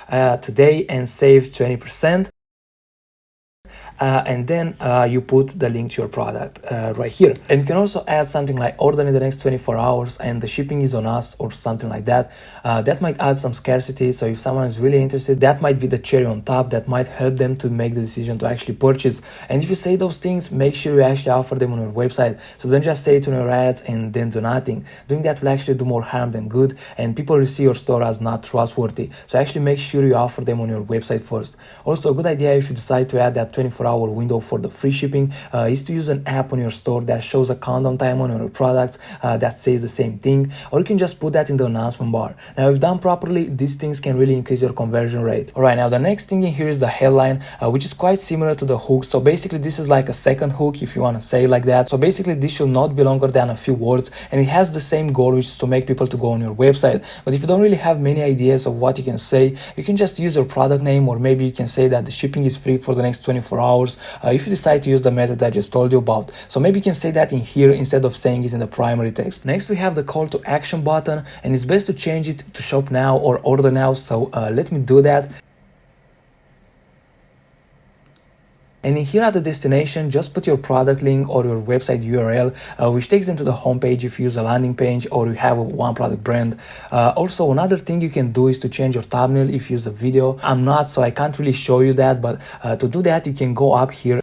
Today and save 20%. And then you put the link to your product right here. And you can also add something like order in the next 24 hours and the shipping is on us or something like that. That might add some scarcity, so if someone is really interested, that might be the cherry on top that might help them to make the decision to actually purchase. And if you say those things, make sure you actually offer them on your website. So don't just say it on your ads and then do nothing. Doing that will actually do more harm than good, and people will see your store as not trustworthy. So actually make sure you offer them on your website first. Also, a good idea if you decide to add that 24-hour window for the free shipping is to use an app on your store that shows a countdown time on your products that says the same thing, or you can just put that in the announcement bar. Now, if done properly, these things can really increase your conversion rate. Alright, now the next thing in here is the headline, which is quite similar to the hook. So basically this is like a second hook, if you want to say it like that. So basically this should not be longer than a few words, and it has the same goal, which is to make people to go on your website. But if you don't really have many ideas of what you can say, you can just use your product name, or maybe you can say that the shipping is free for the next 24 hours if you decide to use the method I just told you about. So maybe you can say that in here instead of saying it in the primary text. Next we have the call to action button, and it's best to change it to shop now or order now. So let me do that. And in here at the destination, just put your product link or your website URL, which takes them to the homepage if you use a landing page or you have a one product brand. Also, another thing you can do is to change your thumbnail if you use a video. I'm not, so I can't really show you that, but to do that, you can go up here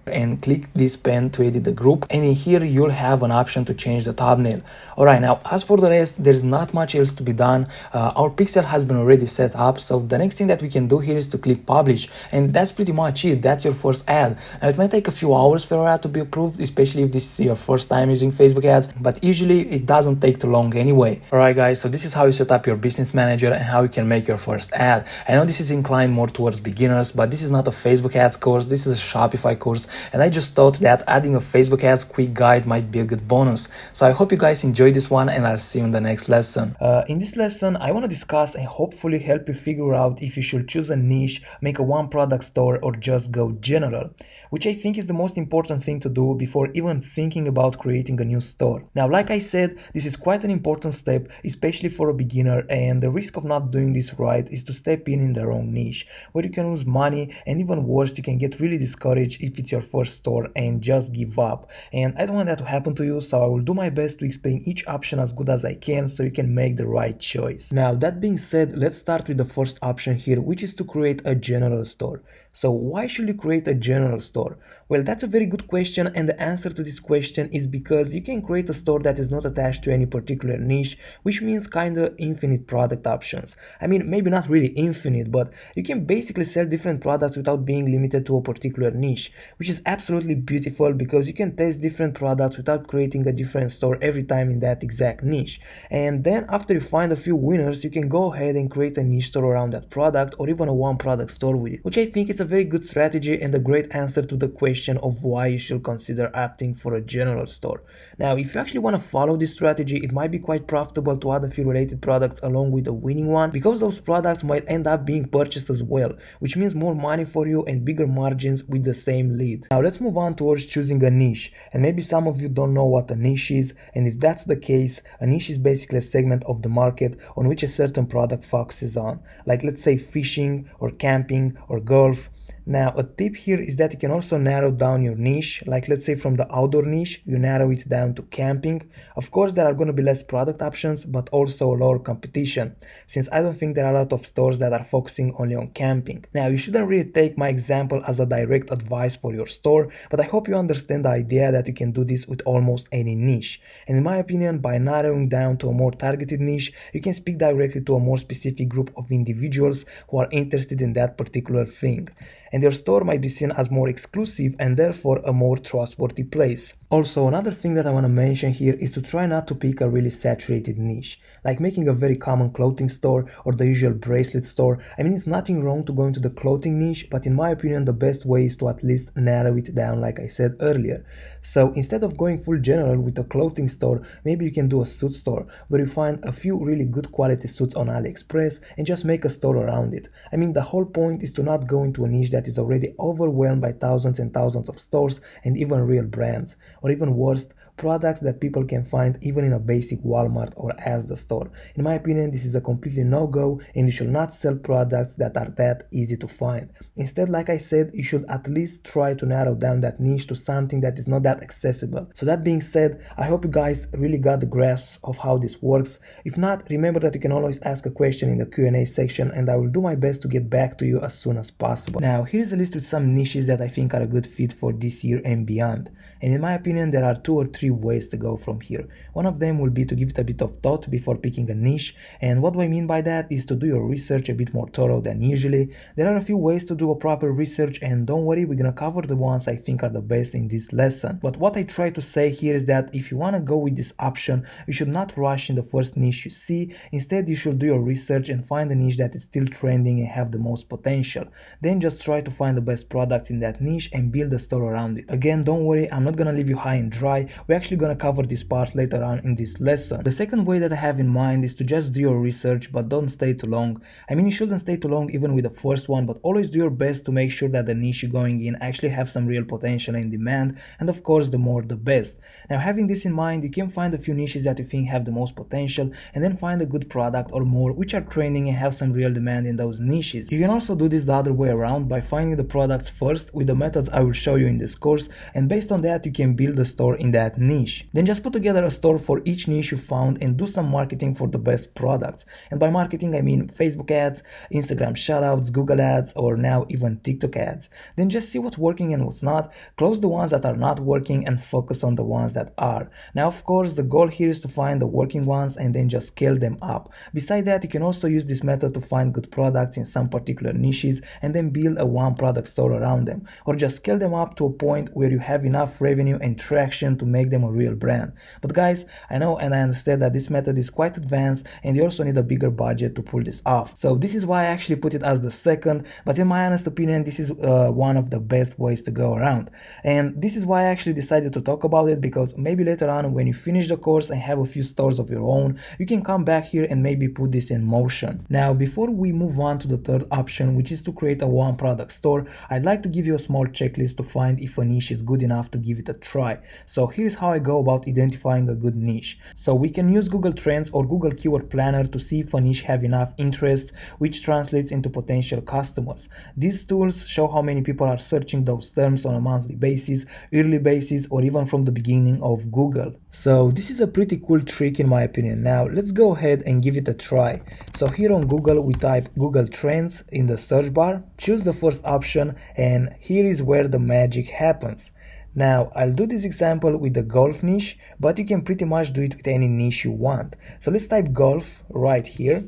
and click this pen to edit the group, and in here you'll have an option to change the thumbnail. Alright, now as for the rest, there's not much else to be done. Our pixel has been already set up, so the next thing that we can do here is to click publish, and that's pretty much it. That's your first ad. Now it might take a few hours for your ad to be approved, especially if this is your first time using Facebook ads, but usually it doesn't take too long anyway. Alright guys, so this is how you set up your business manager and how you can make your first ad. I know this is inclined more towards beginners, but this is not a Facebook ads course, this is a Shopify course, and I just thought that adding a Facebook ads quick guide might be a good bonus. So I hope you guys enjoyed this one, and I'll see you in the next lesson. In this lesson, I want to discuss and hopefully help you figure out if you should choose a niche, make a one product store, or just go general, which I think is the most important thing to do before even thinking about creating a new store. Now, like I said, this is quite an important step, especially for a beginner, and the risk of not doing this right is to step in the wrong niche, where you can lose money, and even worse, you can get really discouraged if it's your first store and just give up. And I don't want that to happen to you, so I will do my best to explain each option as good as I can so you can make the right choice. Now, that being said, let's start with the first option here, which is to create a general store. So why should you create a general store? Well, that's a very good question, and the answer to this question is because you can create a store that is not attached to any particular niche, which means kinda infinite product options. I mean, maybe not really infinite, but you can basically sell different products without being limited to a particular niche, which is absolutely beautiful because you can test different products without creating a different store every time in that exact niche. And then after you find a few winners, you can go ahead and create a niche store around that product, or even a one product store with it, which I think is a very good strategy and a great answer to the question of why you should consider opting for a general store. Now, if you actually want to follow this strategy, it might be quite profitable to add a few related products along with the winning one, because those products might end up being purchased as well, which means more money for you and bigger margins with the same lead. Now let's move on towards choosing a niche, and maybe some of you don't know what a niche is, and if that's the case, a niche is basically a segment of the market on which a certain product focuses on, like let's say fishing or camping or golf. Now, a tip here is that you can also narrow down your niche, like let's say from the outdoor niche, you narrow it down to camping. Of course, there are going to be less product options, but also lower competition, since I don't think there are a lot of stores that are focusing only on camping. Now, you shouldn't really take my example as a direct advice for your store, but I hope you understand the idea that you can do this with almost any niche. And in my opinion, by narrowing down to a more targeted niche, you can speak directly to a more specific group of individuals who are interested in that particular thing, and your store might be seen as more exclusive and therefore a more trustworthy place. Also, another thing that I want to mention here is to try not to pick a really saturated niche, like making a very common clothing store or the usual bracelet store. I mean, it's nothing wrong to go into the clothing niche, but in my opinion, the best way is to at least narrow it down, like I said earlier. So instead of going full general with a clothing store, maybe you can do a suit store where you find a few really good quality suits on AliExpress and just make a store around it. I mean, the whole point is to not go into a niche that is already overwhelmed by thousands and thousands of stores and even real brands, or even worse, products that people can find even in a basic Walmart or Asda store. In my opinion, this is a completely no-go, and you should not sell products that are that easy to find. Instead, like I said, you should at least try to narrow down that niche to something that is not that accessible. So that being said, I hope you guys really got the grasp of how this works. If not, remember that you can always ask a question in the Q&A section, and I will do my best to get back to you as soon as possible. Now, here's a list with some niches that I think are a good fit for this year and beyond. And in my opinion, there are 2 or 3 ways to go from here. One of them will be to give it a bit of thought before picking a niche, and what do I mean by that is to do your research a bit more thorough than usually. There are a few ways to do a proper research, and don't worry, we're gonna cover the ones I think are the best in this lesson. But what I try to say here is that if you wanna go with this option, you should not rush in the first niche you see. Instead, you should do your research and find a niche that is still trending and have the most potential. Then just try to find the best products in that niche and build a store around it. Again, don't worry, I'm not gonna leave you high and dry. We're actually gonna cover this part later on in this lesson. The second way that I have in mind is to just do your research, but don't stay too long. I mean, you shouldn't stay too long even with the first one, but always do your best to make sure that the niche you're going in actually have some real potential and demand, and of course, the more the best. Now, having this in mind, you can find a few niches that you think have the most potential, and then find a good product or more which are trending and have some real demand in those niches. You can also do this the other way around by finding the products first with the methods I will show you in this course, and based on that, you can build a store in that niche. Then just put together a store for each niche you found and do some marketing for the best products. And by marketing, I mean Facebook ads, Instagram shoutouts, Google ads, or now even TikTok ads. Then just see what's working and what's not, close the ones that are not working and focus on the ones that are. Now, of course, the goal here is to find the working ones and then just scale them up. Besides that, you can also use this method to find good products in some particular niches and then build a one product store around them, or just scale them up to a point where you have enough revenue and traction to make them a real brand. But guys, I know and I understand that this method is quite advanced and you also need a bigger budget to pull this off. So this is why I actually put it as the second, but in my honest opinion, this is one of the best ways to go around. And this is why I actually decided to talk about it, because maybe later on when you finish the course and have a few stores of your own, you can come back here and maybe put this in motion. Now, before we move on to the third option, which is to create a one product store, I'd like to give you a small checklist to find if a niche is good enough to give it a try. So here's how I go about identifying a good niche. So we can use Google Trends or Google Keyword Planner to see if a niche have enough interest, which translates into potential customers. These tools show how many people are searching those terms on a monthly basis, yearly basis, or even from the beginning of Google. So this is a pretty cool trick in my opinion. Now let's go ahead and give it a try. So here on Google we type Google Trends in the search bar, choose the first option, and here is where the magic happens. Now, I'll do this example with the golf niche, but you can pretty much do it with any niche you want. So let's type golf right here.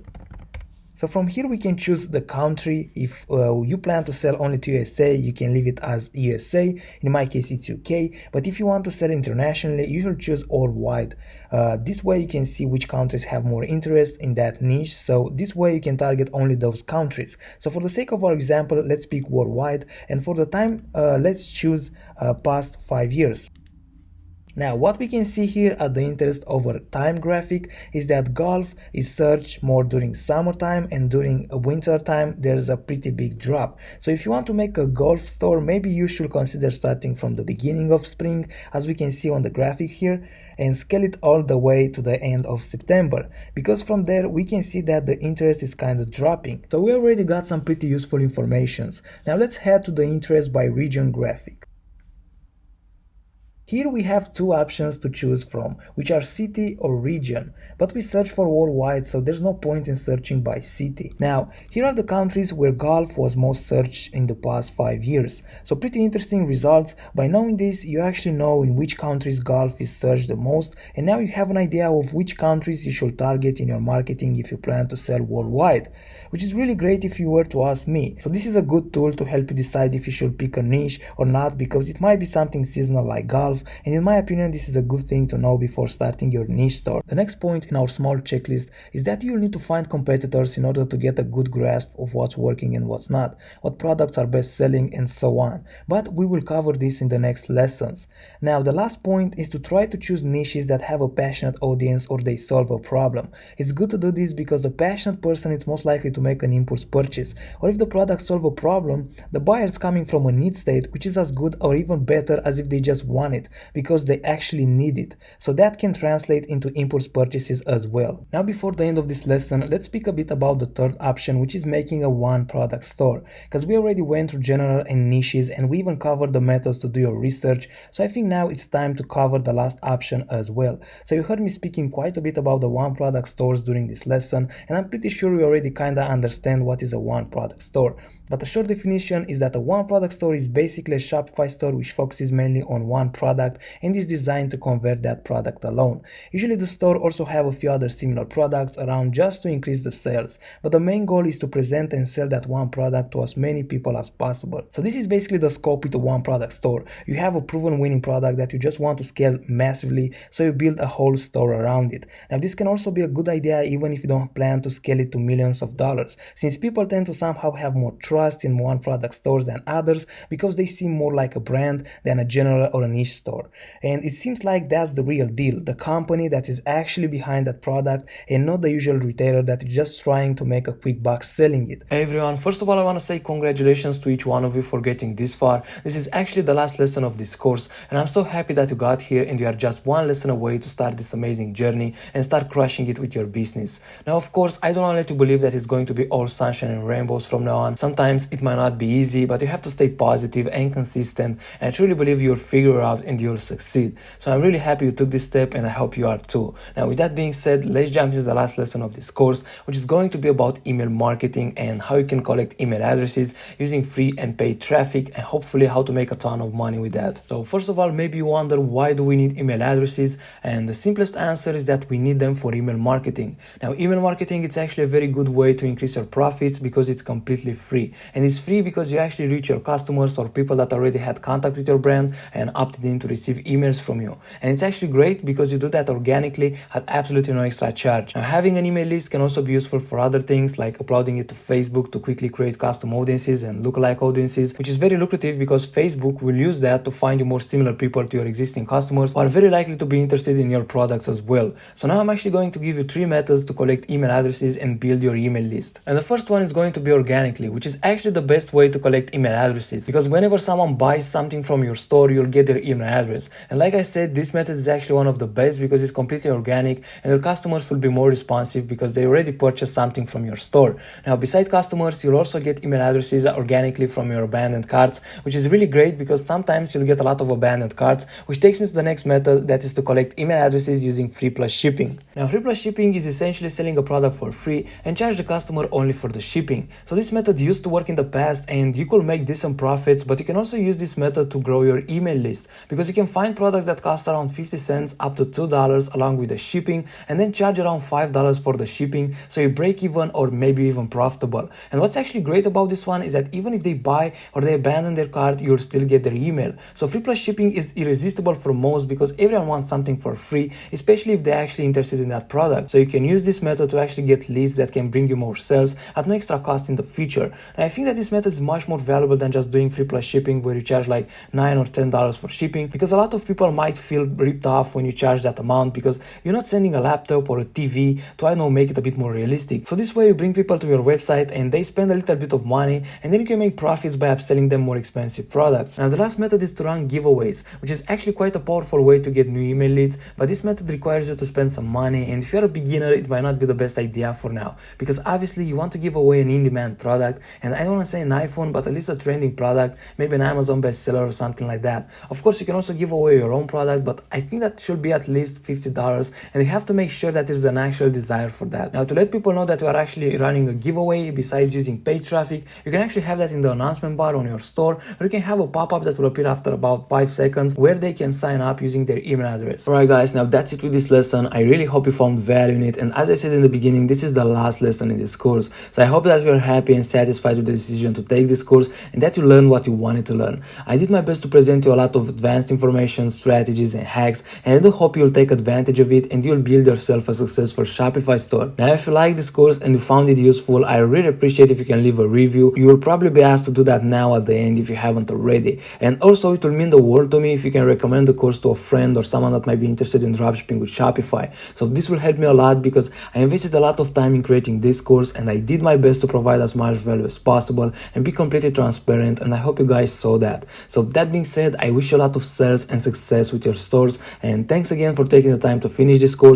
So from here we can choose the country. If you plan to sell only to USA, you can leave it as USA. In my case it's UK, but if you want to sell internationally, you should choose worldwide. This way you can see which countries have more interest in that niche, so this way you can target only those countries. So for the sake of our example, let's pick worldwide, and for the time let's choose past 5 years. Now, what we can see here at the interest over time graphic is that golf is searched more during summertime, and during winter time there's a pretty big drop. So if you want to make a golf store, maybe you should consider starting from the beginning of spring, as we can see on the graphic here, and scale it all the way to the end of September, because from there we can see that the interest is kind of dropping. So we already got some pretty useful informations. Now let's head to the interest by region graphic. Here we have two options to choose from, which are city or region, but we search for worldwide, so there's no point in searching by city. Now, here are the countries where golf was most searched in the past 5 years. So pretty interesting results. By knowing this, you actually know in which countries golf is searched the most, and now you have an idea of which countries you should target in your marketing if you plan to sell worldwide, which is really great if you were to ask me. So this is a good tool to help you decide if you should pick a niche or not, because it might be something seasonal like golf, and in my opinion this is a good thing to know before starting your niche store. The next point in our small checklist is that you'll need to find competitors in order to get a good grasp of what's working and what's not, what products are best selling, and so on. But we will cover this in the next lessons. Now the last point is to try to choose niches that have a passionate audience or they solve a problem. It's good to do this because a passionate person is most likely to make an impulse purchase, or if the product solve a problem, the buyer is coming from a need state, which is as good or even better as if they just want it, because they actually need it. So that can translate into impulse purchases as well. Now before the end of this lesson, let's speak a bit about the third option, which is making a one product store, because we already went through general and niches, and we even covered the methods to do your research. So I think now it's time to cover the last option as well. So you heard me speaking quite a bit about the one product stores during this lesson, and I'm pretty sure we already kinda understand what is a one product store. But a short definition is that a one product store is basically a Shopify store which focuses mainly on one product and is designed to convert that product alone. Usually the store also have a few other similar products around just to increase the sales, but the main goal is to present and sell that one product to as many people as possible. So this is basically the scope with a one product store. You have a proven winning product that you just want to scale massively, so you build a whole store around it. Now this can also be a good idea even if you don't plan to scale it to millions of dollars, since people tend to somehow have more trust in one product stores than others because they seem more like a brand than a general or a niche store. And it seems like that's the real deal, the company that is actually behind that product and not the usual retailer that is just trying to make a quick buck selling it. Hey everyone, first of all I want to say congratulations to each one of you for getting this far. This is actually the last lesson of this course, and I'm so happy that you got here and you are just one lesson away to start this amazing journey and start crushing it with your business. Now of course I don't want to let you believe that it's going to be all sunshine and rainbows from now on. Sometimes it might not be easy, but you have to stay positive and consistent, and I truly believe you'll figure it out and you'll succeed. So I'm really happy you took this step, and I hope you are too. Now with that being said, let's jump into the last lesson of this course, which is going to be about email marketing and how you can collect email addresses using free and paid traffic, and hopefully how to make a ton of money with that. So first of all, maybe you wonder, why do we need email addresses? And the simplest answer is that we need them for email marketing. Now email marketing, it's actually a very good way to increase your profits because it's completely free, and it's free because you actually reach your customers or people that already had contact with your brand and opted in to receive emails from you. And it's actually great because you do that organically at absolutely no extra charge. Now, having an email list can also be useful for other things like uploading it to Facebook to quickly create custom audiences and lookalike audiences, which is very lucrative because Facebook will use that to find you more similar people to your existing customers who are very likely to be interested in your products as well. So now I'm actually going to give you 3 methods to collect email addresses and build your email list. And the first one is going to be organically, which is actually the best way to collect email addresses, because whenever someone buys something from your store, you'll get their email address. And like I said, this method is actually one of the best because it's completely organic and your customers will be more responsive because they already purchased something from your store. Now, besides customers, you'll also get email addresses organically from your abandoned carts, which is really great because sometimes you'll get a lot of abandoned carts, which takes me to the next method, that is to collect email addresses using free plus shipping. Now, free plus shipping is essentially selling a product for free and charge the customer only for the shipping. So this method used to work in the past and you could make decent profits, but you can also use this method to grow your email list because you can find products that cost around 50 cents up to $2 along with the shipping and then charge around $5 for the shipping, so you break even or maybe even profitable. And what's actually great about this one is that even if they buy or they abandon their cart, you'll still get their email. So free plus shipping is irresistible for most because everyone wants something for free, especially if they're actually interested in that product. So you can use this method to actually get leads that can bring you more sales at no extra cost in the future. And I think that this method is much more valuable than just doing free plus shipping where you charge like $9 or $10 for shipping, because a lot of people might feel ripped off when you charge that amount because you're not sending a laptop or a TV to, I don't know, make it a bit more realistic. So this way you bring people to your website and they spend a little bit of money and then you can make profits by upselling them more expensive products. Now the last method is to run giveaways, which is actually quite a powerful way to get new email leads, but this method requires you to spend some money, and if you're a beginner it might not be the best idea for now because obviously you want to give away an in-demand product, and I don't want to say an iPhone, but at least a trending product, maybe an Amazon bestseller or something like that. Of course you can also give away your own product, but I think that should be at least $50 and you have to make sure that there's an actual desire for that. Now to let people know that you are actually running a giveaway, besides using paid traffic, you can actually have that in the announcement bar on your store, or you can have a pop-up that will appear after about 5 seconds where they can sign up using their email address. Alright guys, now that's it with this lesson. I really hope you found value in it, and as I said in the beginning, this is the last lesson in this course. So I hope that you are happy and satisfied with the decision to take this course and that you learned what you wanted to learn. I did my best to present you a lot of advanced information, strategies and hacks, and I do hope you'll take advantage of it and you'll build yourself a successful Shopify store. Now if you like this course and you found it useful, I really appreciate if you can leave a review. You will probably be asked to do that now at the end if you haven't already. And also it will mean the world to me if you can recommend the course to a friend or someone that might be interested in dropshipping with Shopify. So this will help me a lot because I invested a lot of time in creating this course and I did my best to provide as much value as possible and be completely transparent, and I hope you guys saw that. So that being said, I wish you a lot of sales and success with your stores, and thanks again for taking the time to finish this course.